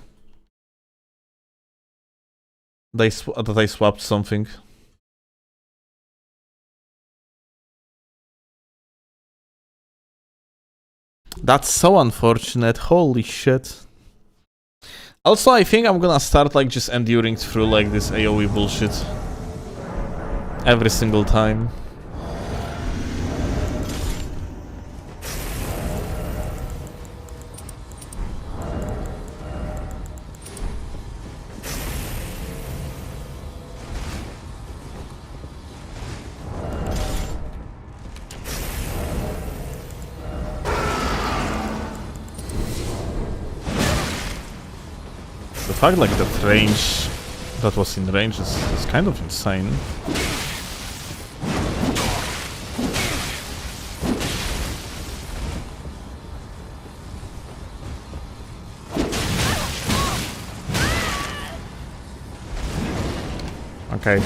that I swapped something. That's so unfortunate. Holy shit. Also, I think I'm gonna start like just enduring through like this AoE bullshit every single time. The fact like that range that was in range is kind of insane. Okay.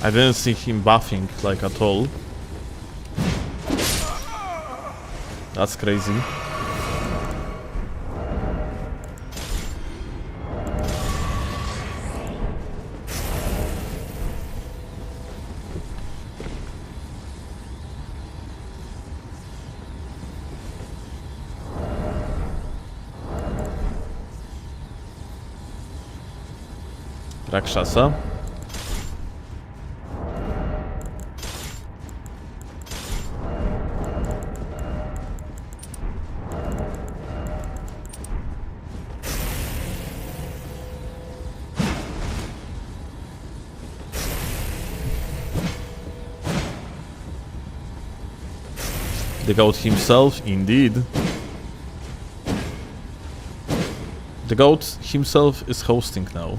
I didn't see him buffing like at all. That's crazy. Rakshasa. The goat himself, indeed. The goat himself is hosting now.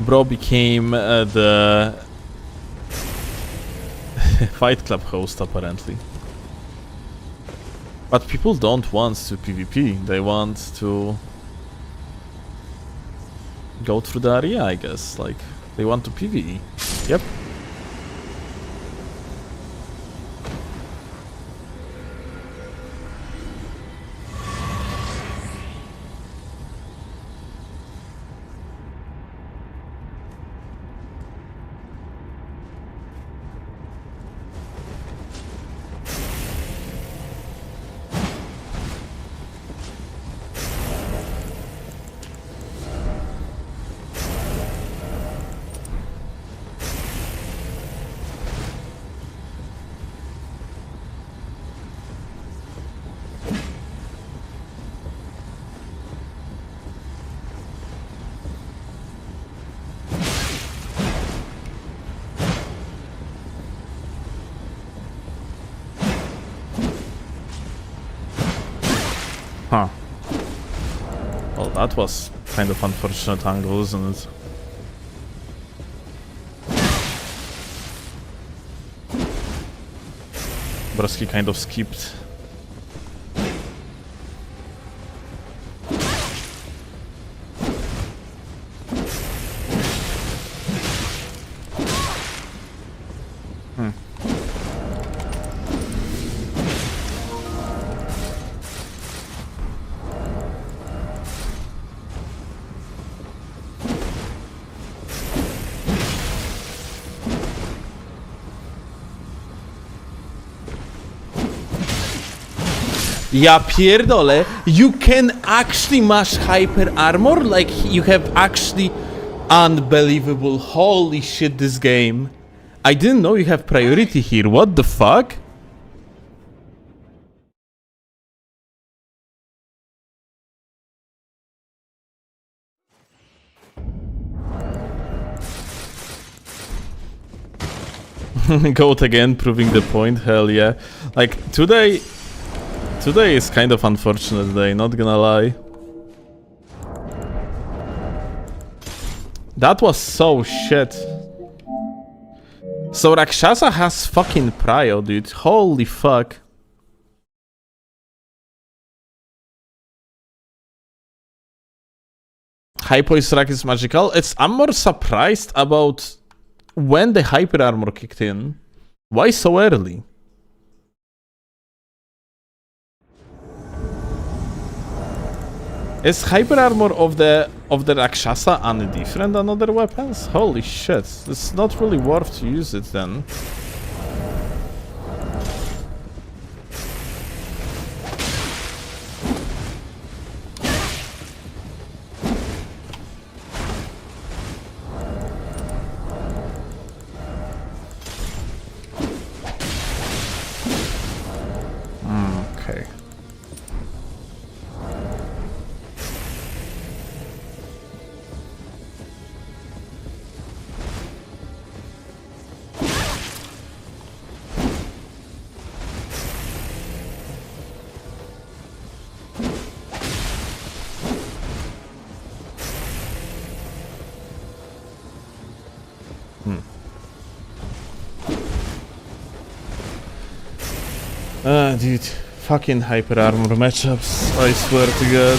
Bro became the Fight Club host apparently. But people don't want to PvP, they want to go through the area, I guess. Like, they want to PvE. Yep. Huh. Well, that was kind of unfortunate angle, isn't it? Broski kind of skipped. Ja pierdolę, you can actually mash hyper armor? Like, you have actually unbelievable. Holy shit, this game. I didn't know you have priority here. What the fuck? Goat again, proving the point. Hell yeah. Like, today is kind of unfortunate day, not gonna lie. That was so shit. So Rakshasa has fucking prio, dude. Holy fuck. high poise rack is magical. I'm more surprised about when the hyper armor kicked in. Why so early? Is hyper armor of the Rakshasa any different than other weapons? Holy shit, it's not really worth to use it then. Okay. Dude, fucking hyper armor matchups, I swear to god.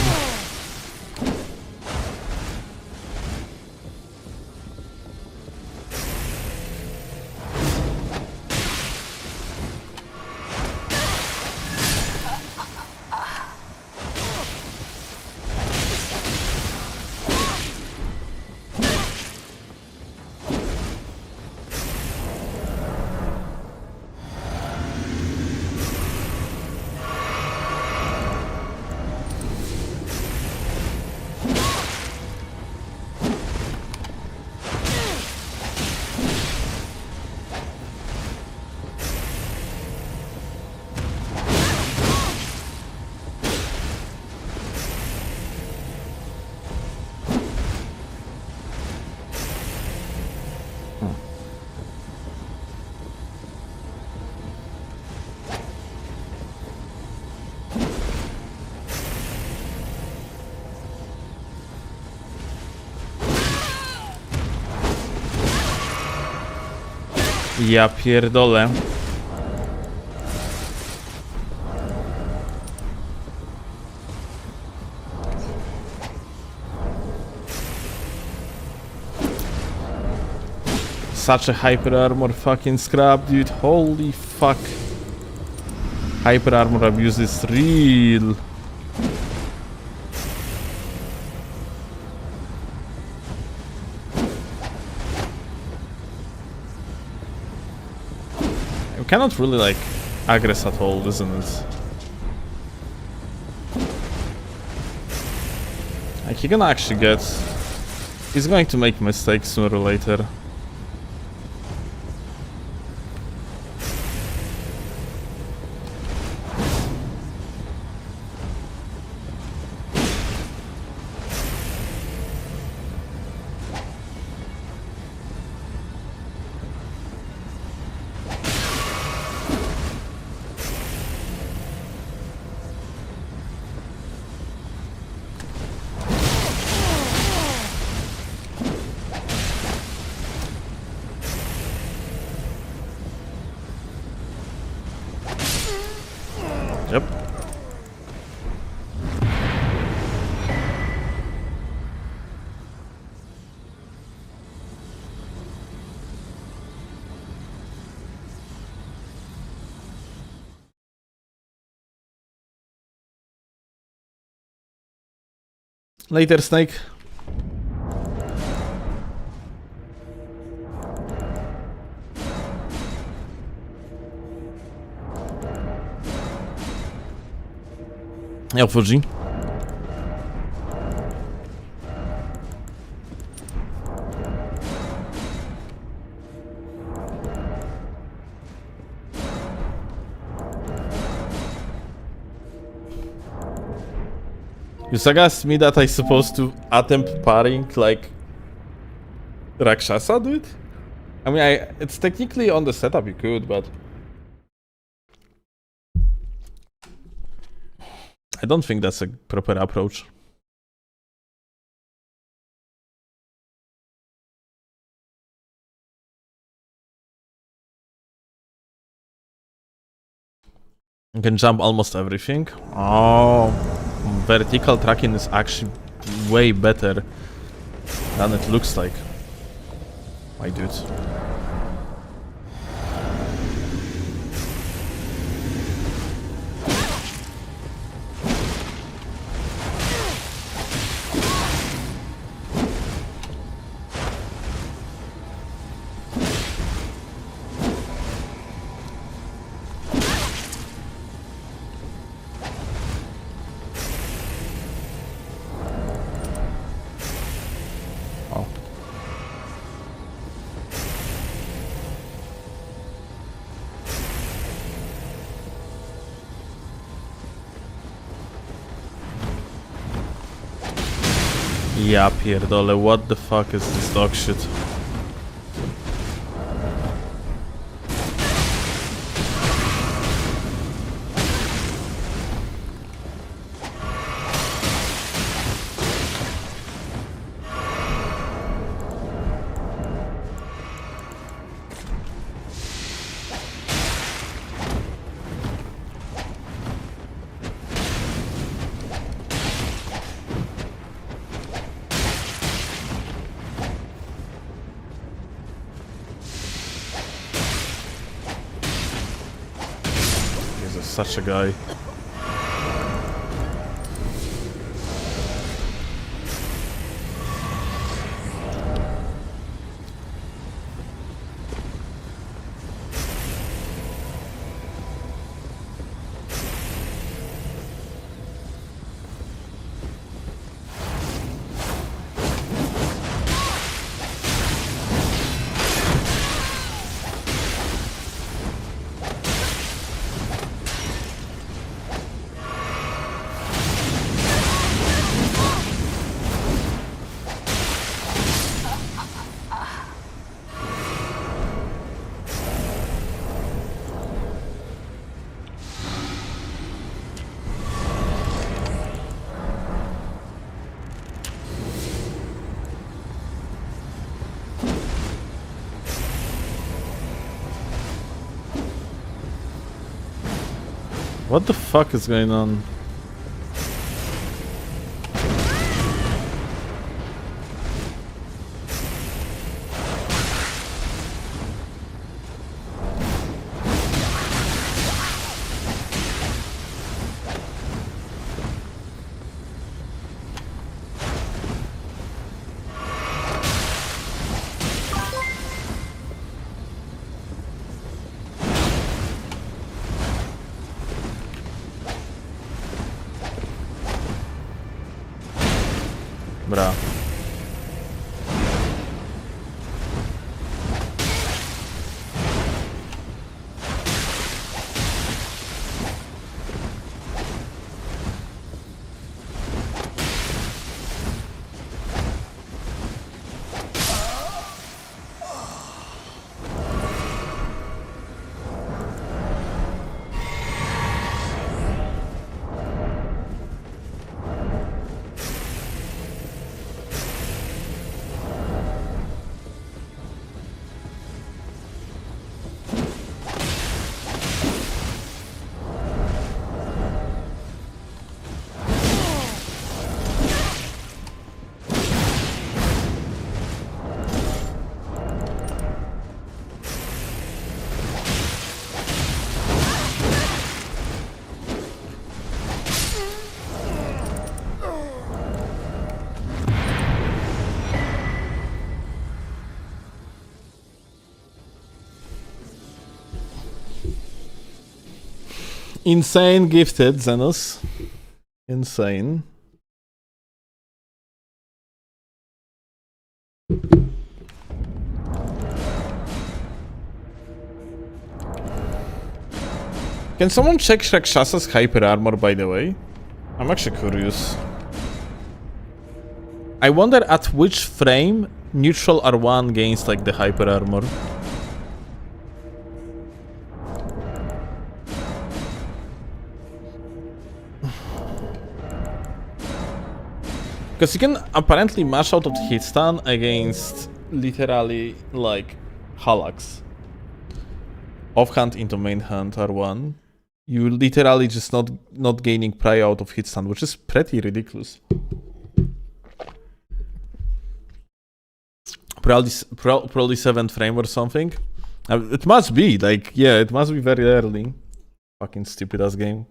Ja pierdolę. Such a hyper armor fucking scrap, dude. Holy fuck. Hyper armor abuse is real. You cannot really like aggress at all, isn't it? Like he gonna actually get... He's going to make mistakes sooner or later. Yep. Later, Snake. Ja, wchodzi. You suggest me that I supposed to attempt parrying like Rakshasa, dude? I mean, it's technically on the setup you could, but I don't think that's a proper approach. You can jump almost everything. Oh, vertical tracking is actually way better than it looks like. My dude. Ja pierdolę, what the fuck is this dog shit? Such a guy. What the fuck is going on? Bra. Insane gifted, Xenos. Insane. Can someone check Rakshasa's hyper armor, by the way? I'm actually curious. I wonder at which frame neutral R1 gains like the hyper armor. Because you can apparently mash out of the hit stun against literally like Halax. Offhand into main hand R1. You literally just not gaining pry out of hit stun, which is pretty ridiculous. probably 7th frame or something. It must be, like, yeah, it must be very early. Fucking stupid ass game.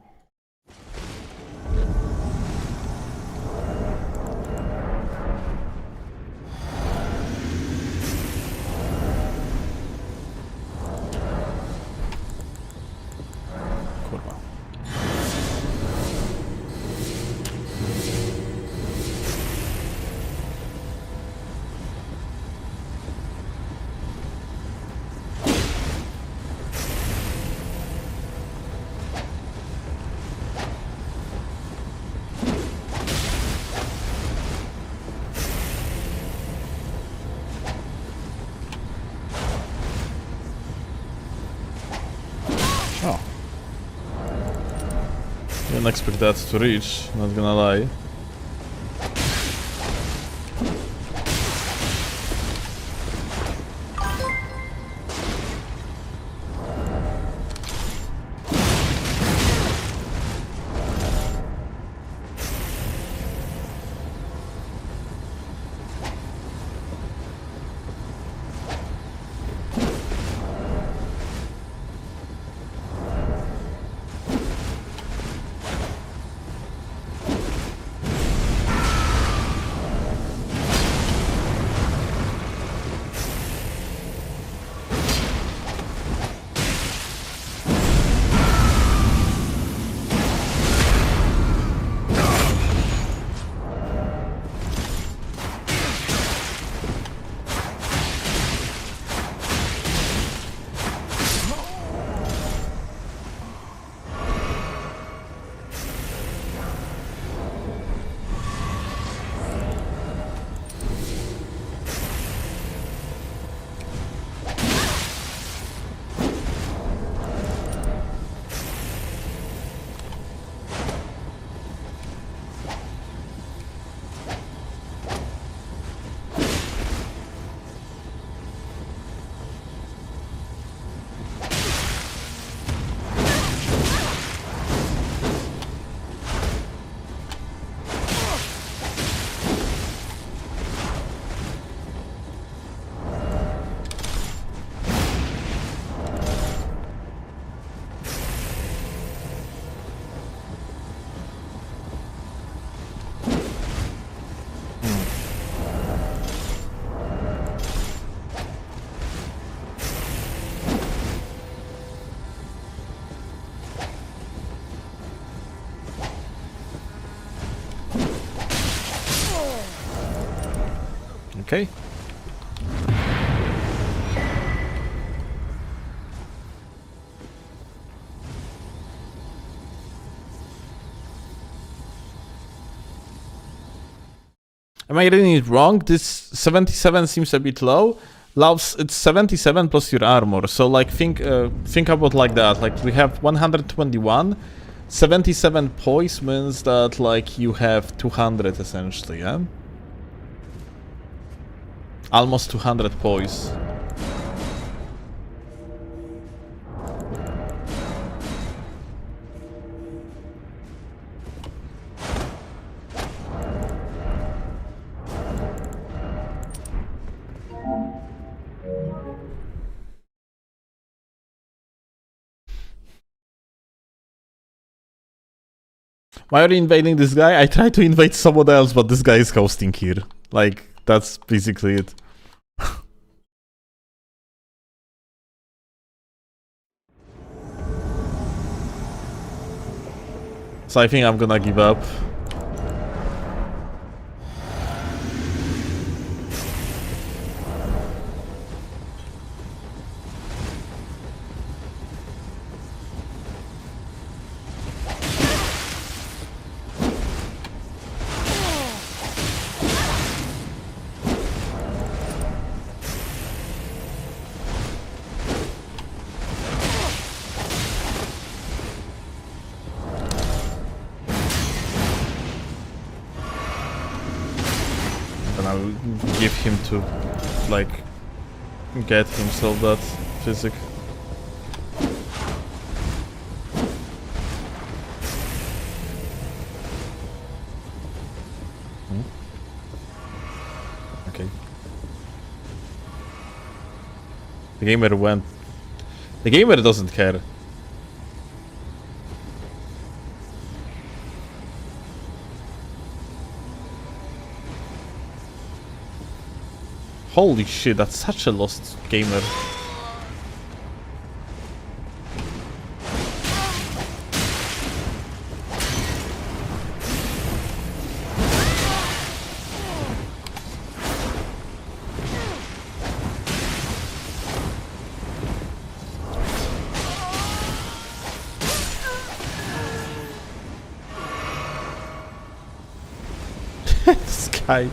Kurwa. Oh. Didn't expect that to reach, not gonna lie. Okay. Am I reading it wrong? This 77 seems a bit low. Loves it's 77 plus your armor. So like think about like that. Like we have 121. 77 poise means that like you have 200 essentially, yeah? Almost 200 poise. Why are you invading this guy? I tried to invade someone else, but this guy is hosting here. Like, that's basically it. So I think I'm gonna give up. And I'll give him to, like, get himself that physic. Okay. The gamer went. The gamer doesn't care. Holy shit, that's such a lost gamer. This guy.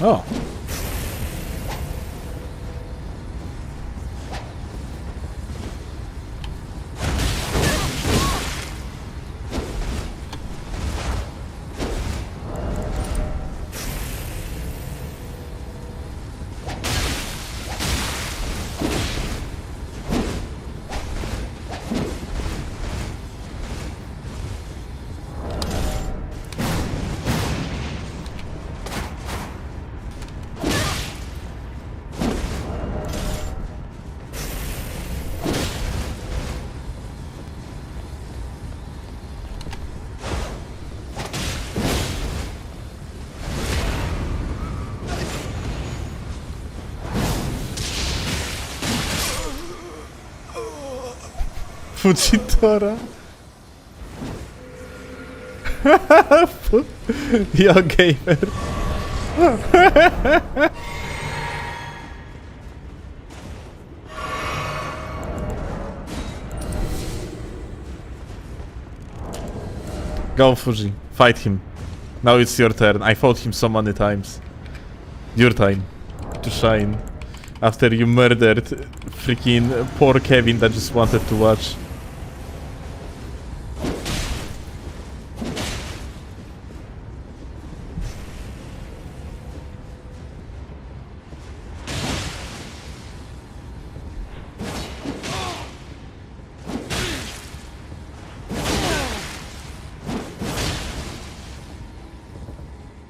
Oh. Fujitora. Yo, gamer. Go, Fuji. Fight him. Now it's your turn. I fought him so many times. Your time to shine. After you murdered freaking poor Kevin that just wanted to watch.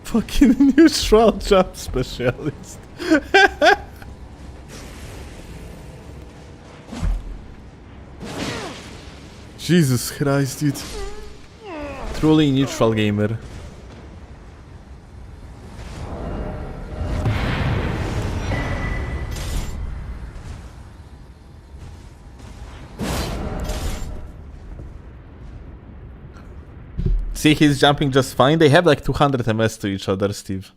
Fucking neutral jump specialist. Jesus Christ, dude. Truly neutral gamer. See, he's jumping just fine. They have like 200 MS to each other, Steve.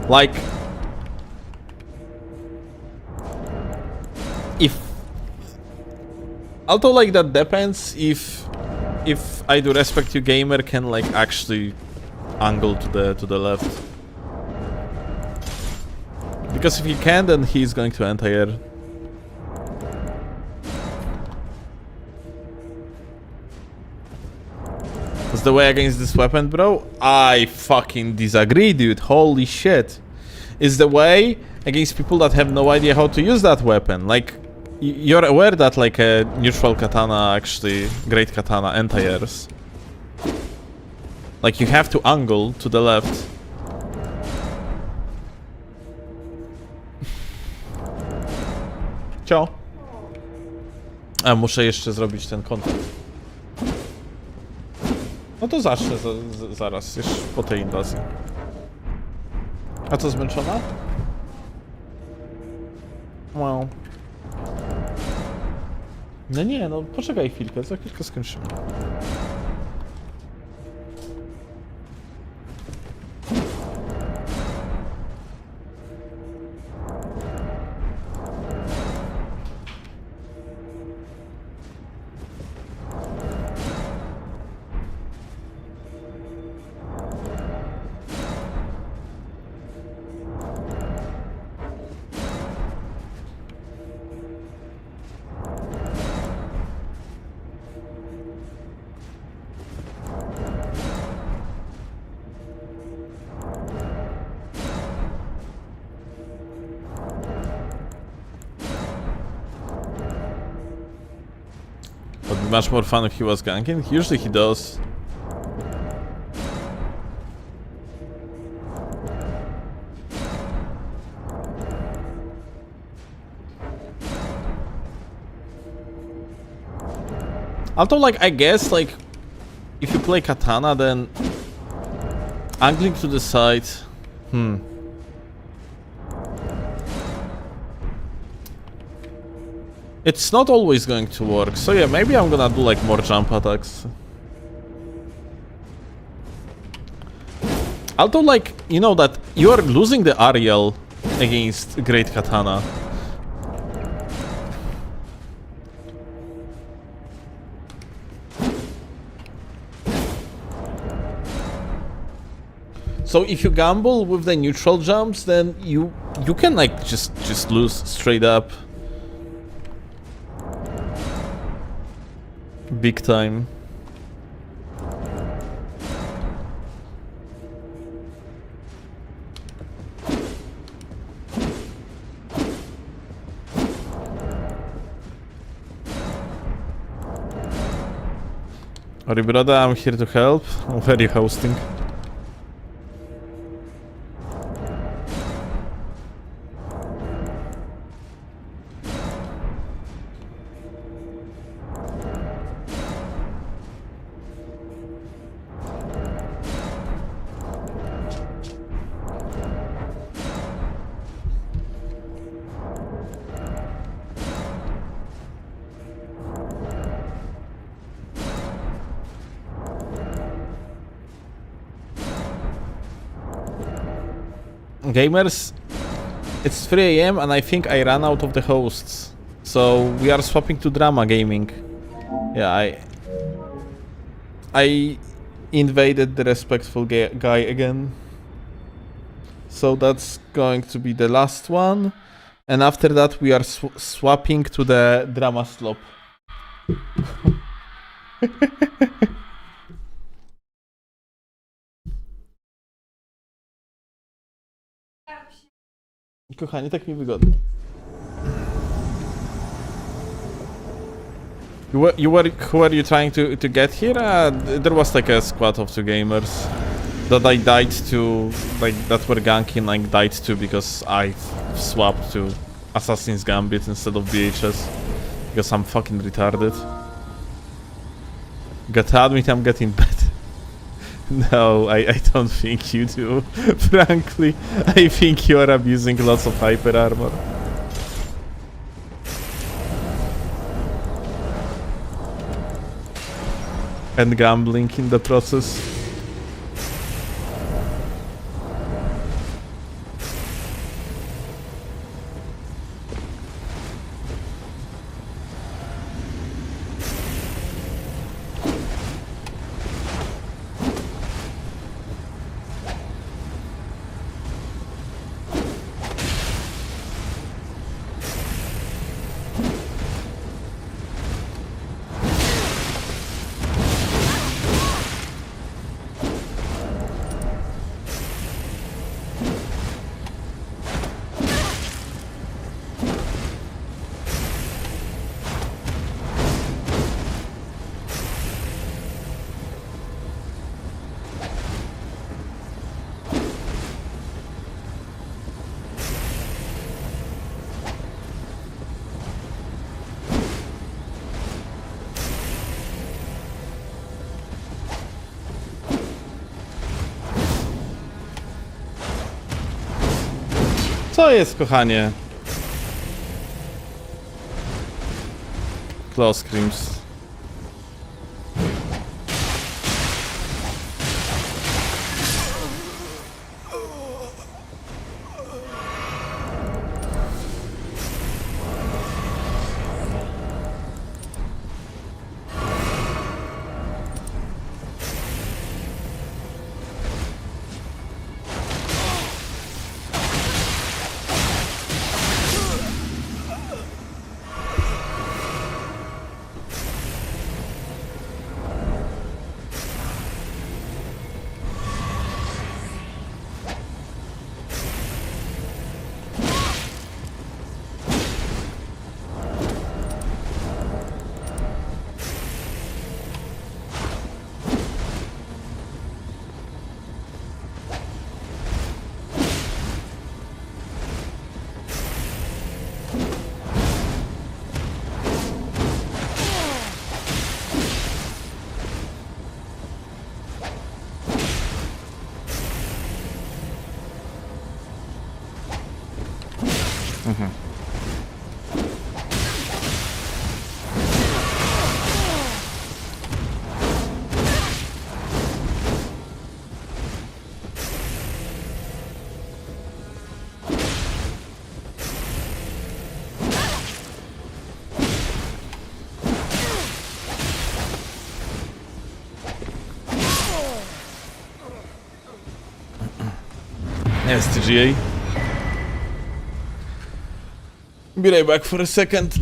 Like, if although like that depends if I do respect you gamer can like actually angle to the left. Because if he can, then he's going to anti-air. What's the way against this weapon, bro? I fucking disagree, dude. Holy shit. It's the way against people that have no idea how to use that weapon. Like, you're aware that like a neutral katana, actually, great katana, anti-airs. Like, you have to angle to the left. Cio. A, muszę jeszcze zrobić ten kontent. No to zacznę zaraz, jeszcze po tej inwazji. A co, zmęczona? Wow. No nie, no poczekaj chwilkę, za chwilkę skończymy. much more fun if he was ganking. Usually he does. Although, like, I guess, like, if you play katana, then angling to the side, it's not always going to work. So yeah, maybe I'm gonna do like more jump attacks. Although, like, you know that you are losing the Ariel against Great Katana. So if you gamble with the neutral jumps, then you can like just lose straight up. Big time. Sorry brother, I'm here to help. Where are you hosting? Gamers, it's 3 AM and I think I ran out of the hosts. So we are swapping to Drama Gaming. Yeah, I invaded the respectful guy again. So that's going to be the last one. And after that we are swapping to the Drama Slop. Kochanie, tak mi wygodnie. Who were you trying to get here? There was like a squad of 2 gamers that I died to, like that were ganking, like died to because I swapped to Assassin's Gambit instead of BHS because I'm fucking retarded. Gotta admit I'm getting better. No, I don't think you do. Frankly, I think you are abusing lots of hyper armor. And gambling in the process. Co jest, kochanie? Close screams. Yes, TGA. Be right back for a second.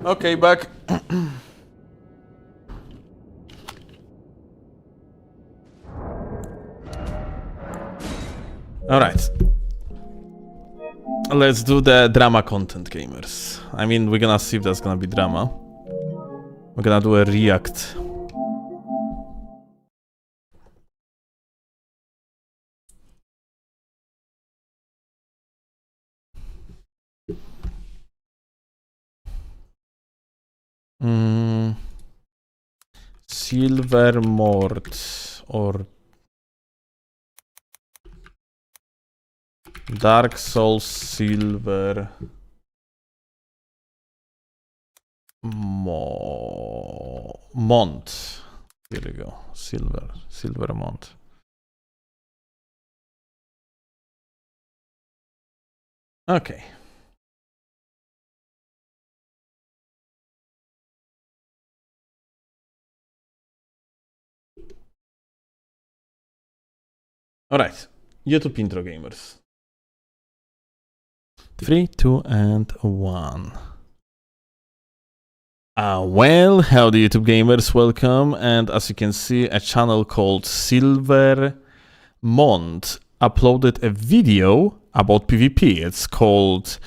Okay, back. Alright. Let's do the drama content, gamers. I mean, we're gonna see if that's gonna be drama. We're gonna do a react. Silver Mort or Dark Souls Silver Mont. Here we go. Silver Mont. Okay. Alright, YouTube intro, gamers. 3, 2, and 1. Well, howdy YouTube gamers, welcome. And as you can see, a channel called Silver Mont uploaded a video about PvP. It's called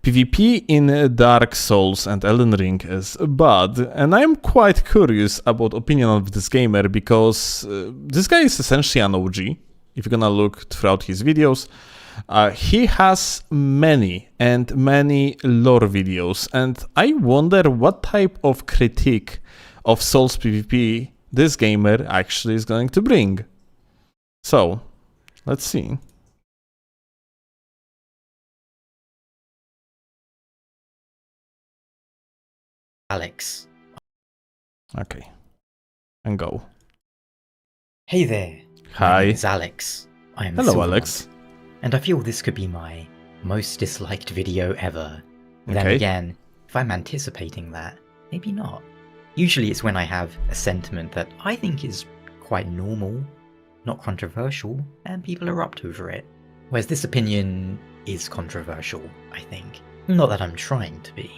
PvP in Dark Souls and Elden Ring is bad, and I'm quite curious about opinion of this gamer because this guy is essentially an OG. If you're gonna look throughout his videos, he has many lore videos, and I wonder what type of critique of Souls PvP this gamer actually is going to bring. So, let's see. Alex. Okay. And go. Hey there. Hi. My name is Alex. I am Hello, Silvermont, Alex. and I feel this could be my most disliked video ever. Then Okay. again, if I'm anticipating that, maybe not. Usually it's when I have a sentiment that I think is quite normal, not controversial, and people erupt over it. Whereas this opinion is controversial, I think. Not that I'm trying to be.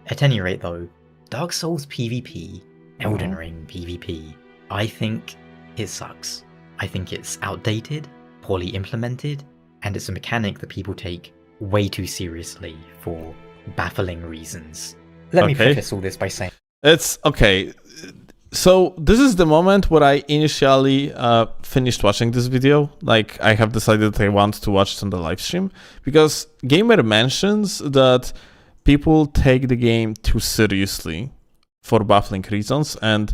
At any rate though, Dark Souls PvP, Elden Ring PvP, I think it sucks. I think it's outdated, poorly implemented, and it's a mechanic that people take way too seriously for baffling reasons. Let me preface all this by saying... It's okay. So this is the moment where I initially finished watching this video. Like, I have decided I want to watch it on the live stream because gamer mentions that people take the game too seriously for baffling reasons, and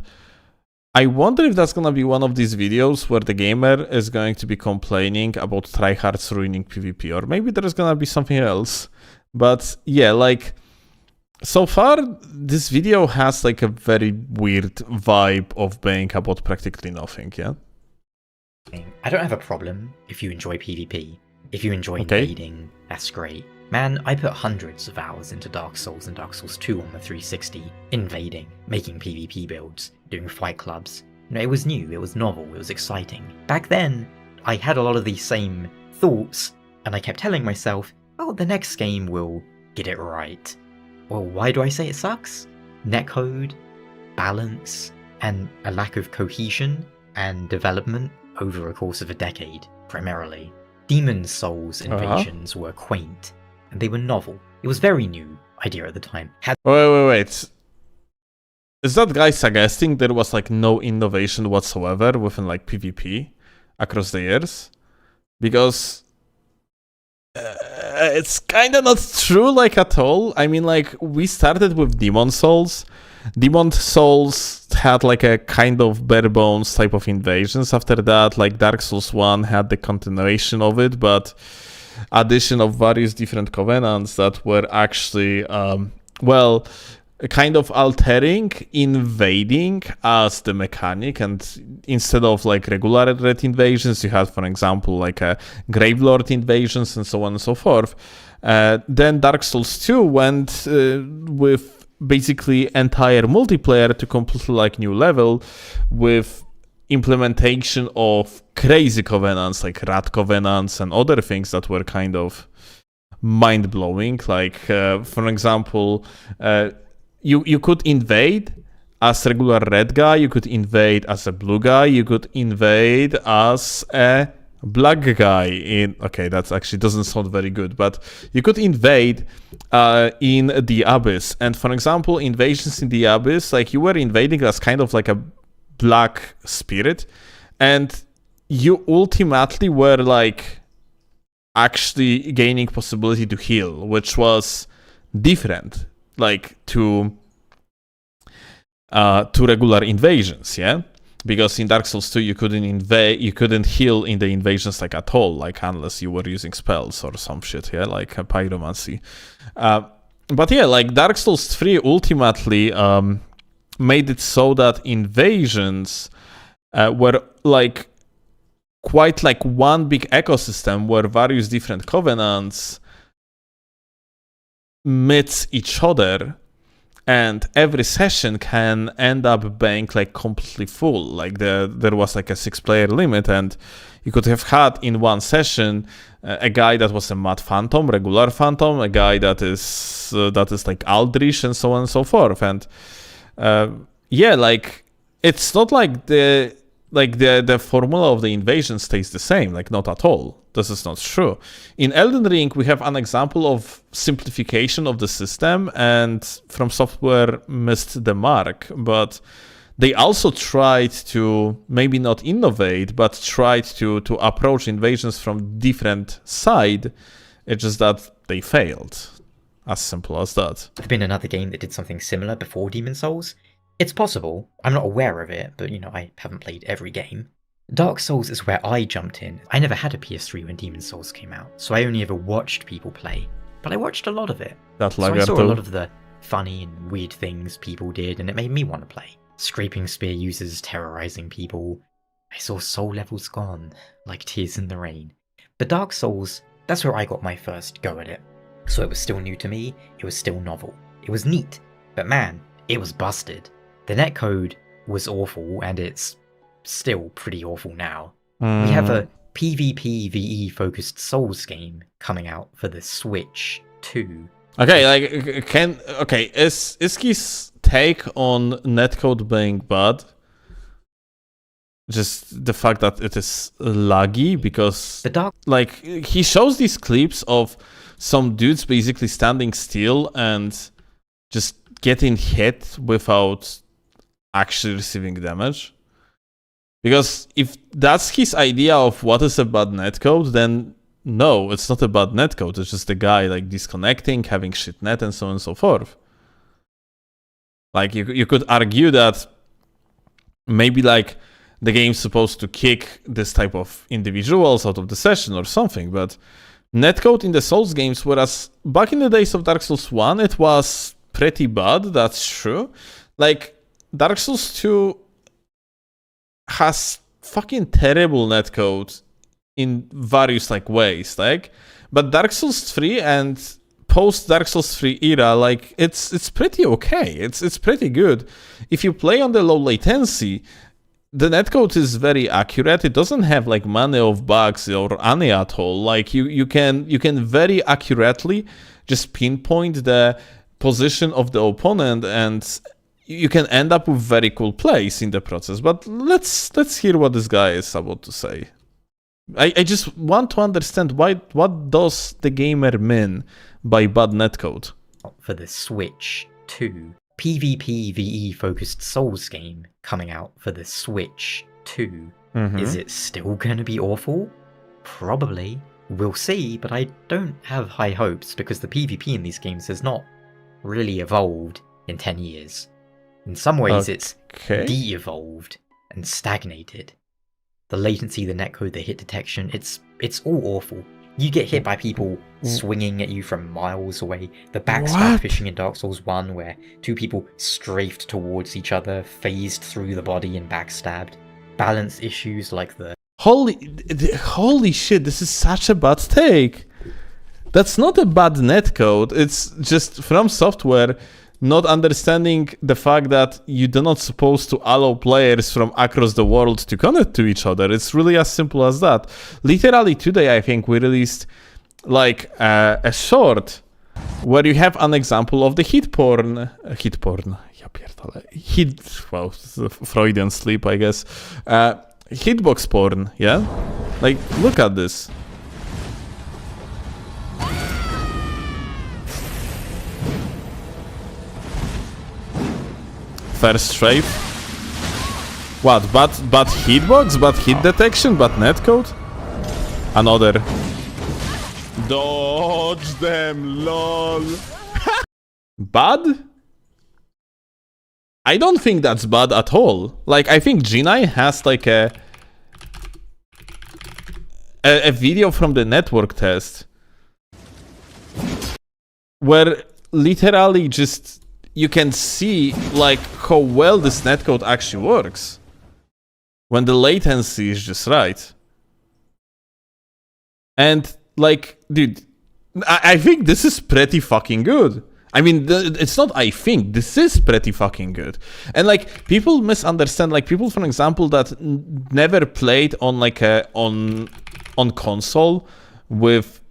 I wonder if that's gonna be one of these videos where the gamer is going to be complaining about tryhards ruining PvP, or maybe there's gonna be something else. But yeah, like, so far this video has like a very weird vibe of being about practically nothing, yeah? I don't have a problem if you enjoy PvP. If you enjoy invading, that's great. Man, I put hundreds of hours into Dark Souls and Dark Souls 2 on the 360, invading, making PvP builds, doing fight clubs. You know, it was new, it was novel, it was exciting. Back then, I had a lot of these same thoughts, and I kept telling myself, oh, the next game will get it right. Well, why do I say it sucks? Netcode, balance, and a lack of cohesion and development over a course of a decade, primarily. Demon's Souls invasions were quaint, and they were novel. It was very new idea at the time. Wait. Is that guy suggesting there was like no innovation whatsoever within like PvP across the years? Because it's kind of not true, like, at all. I mean, like, we started with Demon Souls. Demon Souls had like a kind of bare bones type of invasions. After that, like, Dark Souls 1 had the continuation of it, but addition of various different covenants that were actually, kind of altering invading as the mechanic, and instead of like regular red invasions, you had, for example, like a Gravelord invasions and so on and so forth. Then Dark Souls 2 went with basically entire multiplayer to completely like new level with implementation of crazy covenants like rat covenants and other things that were kind of mind-blowing. Like, for example, you could invade as regular red guy, you could invade as a blue guy, you could invade as a black guy okay, that actually doesn't sound very good, but you could invade in the Abyss. And for example, invasions in the Abyss, like, you were invading as kind of like a black spirit, and you ultimately were like actually gaining possibility to heal, which was different like to regular invasions, yeah? Because in Dark Souls 2 you couldn't heal in the invasions like at all, like, unless you were using spells or some shit, yeah, like pyromancy. But yeah, like, Dark Souls 3 ultimately made it so that invasions were like quite like one big ecosystem where various different covenants meet each other, and every session can end up being like completely full. Like, there was like a 6-player limit, and you could have had in one session a guy that was a Mad Phantom, regular Phantom, a guy that is like Aldrich, and so on and so forth. And yeah, like, it's not like the formula of the invasion stays the same, like, not at all. This is not true. In Elden Ring, we have an example of simplification of the system, and From Software missed the mark, but they also tried to maybe not innovate, but tried to approach invasions from different side. It's just that they failed. As simple as that. There's been another game that did something similar before Demon's Souls. It's possible. I'm not aware of it, but, you know, I haven't played every game. Dark Souls is where I jumped in. I never had a PS3 when Demon's Souls came out, so I only ever watched people play. But I watched a lot of it. So I saw a lot of the funny and weird things people did, and it made me want to play. Scraping spear users, terrorizing people. I saw soul levels gone, like tears in the rain. But Dark Souls, that's where I got my first go at it. So it was still new to me, it was still novel. It was neat, but man, it was busted. The netcode was awful, and it's still pretty awful now. We have a PvP VE focused Souls game coming out for the Switch too. Okay, like, is Iski's take on netcode being bad just the fact that it is laggy? Because like, he shows these clips of some dudes basically standing still and just getting hit without actually receiving damage. Because if that's his idea of what is a bad netcode, then no, it's not a bad netcode. It's just the guy like disconnecting, having shit net, and so on and so forth. Like you could argue that maybe like the game's supposed to kick this type of individuals out of the session or something, but netcode in the Souls games, whereas back in the days of Dark Souls 1, it was pretty bad, that's true. Like, Dark Souls 2 has fucking terrible netcode in various like ways, like, but Dark Souls 3 and post Dark Souls 3 era, like, it's pretty okay. It's pretty good. If you play on the low latency, the netcode is very accurate. It doesn't have like many of bugs or any at all. Like you can very accurately just pinpoint the position of the opponent, and you can end up with very cool plays in the process. But let's hear what this guy is about to say. I just want to understand what does the gamer mean by bad netcode? For the Switch 2. PvP VE focused Souls game coming out for the Switch 2. Is it still going to be awful? Probably. We'll see, but I don't have high hopes because the PvP in these games has not really evolved in 10 years. In some ways, it's de-evolved and stagnated. The latency, the netcode, the hit detection, it's all awful. You get hit by people swinging at you from miles away. The backstab fishing in Dark Souls 1, where two people strafed towards each other, phased through the body and backstabbed. Balance issues like the... Holy shit, this is such a bad take. That's not a bad netcode. It's just From Software not understanding the fact that you're not supposed to allow players from across the world to connect to each other. It's really as simple as that. Literally today, I think we released like a short where you have an example of the hit porn. Ja pierdolę. Well, Freudian sleep, I guess. Hitbox porn, yeah? Like, look at this. First strafe. What? But hitbox? But hit detection? But netcode? Another. Dodge them, lol. Bad? I don't think that's bad at all. Like, I think Jinai has like a video from the network test where literally just you can see like how well this netcode actually works when the latency is just right. And like, dude, I think this is pretty fucking good. I mean, it's not I think, this is pretty fucking good. And like, people misunderstand, like people, for example, that never played on like on console with,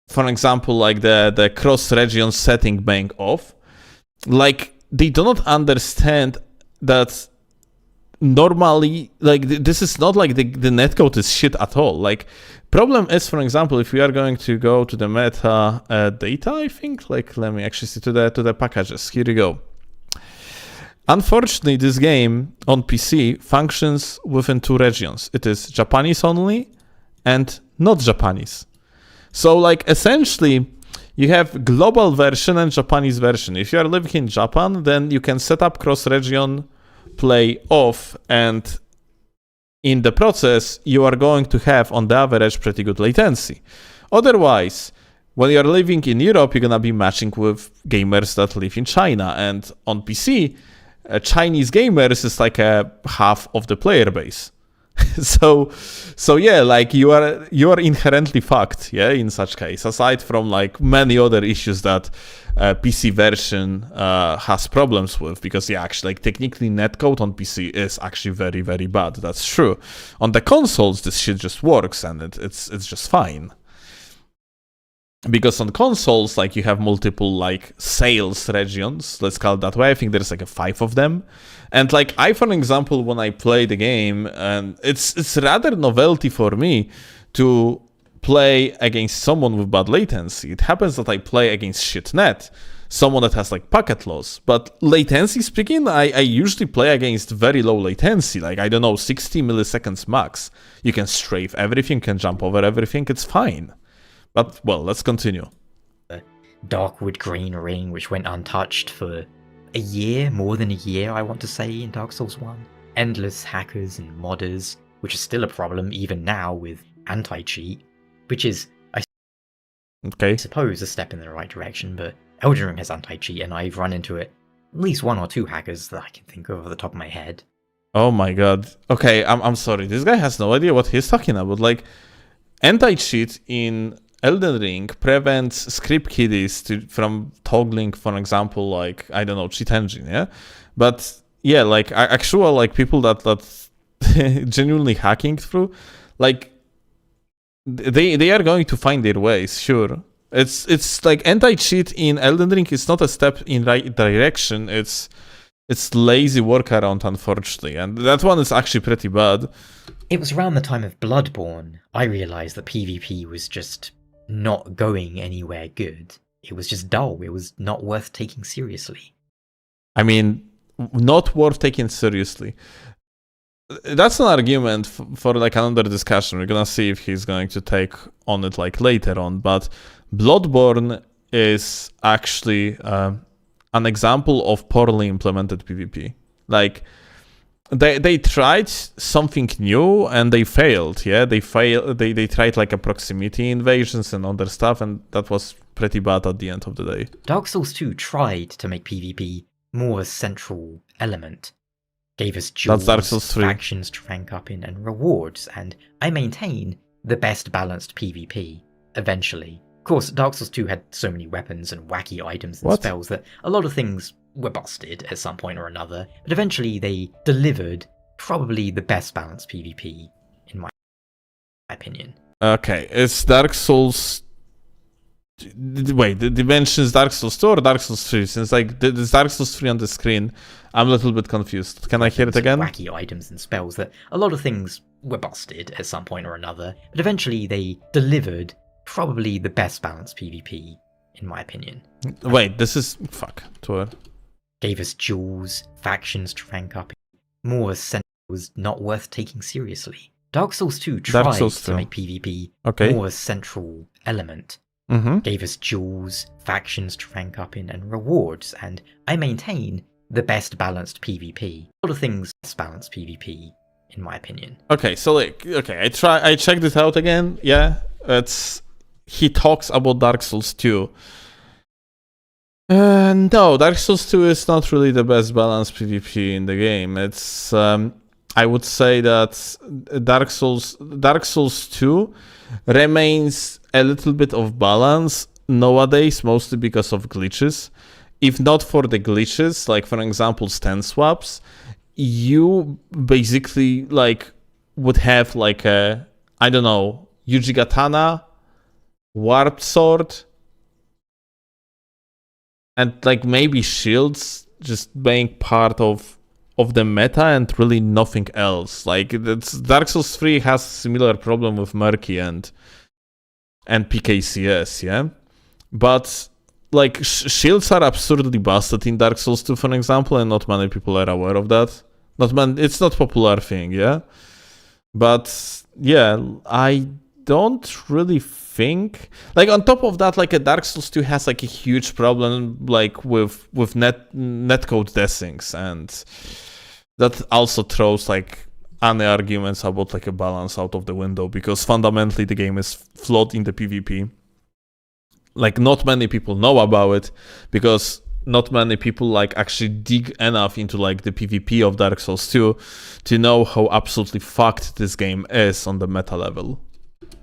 for example, like the cross-region setting being off. Like, they do not understand that normally, like, this is not like the netcode is shit at all. Like, problem is, for example, if we are going to go to the meta data, I think, like, let me actually see to the packages. Here you go. Unfortunately, this game on PC functions within two regions. It is Japanese only and not Japanese. So, like, essentially, you have global version and Japanese version. If you are living in Japan, then you can set up cross-region play off, and in the process, you are going to have, on the average, pretty good latency. Otherwise, when you're living in Europe, you're going to be matching with gamers that live in China. And on PC, Chinese gamers is like a half of the player base. So yeah, like you are inherently fucked, yeah, in such case, aside from like many other issues that PC version has problems with, because yeah, actually, like technically netcode on PC is actually very, very bad. That's true. On the consoles, this shit just works and it's just fine. Because on consoles, like you have multiple like sales regions, let's call it that way. I think there's like 5 of them. And like I, for example, when I play the game, and it's rather novelty for me to play against someone with bad latency. It happens that I play against shitnet. someone that has like packet loss. But latency speaking, I usually play against very low latency, like I don't know, 60 milliseconds max. You can strafe everything, can jump over everything, it's fine. But well, let's continue. Darkwood Green Ring, which went untouched for a year, more than a year, I want to say, in Dark Souls 1. Endless hackers and modders, which is still a problem even now with anti-cheat, which is, I suppose, a step in the right direction, but Elden Ring has anti-cheat, and I've run into it at least 1 or 2 hackers that I can think of off the top of my head. Oh my god. Okay, I'm sorry, this guy has no idea what he's talking about. Like, anti-cheat in Elden Ring prevents script kiddies from toggling, for example, like, I don't know, cheat engine, yeah? But, yeah, like, actual, like, people that genuinely hacking through, like, they are going to find their ways, sure. It's like, anti-cheat in Elden Ring is not a step in right direction, it's lazy workaround, unfortunately, and that one is actually pretty bad. It was around the time of Bloodborne I realised that PvP was just not going anywhere good. It was just dull. It was not worth taking seriously. I mean, not worth taking seriously. That's an argument for like another discussion. We're gonna see if he's going to take on it like later on. But Bloodborne is actually an example of poorly implemented PvP. Like, they tried something new and they failed. Yeah, they tried like a proximity invasions and other stuff, and that was pretty bad at the end of the day. Dark Souls 2 tried to make PvP more a central element. Gave us duels, factions to rank up in, and rewards, and I maintain the best balanced PvP, eventually. Of course, Dark Souls 2 had so many weapons and wacky items and spells that a lot of things were busted at some point or another, but eventually they delivered probably the best balanced PvP, in my opinion. Okay, it's Dark Souls... Wait, the dimension is Dark Souls 2 or Dark Souls 3? Since like there's Dark Souls 3 on the screen, I'm a little bit confused. Can I hear it again? Wacky items and spells that a lot of things were busted at some point or another, but eventually they delivered probably the best balanced PvP, in my opinion. Wait, this is... fuck. Tour. Gave us duels, factions to rank up in, more central was not worth taking seriously. Dark Souls 2 tried to make PvP more a central element. Gave us duels, factions to rank up in, and rewards, and I maintain the best balanced PvP. A lot of things balanced PvP, in my opinion. Okay, so like, I checked it out again. Yeah, he talks about Dark Souls 2. No, Dark Souls 2 is not really the best balanced PvP in the game. It's I would say that Dark Souls 2 remains a little bit of balance nowadays, mostly because of glitches. If not for the glitches, like for example stand swaps, you basically like would have like a, I don't know, Yujigatana, Warped Sword, and like maybe shields just being part of the meta and really nothing else. Like Dark Souls 3 has a similar problem with Murky and PKCS, yeah? But like shields are absurdly busted in Dark Souls 2, for example, and not many people are aware of that. It's not a popular thing, yeah? But yeah, I don't really think... Like on top of that, like a Dark Souls 2 has like a huge problem like with netcode dessings, and that also throws like any arguments about like a balance out of the window, because fundamentally the game is flawed in the PvP. Like not many people know about it, because not many people like actually dig enough into like the PvP of Dark Souls 2 to know how absolutely fucked this game is on the meta level.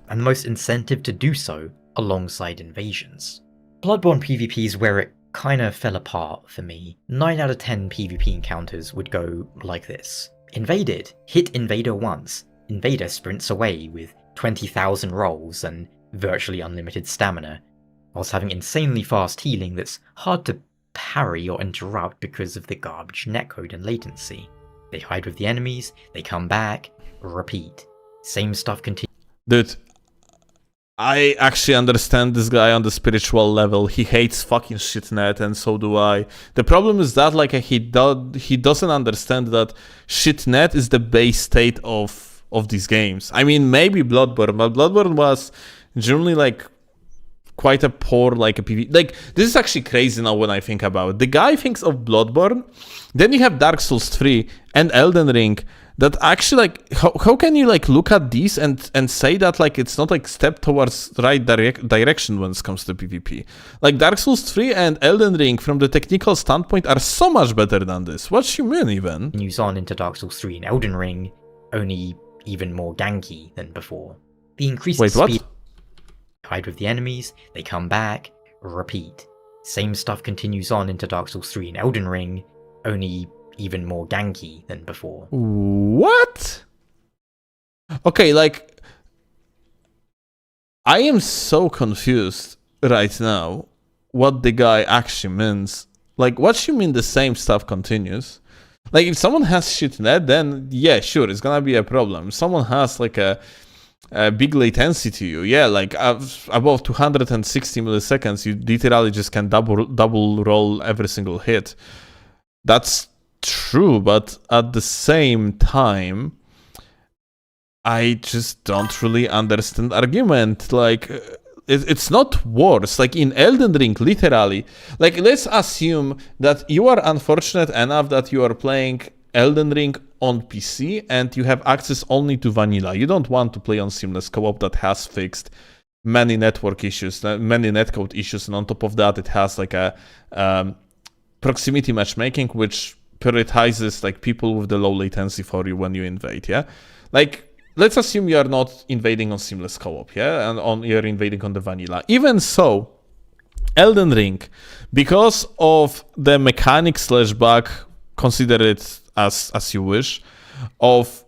And the most incentive to do so alongside invasions. Bloodborne PvP is where it kind of fell apart for me. 9 out of 10 PvP encounters would go like this. Invaded. Hit Invader once. Invader sprints away with 20,000 rolls and virtually unlimited stamina, whilst having insanely fast healing that's hard to parry or interrupt because of the garbage netcode and latency. They hide with the enemies, they come back, repeat. Same stuff continues. Dude, I actually understand this guy on the spiritual level. He hates fucking shitnet, and so do I. The problem is that like he doesn't understand that shitnet is the base state of these games. I mean, maybe Bloodborne, but Bloodborne was generally like quite a poor like a PvP. Like, this is actually crazy now when I think about it. The guy thinks of Bloodborne, then you have Dark Souls 3 and Elden Ring. That actually, like, how can you like look at these and say that like it's not like step towards the right direction when it comes to PvP? Like, Dark Souls 3 and Elden Ring from the technical standpoint are so much better than this. What you mean even? Continues on into Dark Souls 3 and Elden Ring, only even more ganky than before. The increased speed, hide with the enemies, they come back, repeat. Same stuff continues on into Dark Souls 3 and Elden Ring, only even more ganky than before. What? Okay, like, I am so confused right now what the guy actually means. Like, what you mean the same stuff continues? Like, if someone has shitnet, then yeah, sure, it's gonna be a problem. If someone has like a big latency to you, yeah, like above 260 milliseconds, you literally just can double roll every single hit. That's true, but at the same time, I just don't really understand argument. Like, it's not worse. Like, in Elden Ring, literally, like, let's assume that you are unfortunate enough that you are playing Elden Ring on PC and you have access only to vanilla. You don't want to play on seamless co-op that has fixed many network issues, many netcode issues, and on top of that, it has like a proximity matchmaking, which prioritizes like people with the low latency for you when you invade, yeah? Like, let's assume you are not invading on seamless co-op, yeah? And you're invading on the vanilla. Even so, Elden Ring, because of the mechanic / bug, consider it as you wish, of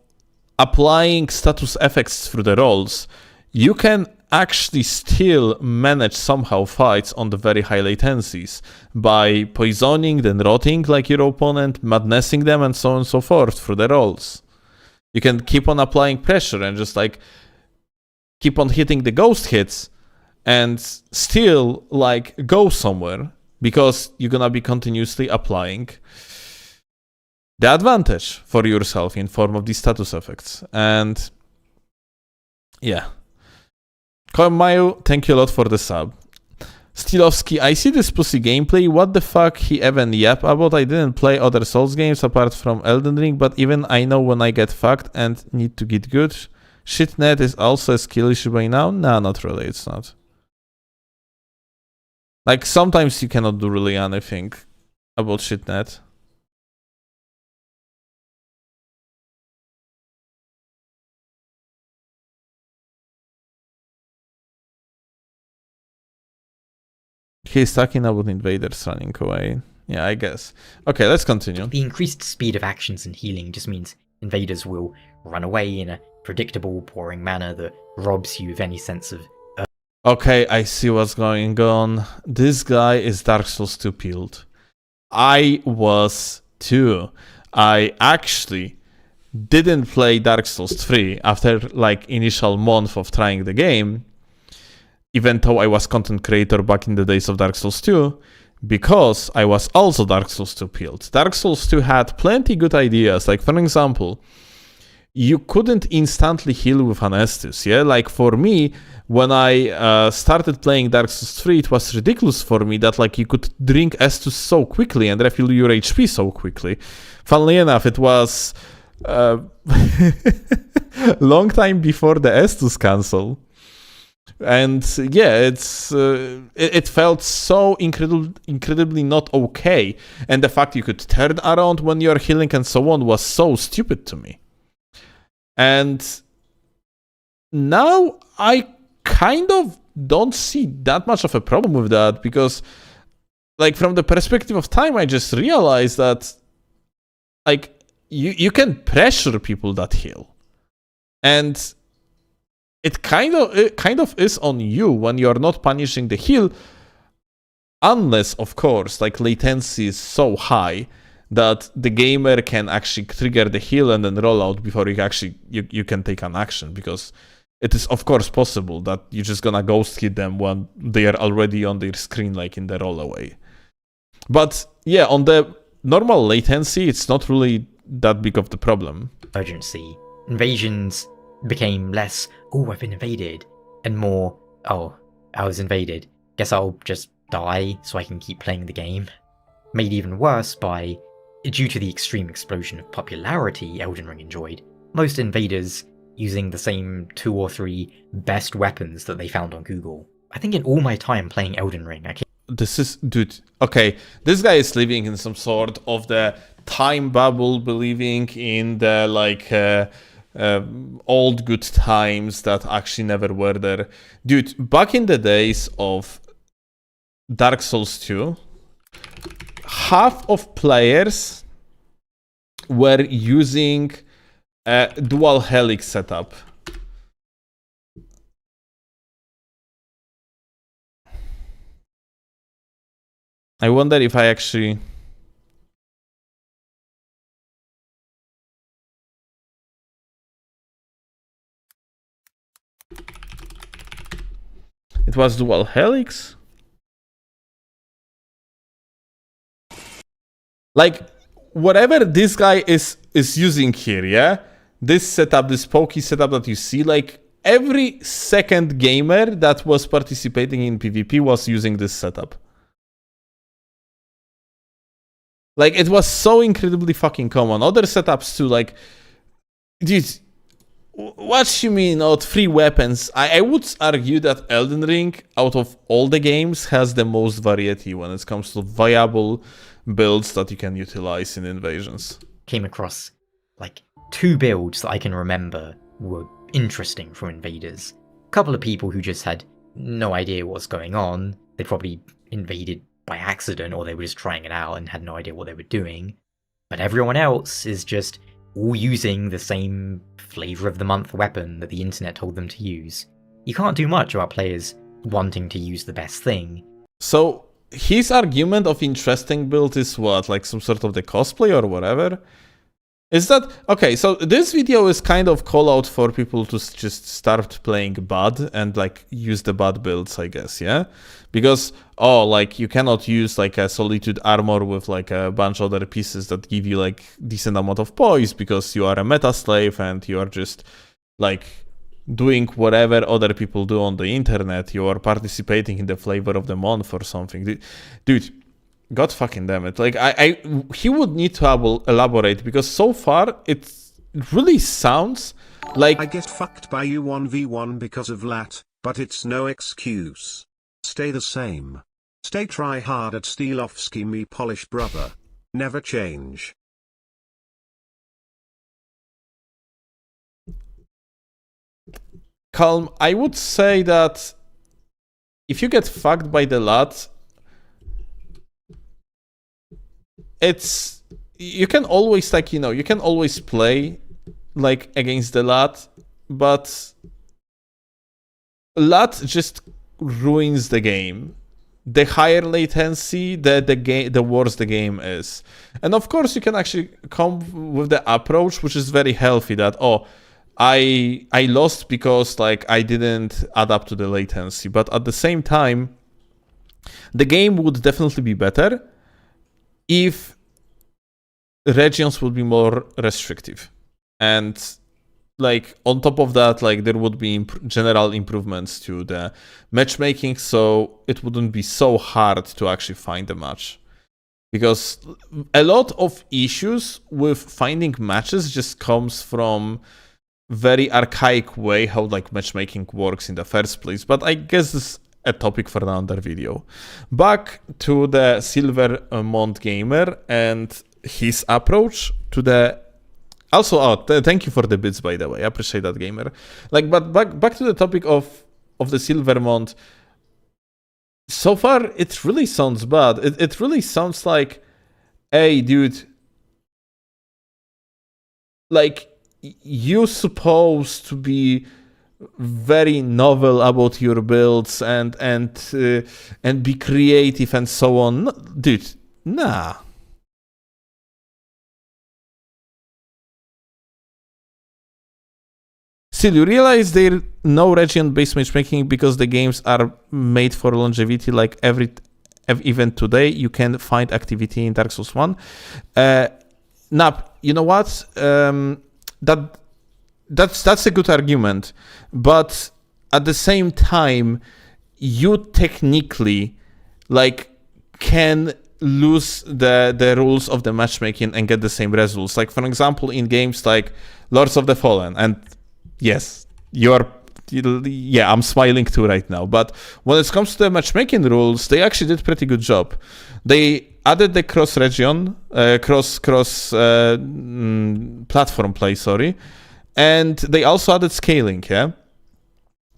applying status effects through the rolls, you can actually still manage somehow fights on the very high latencies by poisoning, then rotting like your opponent, madnessing them, and so on and so forth through the rolls. You can keep on applying pressure and just like keep on hitting the ghost hits and still like go somewhere because you're gonna be continuously applying the advantage for yourself in form of these status effects. And yeah. Mayu, thank you a lot for the sub. Steelovsky, I see this pussy gameplay. What the fuck he even yap about? I didn't play other Souls games apart from Elden Ring, but even I know when I get fucked and need to get good. Shitnet is also a skill issue by now? Nah, not really, it's not. Like, sometimes you cannot do really anything about shitnet. He's talking about invaders running away. Yeah, I guess. Okay, let's continue. The increased speed of actions and healing just means invaders will run away in a predictable, boring manner that robs you of any sense of... Okay, I see what's going on. This guy is Dark Souls 2 peeled. I was too. I actually didn't play Dark Souls 3 after like initial month of trying the game, even though I was content creator back in the days of Dark Souls 2, because I was also Dark Souls 2 peeled. Dark Souls 2 had plenty good ideas, like for example, you couldn't instantly heal with an Estus, yeah? Like for me, when I started playing Dark Souls 3, it was ridiculous for me that like you could drink Estus so quickly and refill your HP so quickly. Funnily enough, it was long time before the Estus cancel. And yeah, it felt so incredibly not okay. And the fact you could turn around when you're healing and so on was so stupid to me. And now I kind of don't see that much of a problem with that, because like from the perspective of time, I just realized that like you can pressure people that heal. And it kind of is on you when you're not punishing the heal, unless, of course, like latency is so high that the gamer can actually trigger the heal and then roll out before you can take an action, because it is of course possible that you're just gonna ghost hit them when they are already on their screen, like in the rollaway. But yeah, on the normal latency, it's not really that big of the problem. Urgency. Invasions became less, oh, I've been invaded, and more, oh, I was invaded. Guess I'll just die so I can keep playing the game. Made even worse by, due to the extreme explosion of popularity Elden Ring enjoyed, most invaders using the same 2 or 3 best weapons that they found on Google. I think in all my time playing Elden Ring, I came... This is, dude, okay, this guy is living in some sort of the time bubble, believing in the, like, old good times that actually never were there. Dude, back in the days of Dark Souls 2, half of players were using a dual helix setup. I wonder if I actually... It was dual helix? Like, whatever this guy is using here, yeah? This setup, this pokey setup that you see, like, every second gamer that was participating in PvP was using this setup. Like, it was so incredibly fucking common. Other setups too, like, dude, what you mean, not free weapons? I would argue that Elden Ring, out of all the games, has the most variety when it comes to viable builds that you can utilize in invasions. Came across, like, 2 builds that I can remember were interesting for invaders. A couple of people who just had no idea what's going on. They probably invaded by accident, or they were just trying it out and had no idea what they were doing. But everyone else is just all using the same flavor of the month weapon that the internet told them to use. You can't do much about players wanting to use the best thing. So his argument of interesting build is what? Like some sort of the cosplay or whatever? Is that... Okay, so this video is kind of call out for people to just start playing bad and like use the bad builds, I guess, yeah? Because, oh, like you cannot use like a Solitude armor with like a bunch of other pieces that give you like decent amount of poise because you are a meta slave and you are just like doing whatever other people do on the internet. You are participating in the flavor of the month or something. Dude, God fucking damn it. Like, he would need to elaborate because so far it really sounds like... I get fucked by you 1v1 because of lat, but it's no excuse. Stay the same. Stay try hard at Steelovsky, me Polish brother. Never change. Calm, I would say that if you get fucked by the lat, it's... You can always, like, you know, you can always play, like, against the lat, but lat just ruins the game. The higher latency, the worse the game is. And of course, you can actually come with the approach, which is very healthy, that, oh, I lost because, like, I didn't adapt to the latency. But at the same time, the game would definitely be better if regions would be more restrictive. And like on top of that, like there would be general improvements to the matchmaking, so it wouldn't be so hard to actually find a match. Because a lot of issues with finding matches just comes from very archaic way how like matchmaking works in the first place. But I guess this is a topic for another video. Back to the Silver Mont Gamer and his approach to the... Also, thank you for the bits, by the way. I appreciate that, gamer. Like, but back to the topic of the Silvermont. So far, it really sounds bad. It really sounds like, hey, dude, like you're supposed to be very novel about your builds and be creative and so on. Dude, nah. Still, you realize there no region-based matchmaking because the games are made for longevity. Like even today, you can find activity in Dark Souls 1. Nap, you know what? That's a good argument, but at the same time, you technically can lose the rules of the matchmaking and get the same results. Like, for example, in games like Lords of the Fallen, and yes, I'm smiling too right now, but when it comes to the matchmaking rules, they actually did a pretty good job. They added the cross-region, platform play, and they also added scaling, yeah?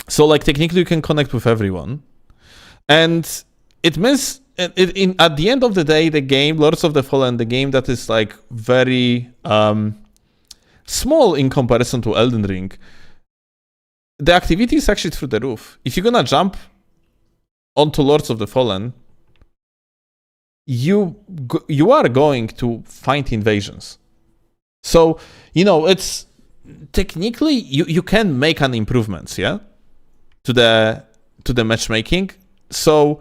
So, like, technically you can connect with everyone. And it means, at the end of the day, the game, Lords of the Fallen, the game that is, like, very small in comparison to Elden Ring, the activity is actually through the roof. If you're gonna jump onto Lords of the Fallen, you are going to find invasions. So, it's technically you can make an improvements, yeah, to the matchmaking. So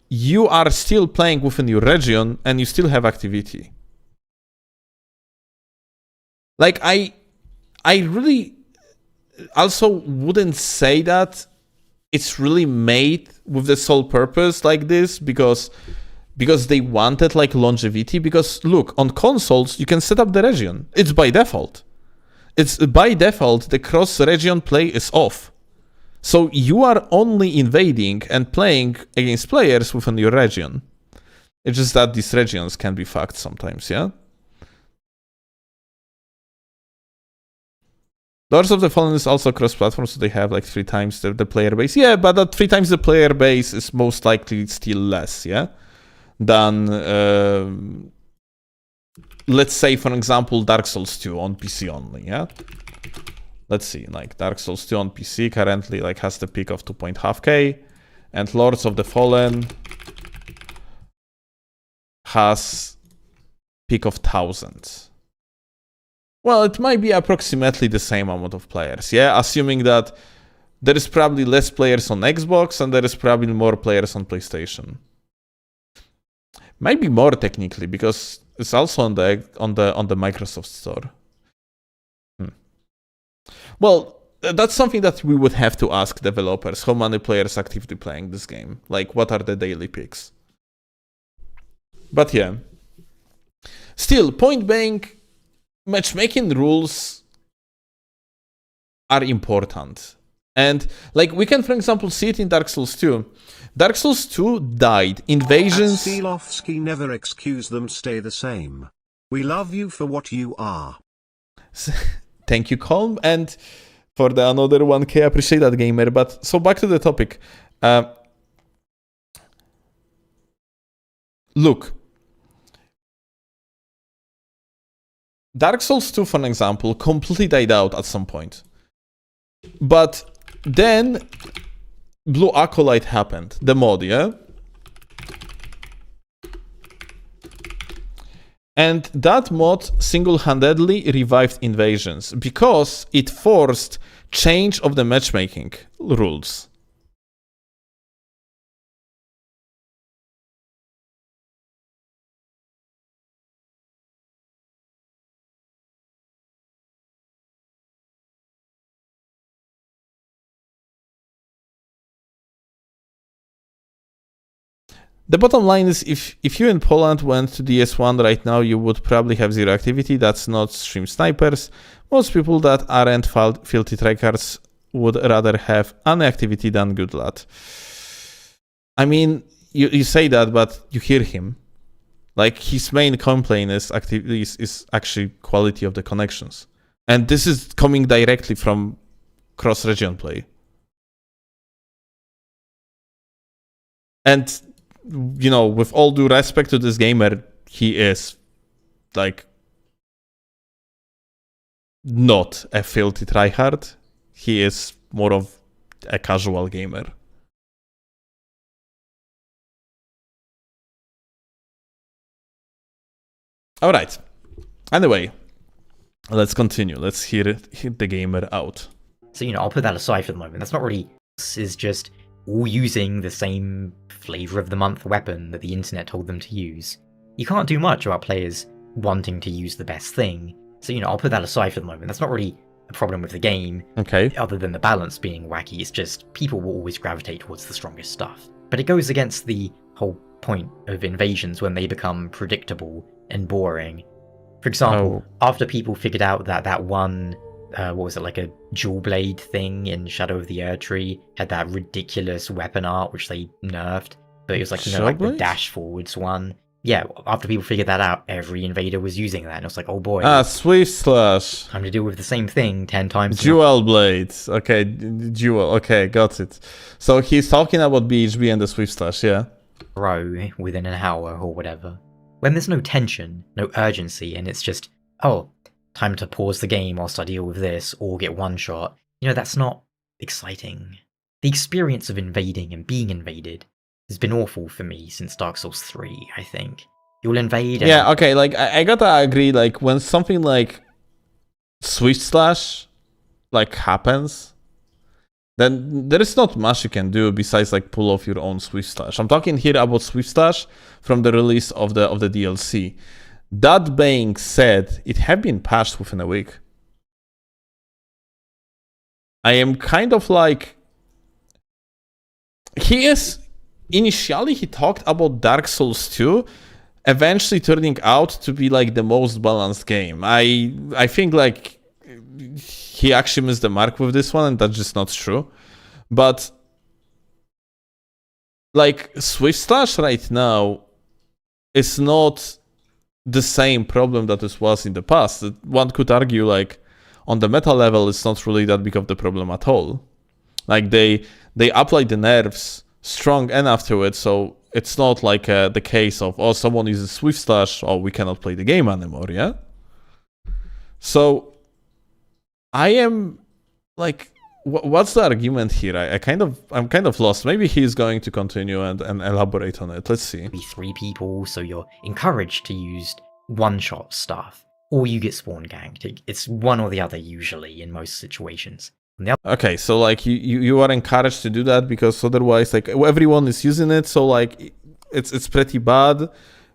you are still playing within your region and you still have activity. Like, I really also wouldn't say that it's really made with the sole purpose like this because they wanted like longevity. Because look, on consoles you can set up the region. It's by default. The cross-region play is off. So you are only invading and playing against players within your region. It's just that these regions can be fucked sometimes, yeah? Lords of the Fallen is also cross-platform, so they have like 3 times the player base. Yeah, but that 3 times the player base is most likely still less, yeah? Than, let's say, for example, Dark Souls 2 on PC only, yeah? Let's see, like Dark Souls 2 on PC currently like has the peak of 2.5k, and Lords of the Fallen has peak of 1000. Well, it might be approximately the same amount of players, yeah? Assuming that there is probably less players on Xbox and there is probably more players on PlayStation. Might be more technically because it's also on the Microsoft Store. Well, that's something that we would have to ask developers. How many players actively playing this game? Like, what are the daily peaks? But yeah. Still, point being, matchmaking rules are important. And, like, we can, for example, see it in Dark Souls 2. Dark Souls 2 died. Invasions... Steelovsky, never excuse them, stay the same. We love you for what you are. Thank you, Colm, and for the another 1k, I appreciate that, gamer. But, so back to the topic. Look. Dark Souls 2, for example, completely died out at some point. But then Blue Acolyte happened, the mod, yeah? And that mod single-handedly revived invasions because it forced change of the matchmaking rules. The bottom line is, if you in Poland went to DS1 right now, you would probably have zero activity. That's not stream snipers. Most people that aren't filthy tryhards would rather have inactivity than good lad. I mean, you say that, but you hear him. Like, his main complaint is actually quality of the connections. And this is coming directly from cross-region play. And with all due respect to this gamer, he is, like, not a filthy tryhard. He is more of a casual gamer. Alright. Anyway, let's continue. Let's hear the gamer out. So, I'll put that aside for the moment. That's not really... is just all using the same flavor of the month weapon that the internet told them to use. You can't do much about players wanting to use the best thing. So, I'll put that aside for the moment. That's not really a problem with the game. Okay. Other than the balance being wacky, it's just people will always gravitate towards the strongest stuff. But it goes against the whole point of invasions when they become predictable and boring. For example, after people figured out that one, what was it, like a dual blade thing in Shadow of the Erdtree had that ridiculous weapon art which they nerfed, but it was like, like the dash forwards one. Yeah, after people figured that out, every invader was using that, and it was like, oh boy. Swift Slash. Time to deal with the same thing 10 times. Dual blades. Okay, dual. Okay, got it. So he's talking about BHB and the Swift Slash, yeah? Row within an hour or whatever. When there's no tension, no urgency, and it's just, oh, time to pause the game whilst I deal with this, or get one shot, that's not exciting. The experience of invading and being invaded has been awful for me since Dark Souls 3, I think. You'll invade and... Yeah, okay, like, I gotta agree, like, when something like Swift Slash, like, happens, then there is not much you can do besides, like, pull off your own Swift Slash. I'm talking here about Swift Slash from the release of the DLC. That being said, it had been patched within a week. I am kind of like... Initially, he talked about Dark Souls 2, eventually turning out to be like the most balanced game. I think like he actually missed the mark with this one, and that's just not true. But like Swift Slash right now is not the same problem that it was in the past. One could argue like on the meta level, it's not really that big of the problem at all. Like they applied the nerfs strong enough to it, so it's not like the case of, oh, someone uses Swift Slash, oh, we cannot play the game anymore, yeah? So I am like, what's the argument here? I'm kind of lost. Maybe he's going to continue and elaborate on it. Let's see. Be 3 people, so you're encouraged to use one-shot stuff, or you get spawn ganked. It's one or the other usually in most situations. Okay, so like you are encouraged to do that because otherwise like everyone is using it, so like it's pretty bad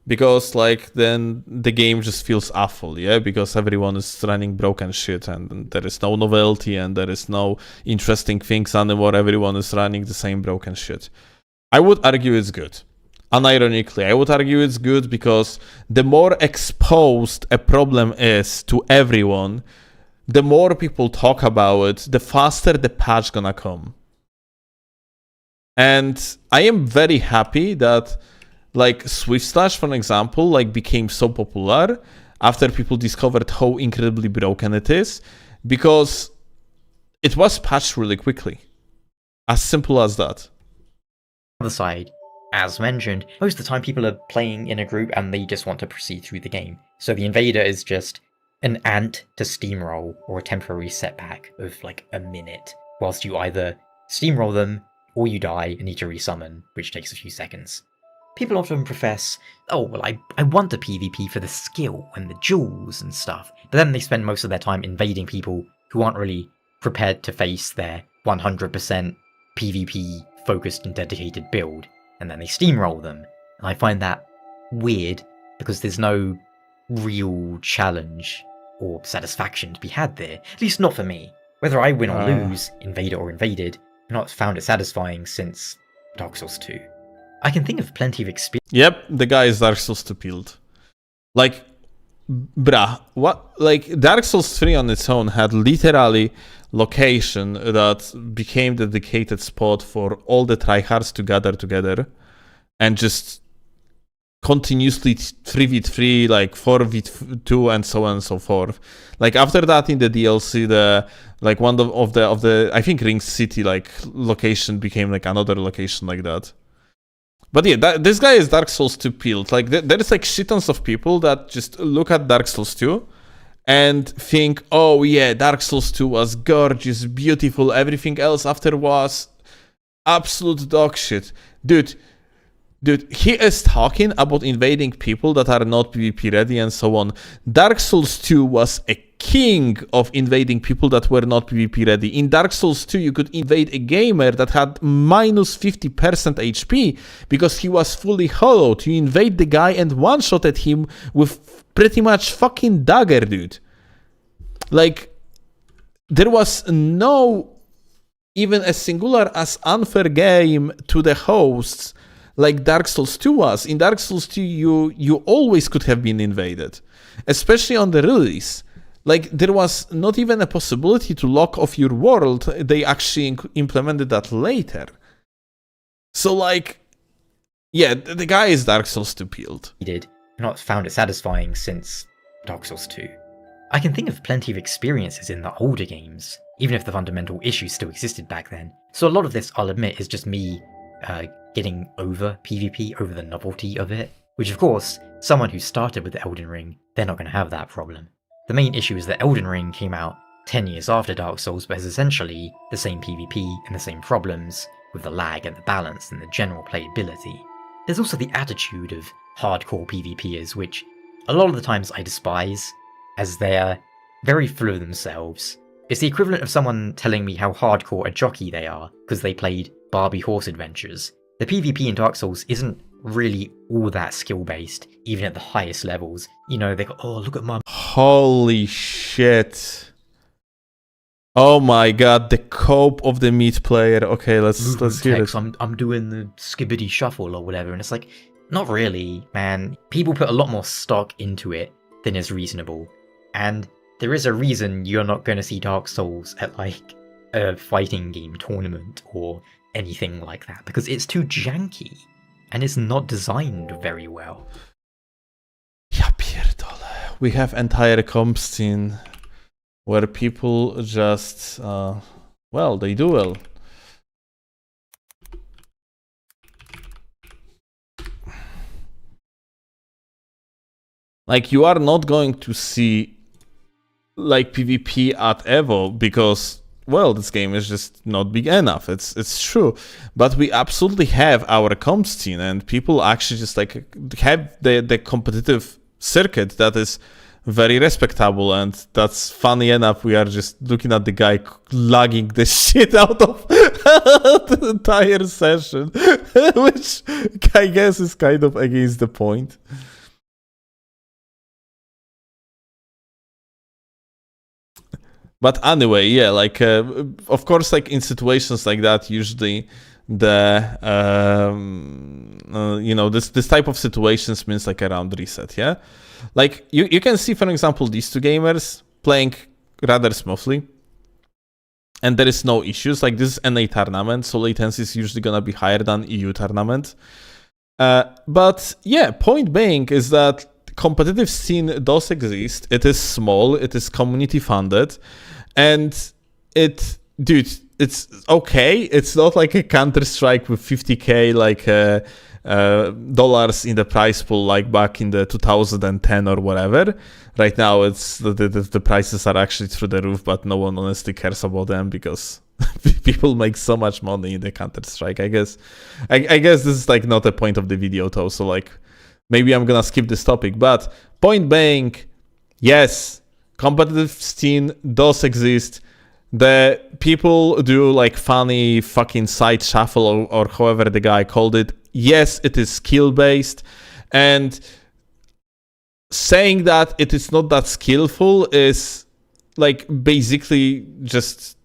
because like then the game just feels awful, yeah, because everyone is running broken shit and there is no novelty and there is no interesting things anymore. Everyone is running the same broken shit. I would argue it's good. Unironically, I would argue it's good because the more exposed a problem is to everyone, the more people talk about it, the faster the patch gonna come. And I am very happy that like Swift Slash, for example, like became so popular after people discovered how incredibly broken it is, because it was patched really quickly. As simple as that. On the side, as mentioned, most of the time people are playing in a group and they just want to proceed through the game. So the invader is just an ant to steamroll, or a temporary setback of like a minute, whilst you either steamroll them or you die and need to resummon, which takes a few seconds. People often profess, oh well, I want a PvP for the skill and the duels and stuff, but then they spend most of their time invading people who aren't really prepared to face their 100% PvP focused and dedicated build, and then they steamroll them. And I find that weird because there's no real challenge or satisfaction to be had there, at least not for me. Whether I win or lose, invader or invaded, I've not found it satisfying since Dark Souls 2. I can think of plenty of experience. Yep, the guy is Dark Souls 2 build. Like, bruh, what? Like, Dark Souls 3 on its own had literally location that became the dedicated spot for all the tryhards to gather together and just continuously 3v3, like 4v2 and so on and so forth. Like after that in the DLC, the like one of the I think Ring City like location became like another location like that. But yeah, this guy is Dark Souls 2 build. Like there is like shit tons of people that just look at Dark Souls 2 and think, oh yeah, Dark Souls 2 was gorgeous, beautiful, everything else after was absolute dog shit. Dude, he is talking about invading people that are not PvP ready and so on. Dark Souls 2 was a king of invading people that were not PvP ready. In Dark Souls 2, you could invade a gamer that had minus 50% HP because he was fully hollowed. You invade the guy and one-shotted him with pretty much fucking dagger, dude. Like, there was no even a singular as unfair game to the hosts like Dark Souls 2 was. In Dark Souls 2, you always could have been invaded, especially on the release. Like, there was not even a possibility to lock off your world. They actually implemented that later. So, like, yeah, the guy is Dark Souls 2 peeled. I've not found it satisfying since Dark Souls 2. I can think of plenty of experiences in the older games, even if the fundamental issues still existed back then. So a lot of this, I'll admit, is just me getting over PvP, over the novelty of it. Which, of course, someone who started with Elden Ring, they're not going to have that problem. The main issue is that Elden Ring came out 10 years after Dark Souls, but has essentially the same PvP and the same problems, with the lag and the balance and the general playability. There's also the attitude of hardcore PvPers, which a lot of the times I despise, as they're very full of themselves. It's the equivalent of someone telling me how hardcore a jockey they are because they played Barbie Horse Adventures. The PvP in Dark Souls isn't really all that skill-based, even at the highest levels. You know, they go, oh, look at my... Holy shit. Oh my god, the cope of the meat player. Okay, let's hear it. I'm doing the skibbity shuffle or whatever, and it's like, not really, man. People put a lot more stock into it than is reasonable. And there is a reason you're not going to see Dark Souls at, like, a fighting game tournament or anything like that, because it's too janky, and it's not designed very well. Ja pierdolę. We have entire comp scene where people just, well, they duel. Like, you are not going to see like PvP at Evo because, well, this game is just not big enough. It's true, but we absolutely have our comp scene, and people actually just like have the competitive circuit that is very respectable, and that's funny enough. We are just looking at the guy lagging the shit out of the entire session, which I guess is kind of against the point. But anyway, yeah, like, of course, like in situations like that, usually the, you know, this type of situations means like a round reset, yeah? Like, you can see, for example, these two gamers playing rather smoothly, and there is no issues. Like, this is NA tournament, so latency is usually gonna be higher than EU tournament. But yeah, point being is that competitive scene does exist. It is small, it is community funded, and dude, it's okay. It's not like a Counter-Strike with 50k like dollars in the price pool like back in the 2010 or whatever. Right now, it's the prices are actually through the roof, but no one honestly cares about them because people make so much money in the Counter-Strike. I guess this is like not a point of the video though, so like maybe I'm gonna skip this topic, but point being, yes, competitive scene does exist. The people do like funny fucking side shuffle or however the guy called it. Yes, it is skill based, and saying that it is not that skillful is like basically just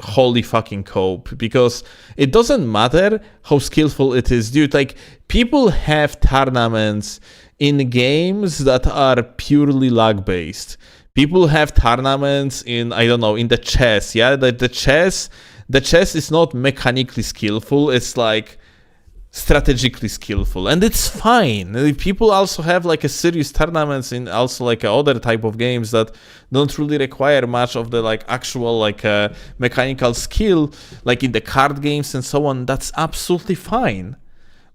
holy fucking cope, because it doesn't matter how skillful it is, dude. Like, people have tournaments in games that are purely lag based. People have tournaments in, I don't know, in the chess, yeah? The chess is not mechanically skillful, it's like strategically skillful, and it's fine. People also have like a serious tournaments in also like other type of games that don't really require much of the like actual like mechanical skill, like in the card games and so on. That's absolutely fine.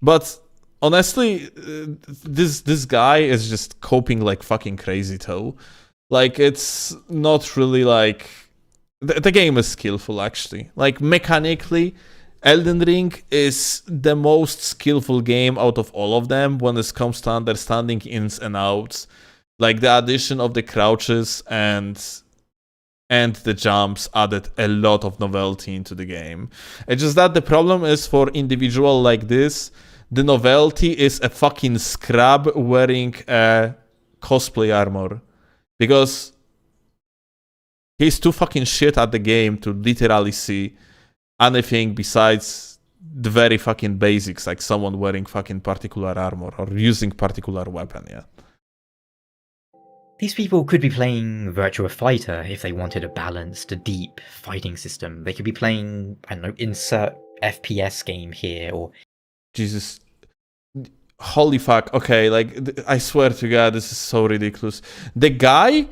But honestly, this guy is just coping like fucking crazy though. Like, it's not really like the game is skillful actually. Like, mechanically, Elden Ring is the most skillful game out of all of them when it comes to understanding ins and outs. Like, the addition of the crouches and and the jumps added a lot of novelty into the game. It's just that the problem is for individual like this, the novelty is a fucking scrub wearing a cosplay armor. Because he's too fucking shit at the game to literally see anything besides the very fucking basics, like someone wearing fucking particular armor or using particular weapon, yeah. These people could be playing Virtua Fighter if they wanted a balanced, a deep fighting system. They could be playing, I don't know, insert FPS game here, or... Jesus. Holy fuck. Okay, like, I swear to God, this is so ridiculous. The guy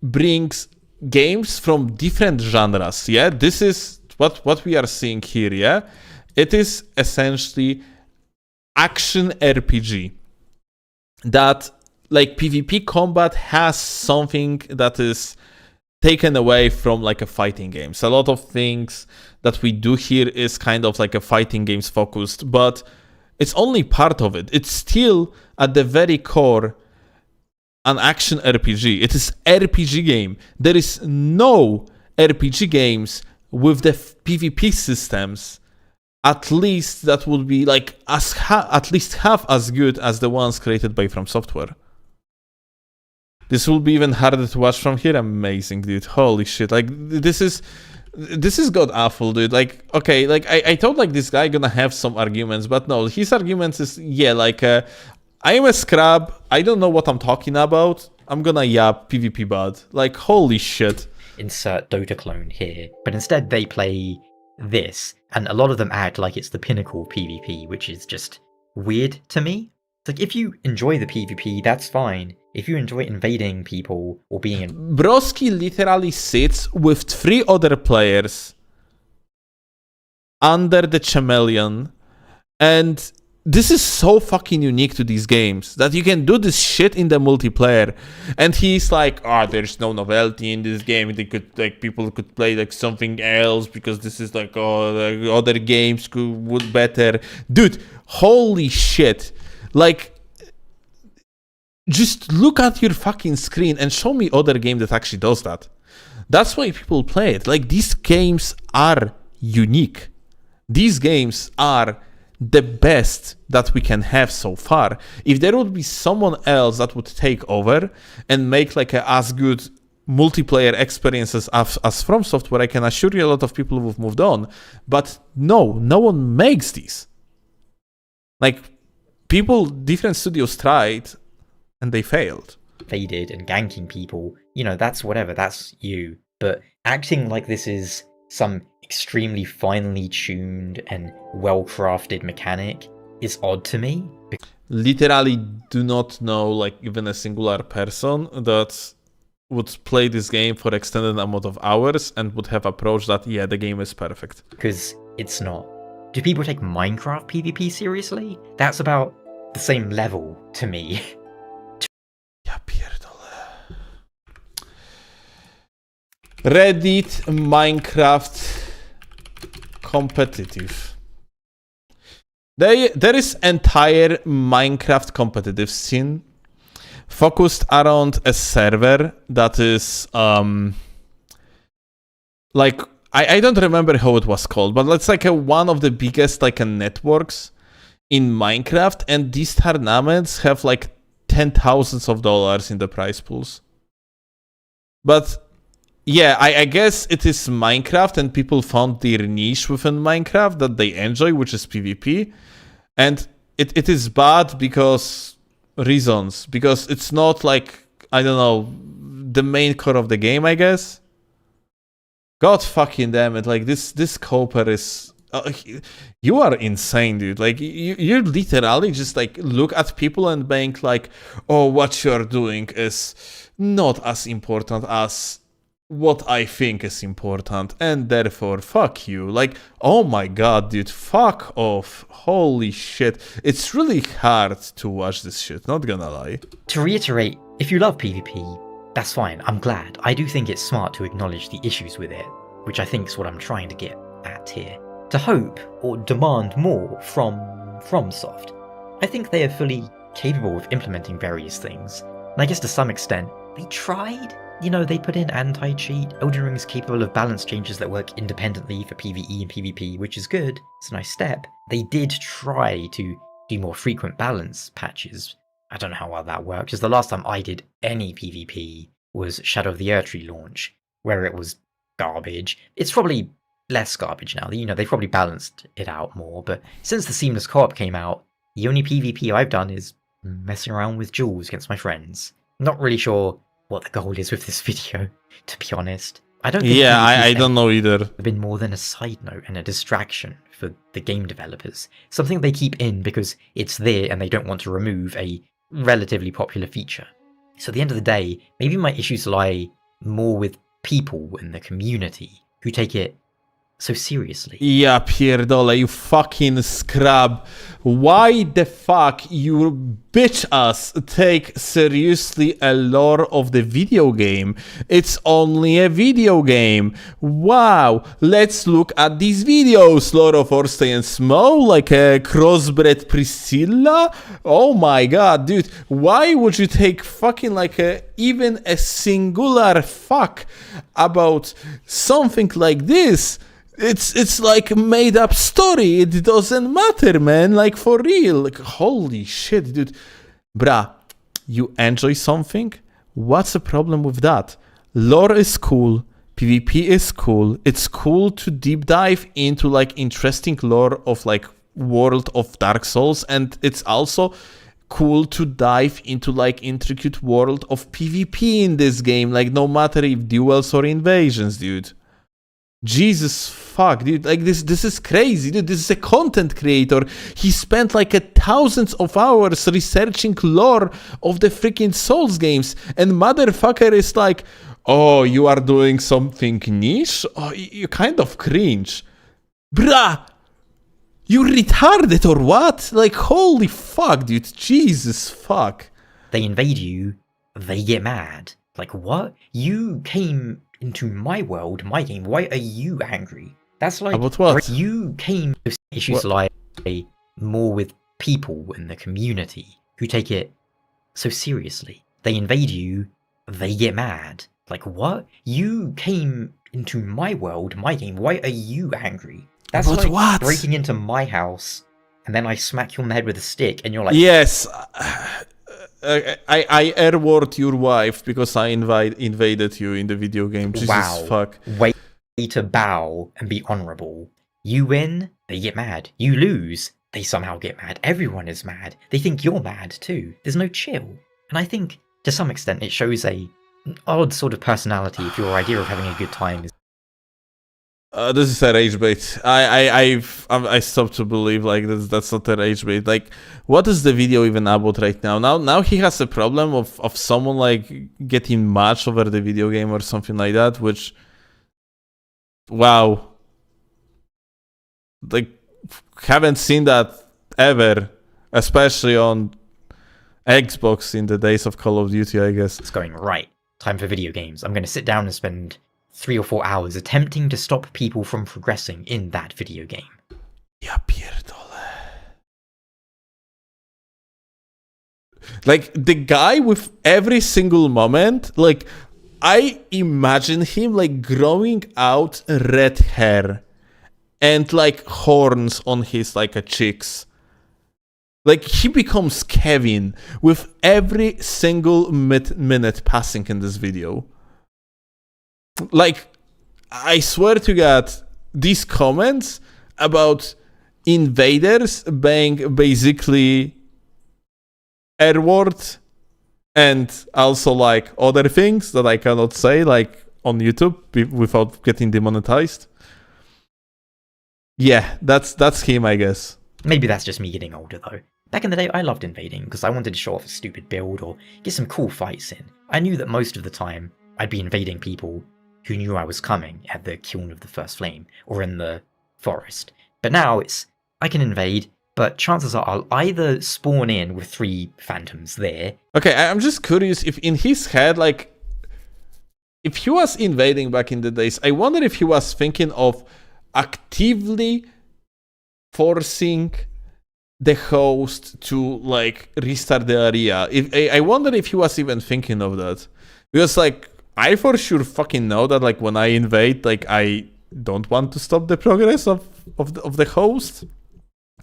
brings games from different genres, yeah? This is what we are seeing here, yeah? It is essentially action RPG that, like, PvP combat has something that is taken away from like a fighting game. So a lot of things that we do here is kind of like a fighting games focused, but it's only part of it. It's still at the very core an action RPG. It is RPG game. There is no RPG games with the PvP systems, at least that would be like at least half as good as the ones created by From Software. This will be even harder to watch from here. Amazing, dude. Holy shit. Like, this is god awful, dude. Like, okay, like, I thought, like, this guy gonna have some arguments, but no, his arguments is, yeah, like, I am a scrub, I don't know what I'm talking about, I'm gonna yap PvP bad. Like, holy shit. Insert Dota clone here, but instead they play this, and a lot of them act like it's the pinnacle PvP, which is just weird to me. It's like, if you enjoy the PvP, that's fine. If you enjoy invading people or being in... Broski literally sits with 3 other players under the chameleon, and this is so fucking unique to these games that you can do this shit in the multiplayer. And he's like, there's no novelty in this game. They could, like, people could play like something else because this is like, the other games would better. Dude, holy shit. Like, just look at your fucking screen and show me other game that actually does that. That's why people play it. Like, these games are unique. These games are the best that we can have so far. If there would be someone else that would take over and make like a as good multiplayer experiences as From Software, I can assure you a lot of people would have moved on. But no one makes these. Like, different studios tried and they failed. Invaded and ganking people, you know, that's whatever, that's you. But acting like this is some extremely finely tuned and well-crafted mechanic is odd to me. Literally do not know, like, even a singular person that would play this game for extended amount of hours and would have approached that, yeah, the game is perfect. Because it's not. Do people take Minecraft PvP seriously? That's about the same level to me. Ja pierdolę. Reddit Minecraft competitive. There is entire Minecraft competitive scene focused around a server that is like, I don't remember how it was called, but it's like one of the biggest like networks in Minecraft, and these tournaments have like $10,000s in the prize pools. But yeah, I guess it is Minecraft, and people found their niche within Minecraft that they enjoy, which is PvP. And it is bad because it's not like, I don't know, the main core of the game, I guess. God fucking damn it, like this Cooper is... you are insane, dude. Like, you literally just like look at people and think like, oh, what you're doing is not as important as what I think is important, and therefore fuck you. Like, oh my god, dude, fuck off. Holy shit. It's really hard to watch this shit, not gonna lie. To reiterate, if you love PvP, that's fine, I'm glad. I do think it's smart to acknowledge the issues with it, which I think is what I'm trying to get at here. To hope or demand more from FromSoft. I think they are fully capable of implementing various things, and I guess to some extent, they tried. you know, they put in anti-cheat. Elden Ring is capable of balance changes that work independently for PvE and PvP, which is good. It's a nice step. They did try to do more frequent balance patches. I don't know how well that worked, because the last time I did any PvP was Shadow of the Erdtree launch, where it was garbage. It's probably less garbage now. You know, they've probably balanced it out more, but since the Seamless Co-op came out, the only PvP I've done is messing around with duels against my friends. Not really sure what the goal is with this video, to be honest. I don't think I don't know either. have been more than a side note and a distraction for the game developers. Something they keep in because it's there and they don't want to remove a relatively popular feature. So at the end of the day, maybe my issues lie more with people in the community who take it so seriously. Ja pierdolę, you fucking scrub. Why the fuck you bitch ass take seriously a lore of the video game? It's only a video game. Wow, let's look at these videos. Lore of Orstay and Smough, like a crossbred Priscilla? Oh my god, dude, why would you take fucking like even a singular fuck about something like this? It's like a made up story. It doesn't matter, man. Like for real. Like holy shit, dude. Bruh, you enjoy something? What's the problem with that? Lore is cool. PvP is cool. It's cool to deep dive into like interesting lore of like world of Dark Souls, and it's also cool to dive into like intricate world of PvP in this game. Like no matter if duels or invasions, dude. Jesus fuck, dude, like this is crazy, dude. This is a content creator. He spent like thousands of hours researching lore of the freaking Souls games, and motherfucker is like, oh, you are doing something niche? Oh, you kind of cringe. Bruh, you retarded or what? Like, holy fuck, dude, Jesus fuck. They invade you, they get mad. Like, what? You came into my world, my game, why are you angry? That's like, about what? You came with issues like more with people in the community who take it so seriously. They invade you, they get mad. Like, what? You came into my world, my game, why are you angry? That's about like what? breaking into my house and then I smack you on the head with a stick and you're like, yes. I airword your wife because I invaded you in the video game. Jesus wow, fuck. Way to bow and be honourable. You win, they get mad. You lose, they somehow get mad. Everyone is mad. They think you're mad too. There's no chill. And I think, to some extent, it shows an odd sort of personality if your idea of having a good time is... This is a rage bait. I stopped to believe like that's not a rage bait. Like, what is the video even about right now? Now he has a problem of someone like getting matched over the video game or something like that. Which, wow, like haven't seen that ever, especially on Xbox in the days of Call of Duty, I guess. It's going right. Time for video games. I'm going to sit down and spend 3 or 4 hours attempting to stop people from progressing in that video game. Ja pierdolę. Like, the guy with every single moment, like, I imagine him, like, growing out red hair and, like, horns on his, like, cheeks. Like, he becomes Kevin with every single minute passing in this video. Like, I swear to God, these comments about invaders being basically R-word and also like other things that I cannot say like on YouTube without getting demonetized. Yeah, that's him, I guess. Maybe that's just me getting older though. Back in the day, I loved invading because I wanted to show off a stupid build or get some cool fights in. I knew that most of the time I'd be invading people who knew I was coming at the Kiln of the First Flame or in the forest. But now it's, I can invade, but chances are I'll either spawn in with 3 phantoms there. Okay, I'm just curious if in his head, like, if he was invading back in the days, I wonder if he was thinking of actively forcing the host to, like, restart the area. I wonder if he was even thinking of that. Because, like, I for sure fucking know that like when I invade, like I don't want to stop the progress of the host.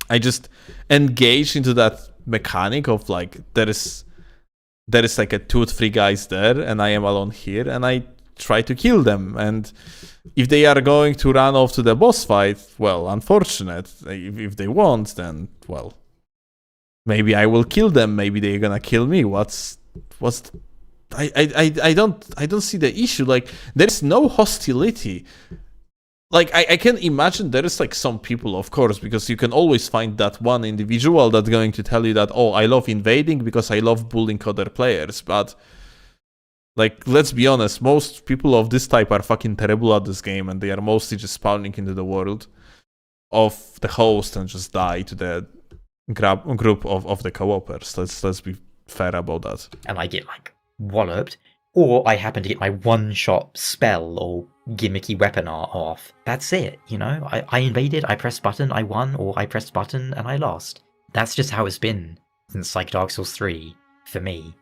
I just engage into that mechanic of like there is like a 2 or 3 guys there and I am alone here and I try to kill them. And if they are going to run off to the boss fight, well, unfortunate. If they won't, then well, maybe I will kill them. Maybe they're gonna kill me. I don't see the issue. Like there's no hostility. Like I can imagine there is like some people, of course, because you can always find that one individual that's going to tell you that, oh, I love invading because I love bullying other players. But like, let's be honest, most people of this type are fucking terrible at this game and they are mostly just spawning into the world of the host and just die to the group of the co-opers. Let's be fair about that. And I get like walloped, or I happen to get my one-shot spell or gimmicky weapon art off. That's it, you know? I invaded, I pressed button, I won, or I pressed button and I lost. That's just how it's been since like Dark Souls 3 for me.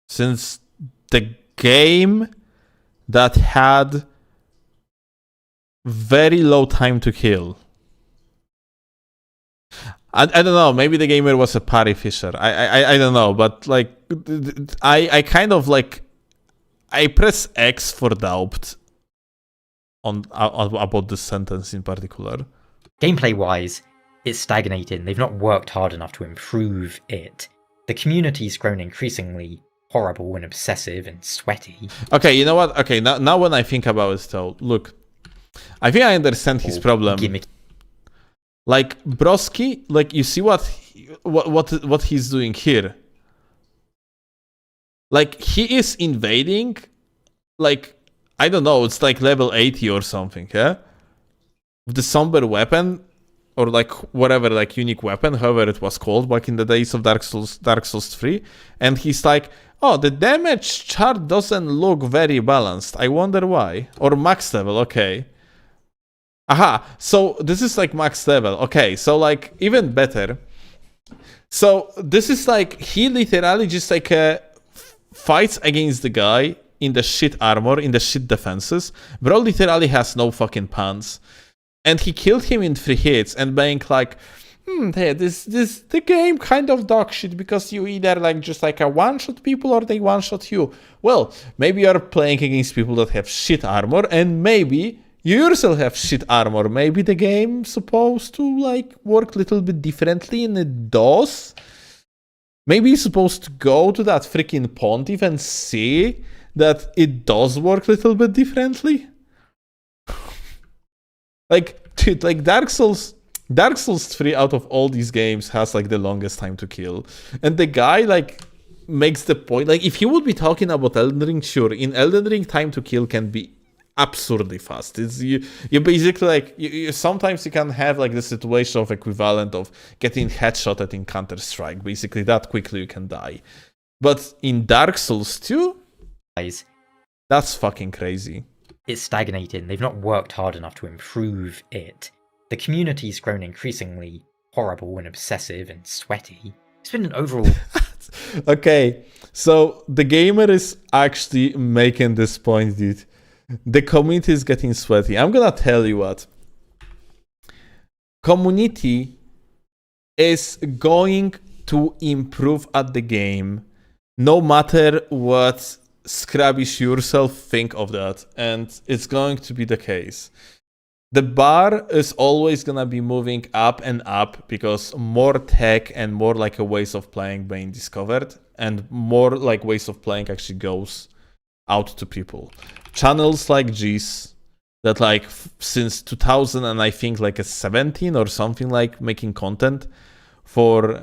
Since the game that had very low time to kill. I don't know, maybe the gamer was a parry fisher. I don't know, but like I kind of like I press X for doubt on about this sentence in particular. Gameplay wise, it's stagnating. They've not worked hard enough to improve it. The community's grown increasingly horrible and obsessive and sweaty. Okay, you know what? Okay, now when I think about it though, look, I think I understand his problem. Gimmick. Like Broski, like you see what he's doing here. Like he is invading, like I don't know, it's like level 80 or something, yeah? With the somber weapon, or like whatever, like unique weapon, however it was called back in the days of Dark Souls 3, and he's like, oh, the damage chart doesn't look very balanced. I wonder why. Or max level, okay. Aha, so this is like max level. Okay, so like even better. So this is like he literally just like fights against the guy in the shit armor, in the shit defenses. Bro literally has no fucking pants. And he killed him in 3 hits and being like, hey, the game kind of dog shit because you either like just like a one-shot people or they one-shot you. Well, maybe you're playing against people that have shit armor and maybe you yourself have shit armor. Maybe the game's supposed to like work a little bit differently and it does. Maybe you're supposed to go to that freaking pontiff and see that it does work a little bit differently. Like, dude, like Dark Souls 3 out of all these games has like the longest time to kill. And the guy like makes the point, like if you would be talking about Elden Ring, sure, in Elden Ring time to kill can be absurdly fast. It's you basically like you sometimes you can have like the situation of equivalent of getting headshotted in Counter-Strike. Basically that quickly you can die. But in Dark Souls 2, Guys, that's fucking crazy. it's stagnating. They've not worked hard enough to improve it. The community's grown increasingly horrible and obsessive and sweaty. It's been an overall... Okay, so the gamer is actually making this point, dude. The community is getting sweaty. I'm gonna tell you what. Community is going to improve at the game no matter what Scrabbish yourself think of that, and it's going to be the case. The bar is always gonna be moving up and up because more tech and more like a ways of playing being discovered, and more like ways of playing actually goes out to people. Channels like G's that like since 2000 and I think like a 17 or something, like making content for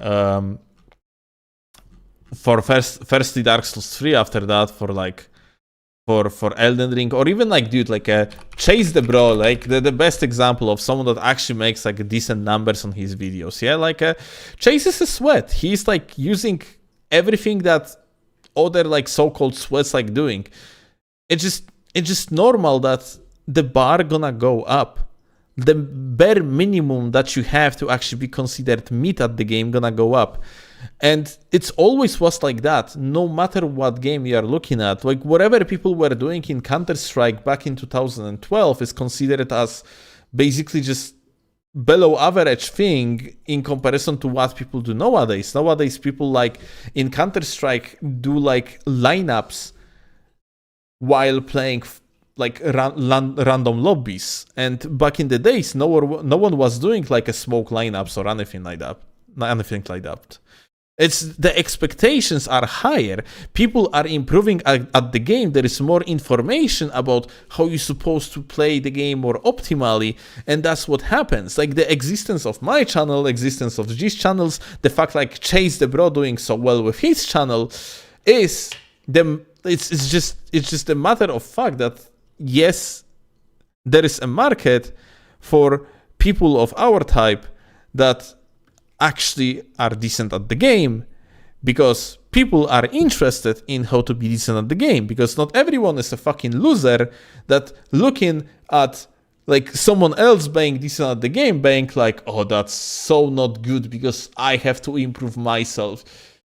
firstly Dark Souls 3, after that for Elden Ring, or even like dude like Chase the Bro, like the best example of someone that actually makes like decent numbers on his videos. Yeah, like Chase is a sweat. He's like using everything that other like so-called sweats like doing. It's just normal that the bar gonna go up. The bare minimum that you have to actually be considered meat at the game gonna go up. And it's always was like that, no matter what game you are looking at. Like, whatever people were doing in Counter-Strike back in 2012 is considered as basically just below average thing in comparison to what people do nowadays. Nowadays, people like in Counter-Strike do like lineups while playing like random lobbies. And back in the days, no one was doing like a smoke lineups or anything like that. It's the expectations are higher. People are improving at the game. There is more information about how you're supposed to play the game more optimally, and that's what happens. Like the existence of my channel, existence of these channels, the fact like Chase the Bro doing so well with his channel is it's just a matter of fact that yes, there is a market for people of our type that actually are decent at the game, because people are interested in how to be decent at the game, because not everyone is a fucking loser that looking at like someone else being decent at the game being like, oh, that's so not good because I have to improve myself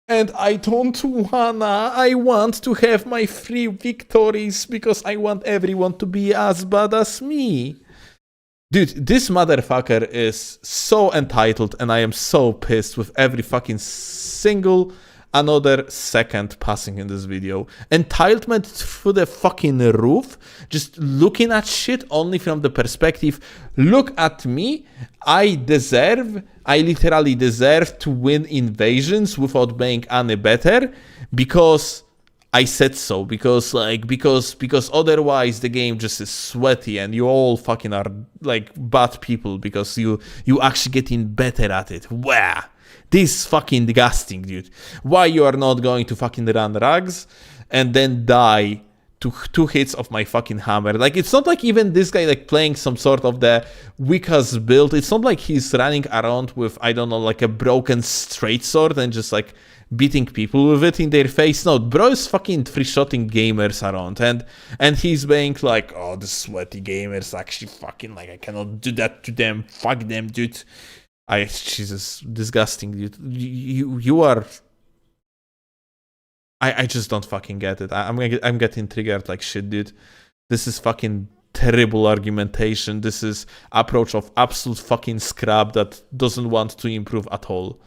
and I don't wanna, I want to have my 3 victories because I want everyone to be as bad as me. Dude, this motherfucker is so entitled, and I am so pissed with every fucking single another second passing in this video. Entitlement through the fucking roof, just looking at shit only from the perspective, look at me, I literally deserve to win invasions without being any better, because I said so, because otherwise the game just is sweaty and you all fucking are like bad people because you actually getting better at it. Wow. This is fucking disgusting, dude. Why you are not going to fucking run rags and then die to 2 hits of my fucking hammer? Like, it's not like even this guy like playing some sort of the weakest build. It's not like he's running around with, I don't know, like a broken straight sword and just like beating people with it in their face. No, bro is fucking free-shotting gamers around, and he's being like, oh, the sweaty gamers actually fucking, like, I cannot do that to them. Fuck them, dude. Jesus, disgusting, dude. You are... I just don't fucking get it. I'm getting triggered like shit, dude. This is fucking terrible argumentation. This is approach of absolute fucking scrap that doesn't want to improve at all.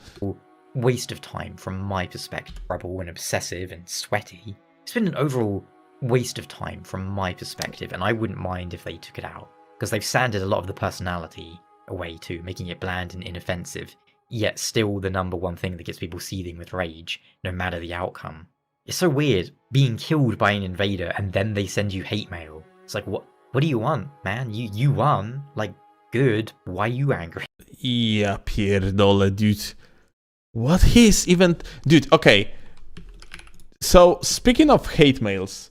Waste of time from my perspective. Rebel and obsessive and sweaty. It's been an overall waste of time from my perspective, and I wouldn't mind if they took it out, because they've sanded a lot of the personality away too, making it bland and inoffensive, yet still the number one thing that gets people seething with rage, no matter the outcome. It's so weird being killed by an invader and then they send you hate mail. It's like, what do you want, man? You won. Like, good. Why are you angry? Yeah, pierdole, dude. What is even... Dude, okay. So, speaking of hate mails,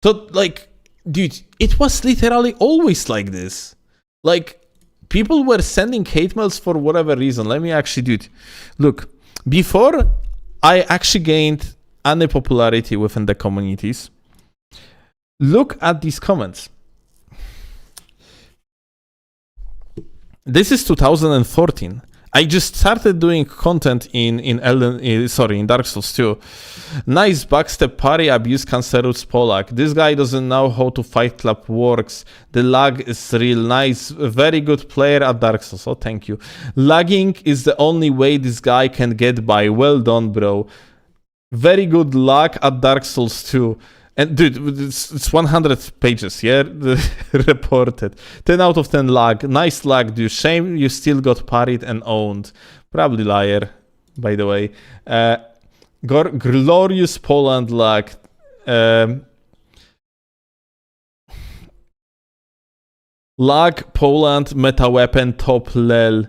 like, dude, it was literally always like this. Like, people were sending hate mails for whatever reason. Let me actually, dude, look. Before I actually gained any popularity within the communities, look at these comments. This is 2014. I just started doing content in Dark Souls 2. Nice backstep parry, abuse Cancerus Polak. This guy doesn't know how to Fight Club works. The lag is real nice. Very good player at Dark Souls. Oh, thank you. Lagging is the only way this guy can get by. Well done, bro. Very good lag at Dark Souls 2. And dude, it's 100 pages, yeah? Reported. 10 out of 10 lag. Nice lag, dude. Shame you still got parried and owned. Probably liar, by the way. Glorious Poland lag. Lag, Poland, meta weapon, top lel.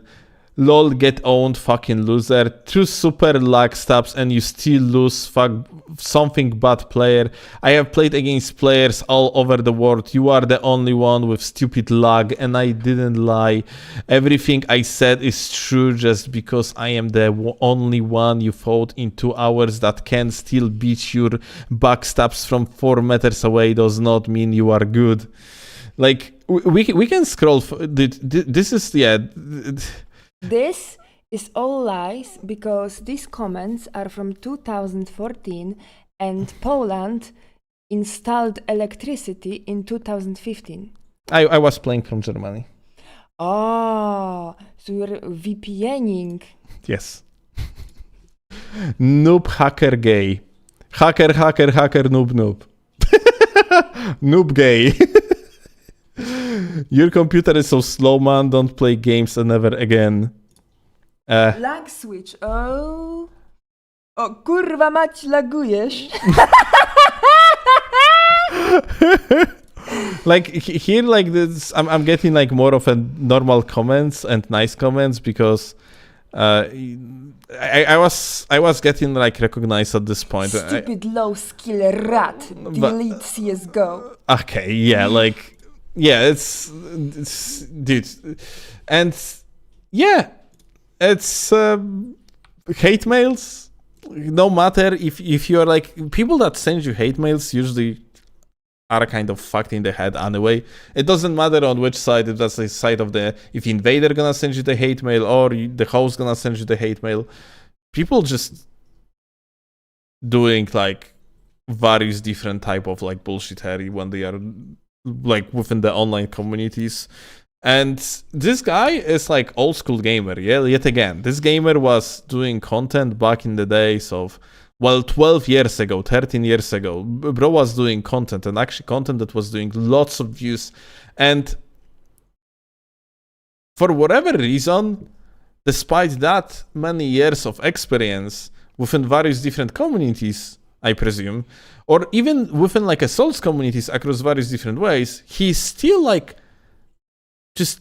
Lol, get owned, fucking loser. 2 super lag stabs and you still lose, fuck, something bad player. I have played against players all over the world. You are the only one with stupid lag, and I didn't lie. Everything I said is true just because I am the only one you fought in 2 hours that can still beat your backstabs from 4 meters away does not mean you are good. Like, we can scroll. This is, yeah... This is all lies because these comments are from 2014 and Poland installed electricity in 2015. I was playing from Germany. Oh, so you're VPNing. Yes. Noob hacker gay. Hacker, noob, noob. Noob gay. Your computer is so slow, man. Don't play games and never again. Lag switch. Oh. O kurwa mać, lagujesz. Like here, like this, I'm getting like more of a normal comments and nice comments because I was getting like recognized at this point. Stupid low skill rat. Delete CSGO. Okay, yeah, like yeah, it's dude, and yeah, it's hate mails. No matter if you're like people that send you hate mails usually are kind of fucked in the head anyway. It doesn't matter on which side, if that's the side of if the invader gonna send you the hate mail or the host gonna send you the hate mail. People just doing like various different type of like bullshittery when they are like within the online communities. And this guy is like old school gamer, yeah, yet again. This gamer was doing content back in the days of 12 years ago, 13 years ago, bro was doing content, and actually content that was doing lots of views. And for whatever reason, despite that many years of experience within various different communities, I presume, or even within like a Souls communities across various different ways, he's still like just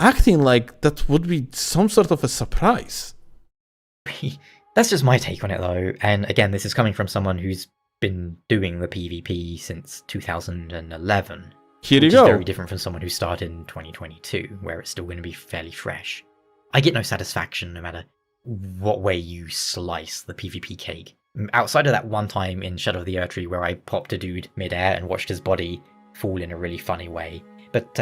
acting like that would be some sort of a surprise. That's just my take on it, though. And again, this is coming from someone who's been doing the PvP since 2011. Here you which go. is very different from someone who started in 2022, where it's still going to be fairly fresh. I get no satisfaction no matter what way you slice the PvP cake. Outside of that one time in Shadow of the Erdtree where I popped a dude mid-air and watched his body fall in a really funny way. But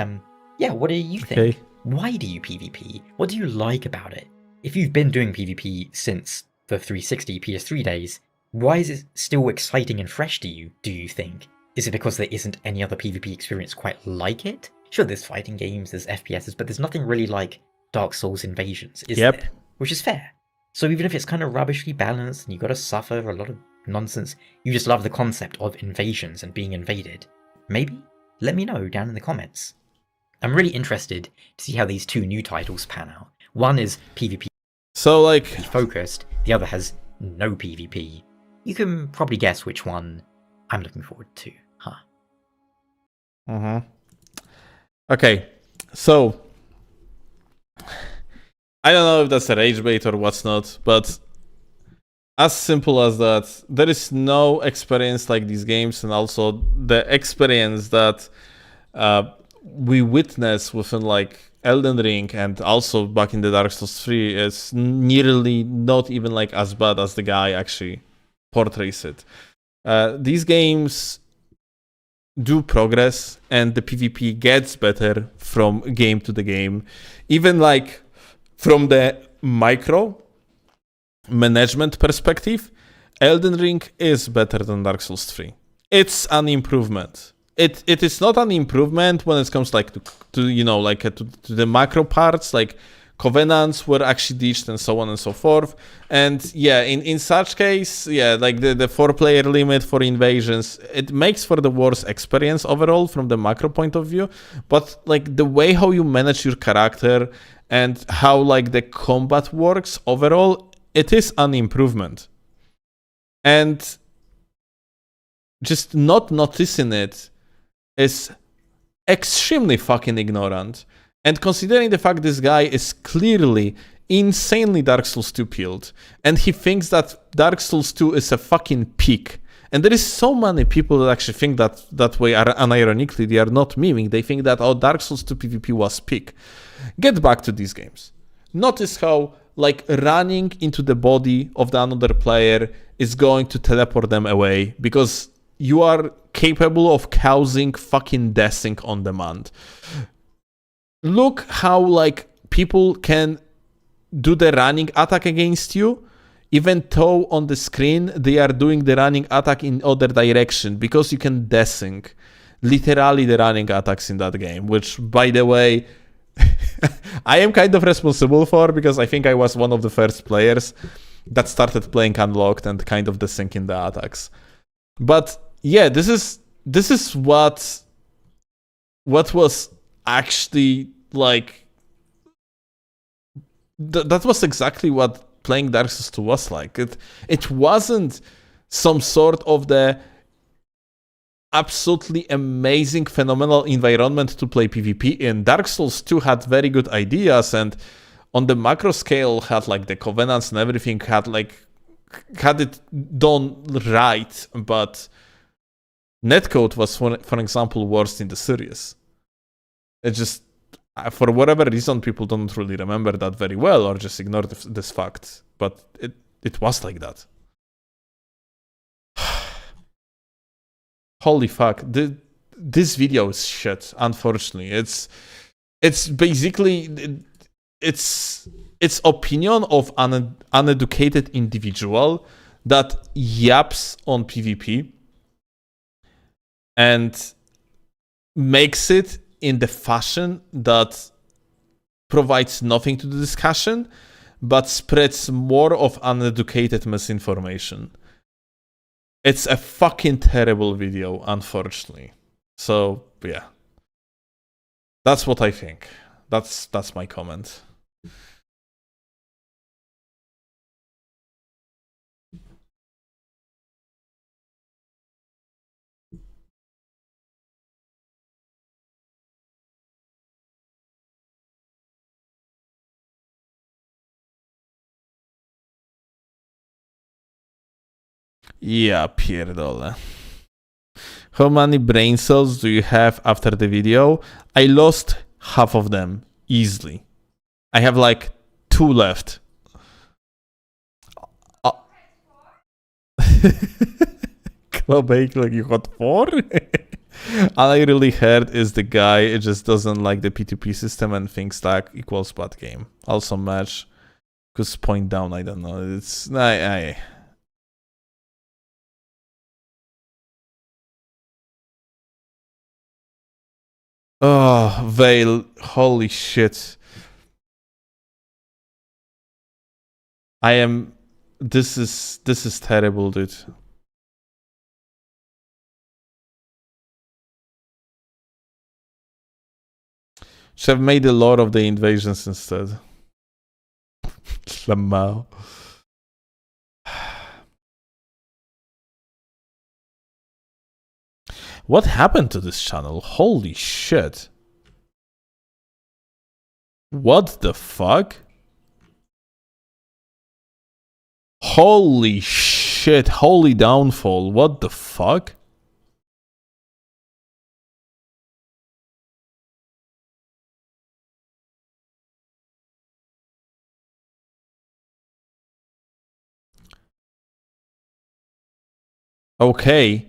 yeah, what do you think? Okay. Why do you PvP? What do you like about it? If you've been doing PvP since the 360 PS3 days, why is it still exciting and fresh to you, do you think? Is it because there isn't any other PvP experience quite like it? Sure, there's fighting games, there's FPSs, but there's nothing really like Dark Souls Invasions, is there? Which is fair. So even if it's kind of rubbishly balanced and you gotta suffer a lot of nonsense, you just love the concept of invasions and being invaded. Maybe? Let me know down in the comments. I'm really interested to see how these two new titles pan out. One is PvP So like focused, the other has no PvP. You can probably guess which one I'm looking forward to, huh? Okay, so I don't know if that's a rage bait or what's not, but as simple as that, there is no experience like these games, and also the experience that we witness within like Elden Ring and also back in the Dark Souls 3 is nearly not even like as bad as the guy actually portrays it. These games do progress and the PvP gets better from game to the game. Even like from the micro management perspective, Elden Ring is better than Dark Souls 3. It's an improvement. It is not an improvement when it comes like to you know like to the macro parts, like covenants were actually ditched and so on and so forth. And yeah, in such case, yeah, like the 4-player limit for invasions, it makes for the worse experience overall from the macro point of view. But like the way how you manage your character and how like the combat works overall, it is an improvement. And just not noticing it is extremely fucking ignorant. And considering the fact this guy is clearly insanely Dark Souls 2 pilled, and he thinks that Dark Souls 2 is a fucking peak, and there is so many people that actually think that way, unironically, they are not memeing, they think that, oh, Dark Souls 2 PvP was peak. Get back to these games. Notice how, like, running into the body of the another player is going to teleport them away, because you are capable of causing fucking deathing on demand. Look how like people can do the running attack against you, even though on the screen they are doing the running attack in other direction, because you can desync literally the running attacks in that game, which, by the way, I am kind of responsible for, because I think I was one of the first players that started playing unlocked and kind of desyncing the attacks. But yeah, this is what was actually like. That was exactly what playing Dark Souls 2 was like. It wasn't some sort of the absolutely amazing, phenomenal environment to play PvP in. Dark Souls 2 had very good ideas, and on the macro scale had like the covenants and everything, had it done right, but netcode was, for example, worst in the series. It just, for whatever reason, people don't really remember that very well, or just ignore this fact. But it was like that. Holy fuck! This video is shit. Unfortunately, it's basically it's opinion of an uneducated individual that yaps on PvP and makes it in the fashion that provides nothing to the discussion, but spreads more of uneducated misinformation. It's a fucking terrible video, unfortunately. So, yeah. That's what I think. That's my comment. Ja pierdolę. How many brain cells do you have after the video? I lost half of them easily. I have like 2 left. Like you got 4? All I really heard is the guy just doesn't like the P2P system and thinks that equals bad game. Also match. Cause point down, I don't know. It's Oh, Vale, holy shit. This is terrible, dude. Should have made a lot of the invasions instead. Lamau. What happened to this channel? Holy shit. What the fuck? Holy shit. Holy downfall. What the fuck? Okay.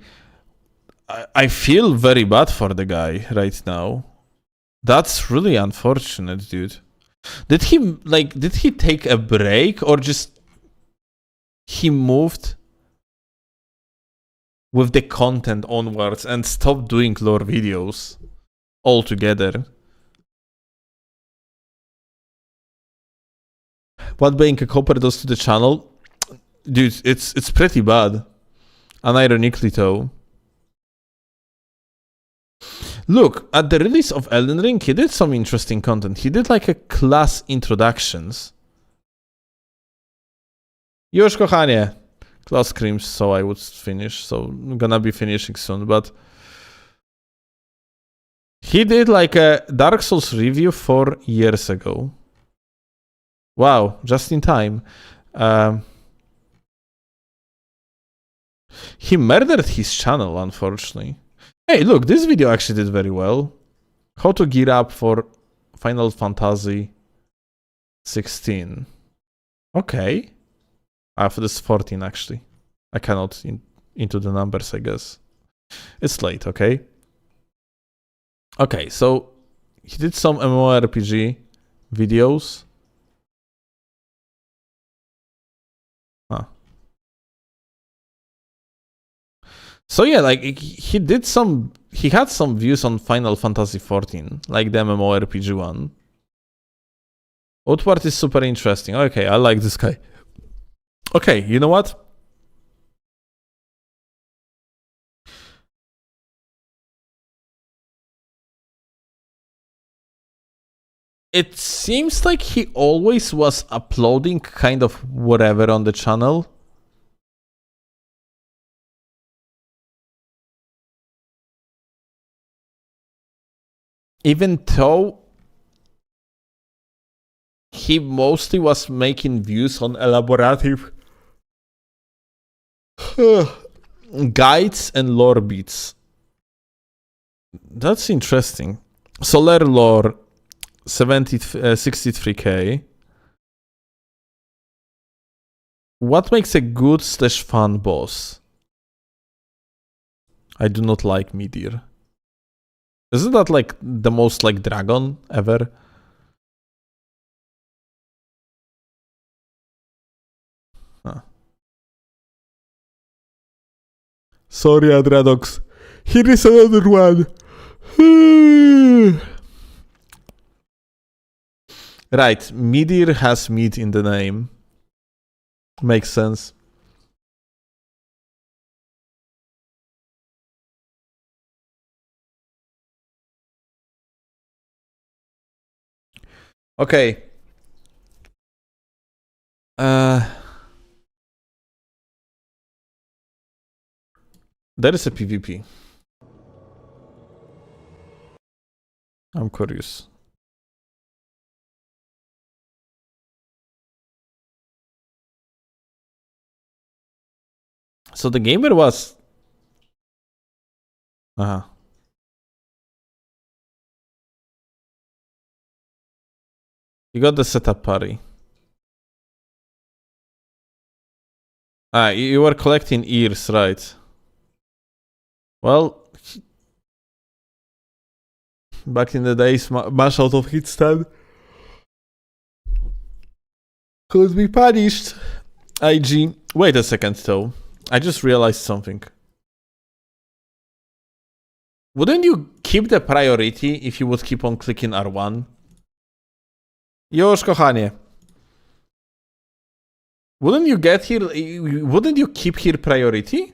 I feel very bad for the guy right now. That's really unfortunate, dude. Did he take a break, or just he moved with the content onwards and stopped doing lore videos altogether? What being a copper does to the channel? Dude, it's pretty bad. Unironically though. Look, at the release of Elden Ring, he did some interesting content. He did like a class introductions. Już kochanie. Class screams, so I would finish. So I'm gonna be finishing soon, but he did like a Dark Souls review 4 years ago. Wow, just in time. He murdered his channel, unfortunately. Hey, look, this video actually did very well. How to gear up for Final Fantasy 16. Okay. For this 14, actually. I cannot into the numbers, I guess. It's late, okay? Okay, so he did some MMORPG videos. So yeah, like he had some views on Final Fantasy XIV, like the MMORPG one. Outward is super interesting. Okay, I like this guy. Okay, you know what? It seems like he always was uploading kind of whatever on the channel. Even though he mostly was making views on elaborative guides and lore beats. That's interesting. Solar lore 63k. What makes a good / fun boss? I do not like Meteor. Isn't that like the most like dragon ever? Huh. Sorry, Adradox. Here is another one. Right, Meteor has meat in the name. Makes sense. Okay. There is a PvP. I'm curious. So the gamer was... You got the setup party. You were collecting ears, right? Well, back in the days, mash out of hit stand could be punished. IG. Wait a second, though. I just realized something. Wouldn't you keep the priority if you would keep on clicking R1? Już, kochanie. Wouldn't you get here? Wouldn't you keep here priority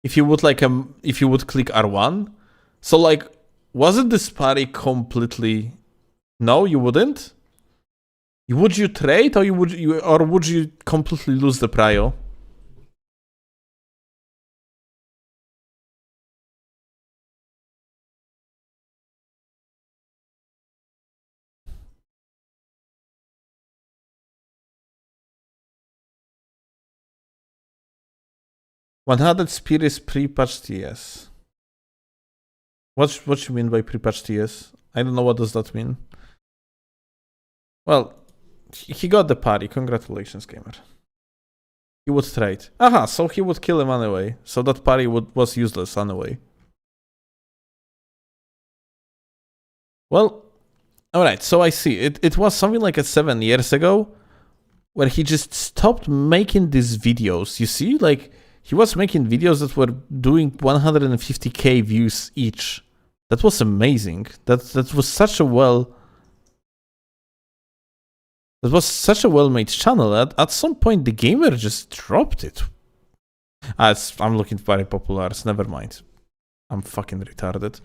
if you would if you would click R1? So like, wasn't this party completely? No, you wouldn't. Would you trade, or would you completely lose the prio? $100 spear is pre-patch TS. What you mean by pre-patch TS? I don't know, what does that mean? Well, he got the party. Congratulations, gamer. He would trade. Aha, so he would kill him anyway. So that party was useless anyway. Well, alright, so I see. It was something like 7 years ago where he just stopped making these videos. You see? Like, he was making videos that were doing 150k views each. That was amazing. That was such a well-made channel. At some point, the gamer just dropped it. I'm looking for very populars. Never mind. I'm fucking retarded.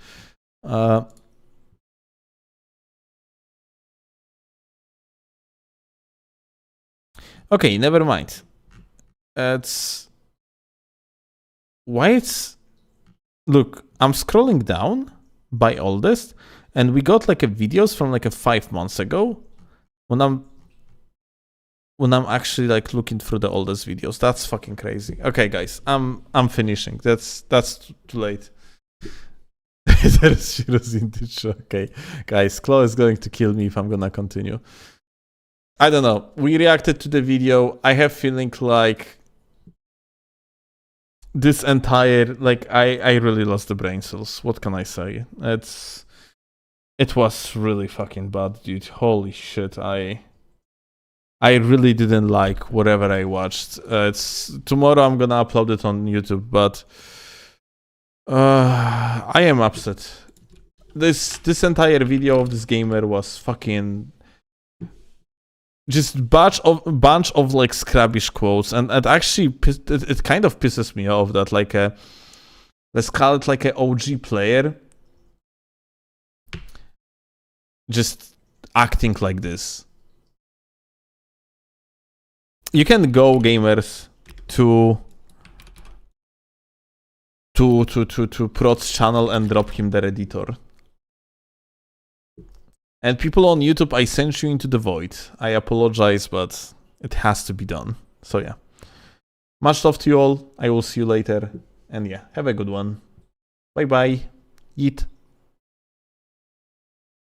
Okay, never mind. Look, I'm scrolling down by oldest, and we got like a videos from like 5 months ago. When I'm actually like looking through the oldest videos. That's fucking crazy. Okay, guys, I'm finishing. That's too late. There's Shiro's vintage. Okay, guys, Chloe is going to kill me if I'm gonna continue. I don't know. We reacted to the video. I have feeling like this entire, like, I really lost the brain cells. What can I say? It was really fucking bad, dude. Holy shit. I really didn't like whatever I watched. Tomorrow I'm gonna upload it on YouTube, but I am upset. This entire video of this gamer was fucking just bunch of like scrabbish quotes, and it actually it kind of pisses me off that like a, let's call it like an OG player just acting like this. You can go, gamers, to Prot's channel and drop him their editor. And people on YouTube, I sent you into the void. I apologize, but it has to be done. So yeah. Much love to you all. I will see you later. And yeah, have a good one. Bye bye. Yeet.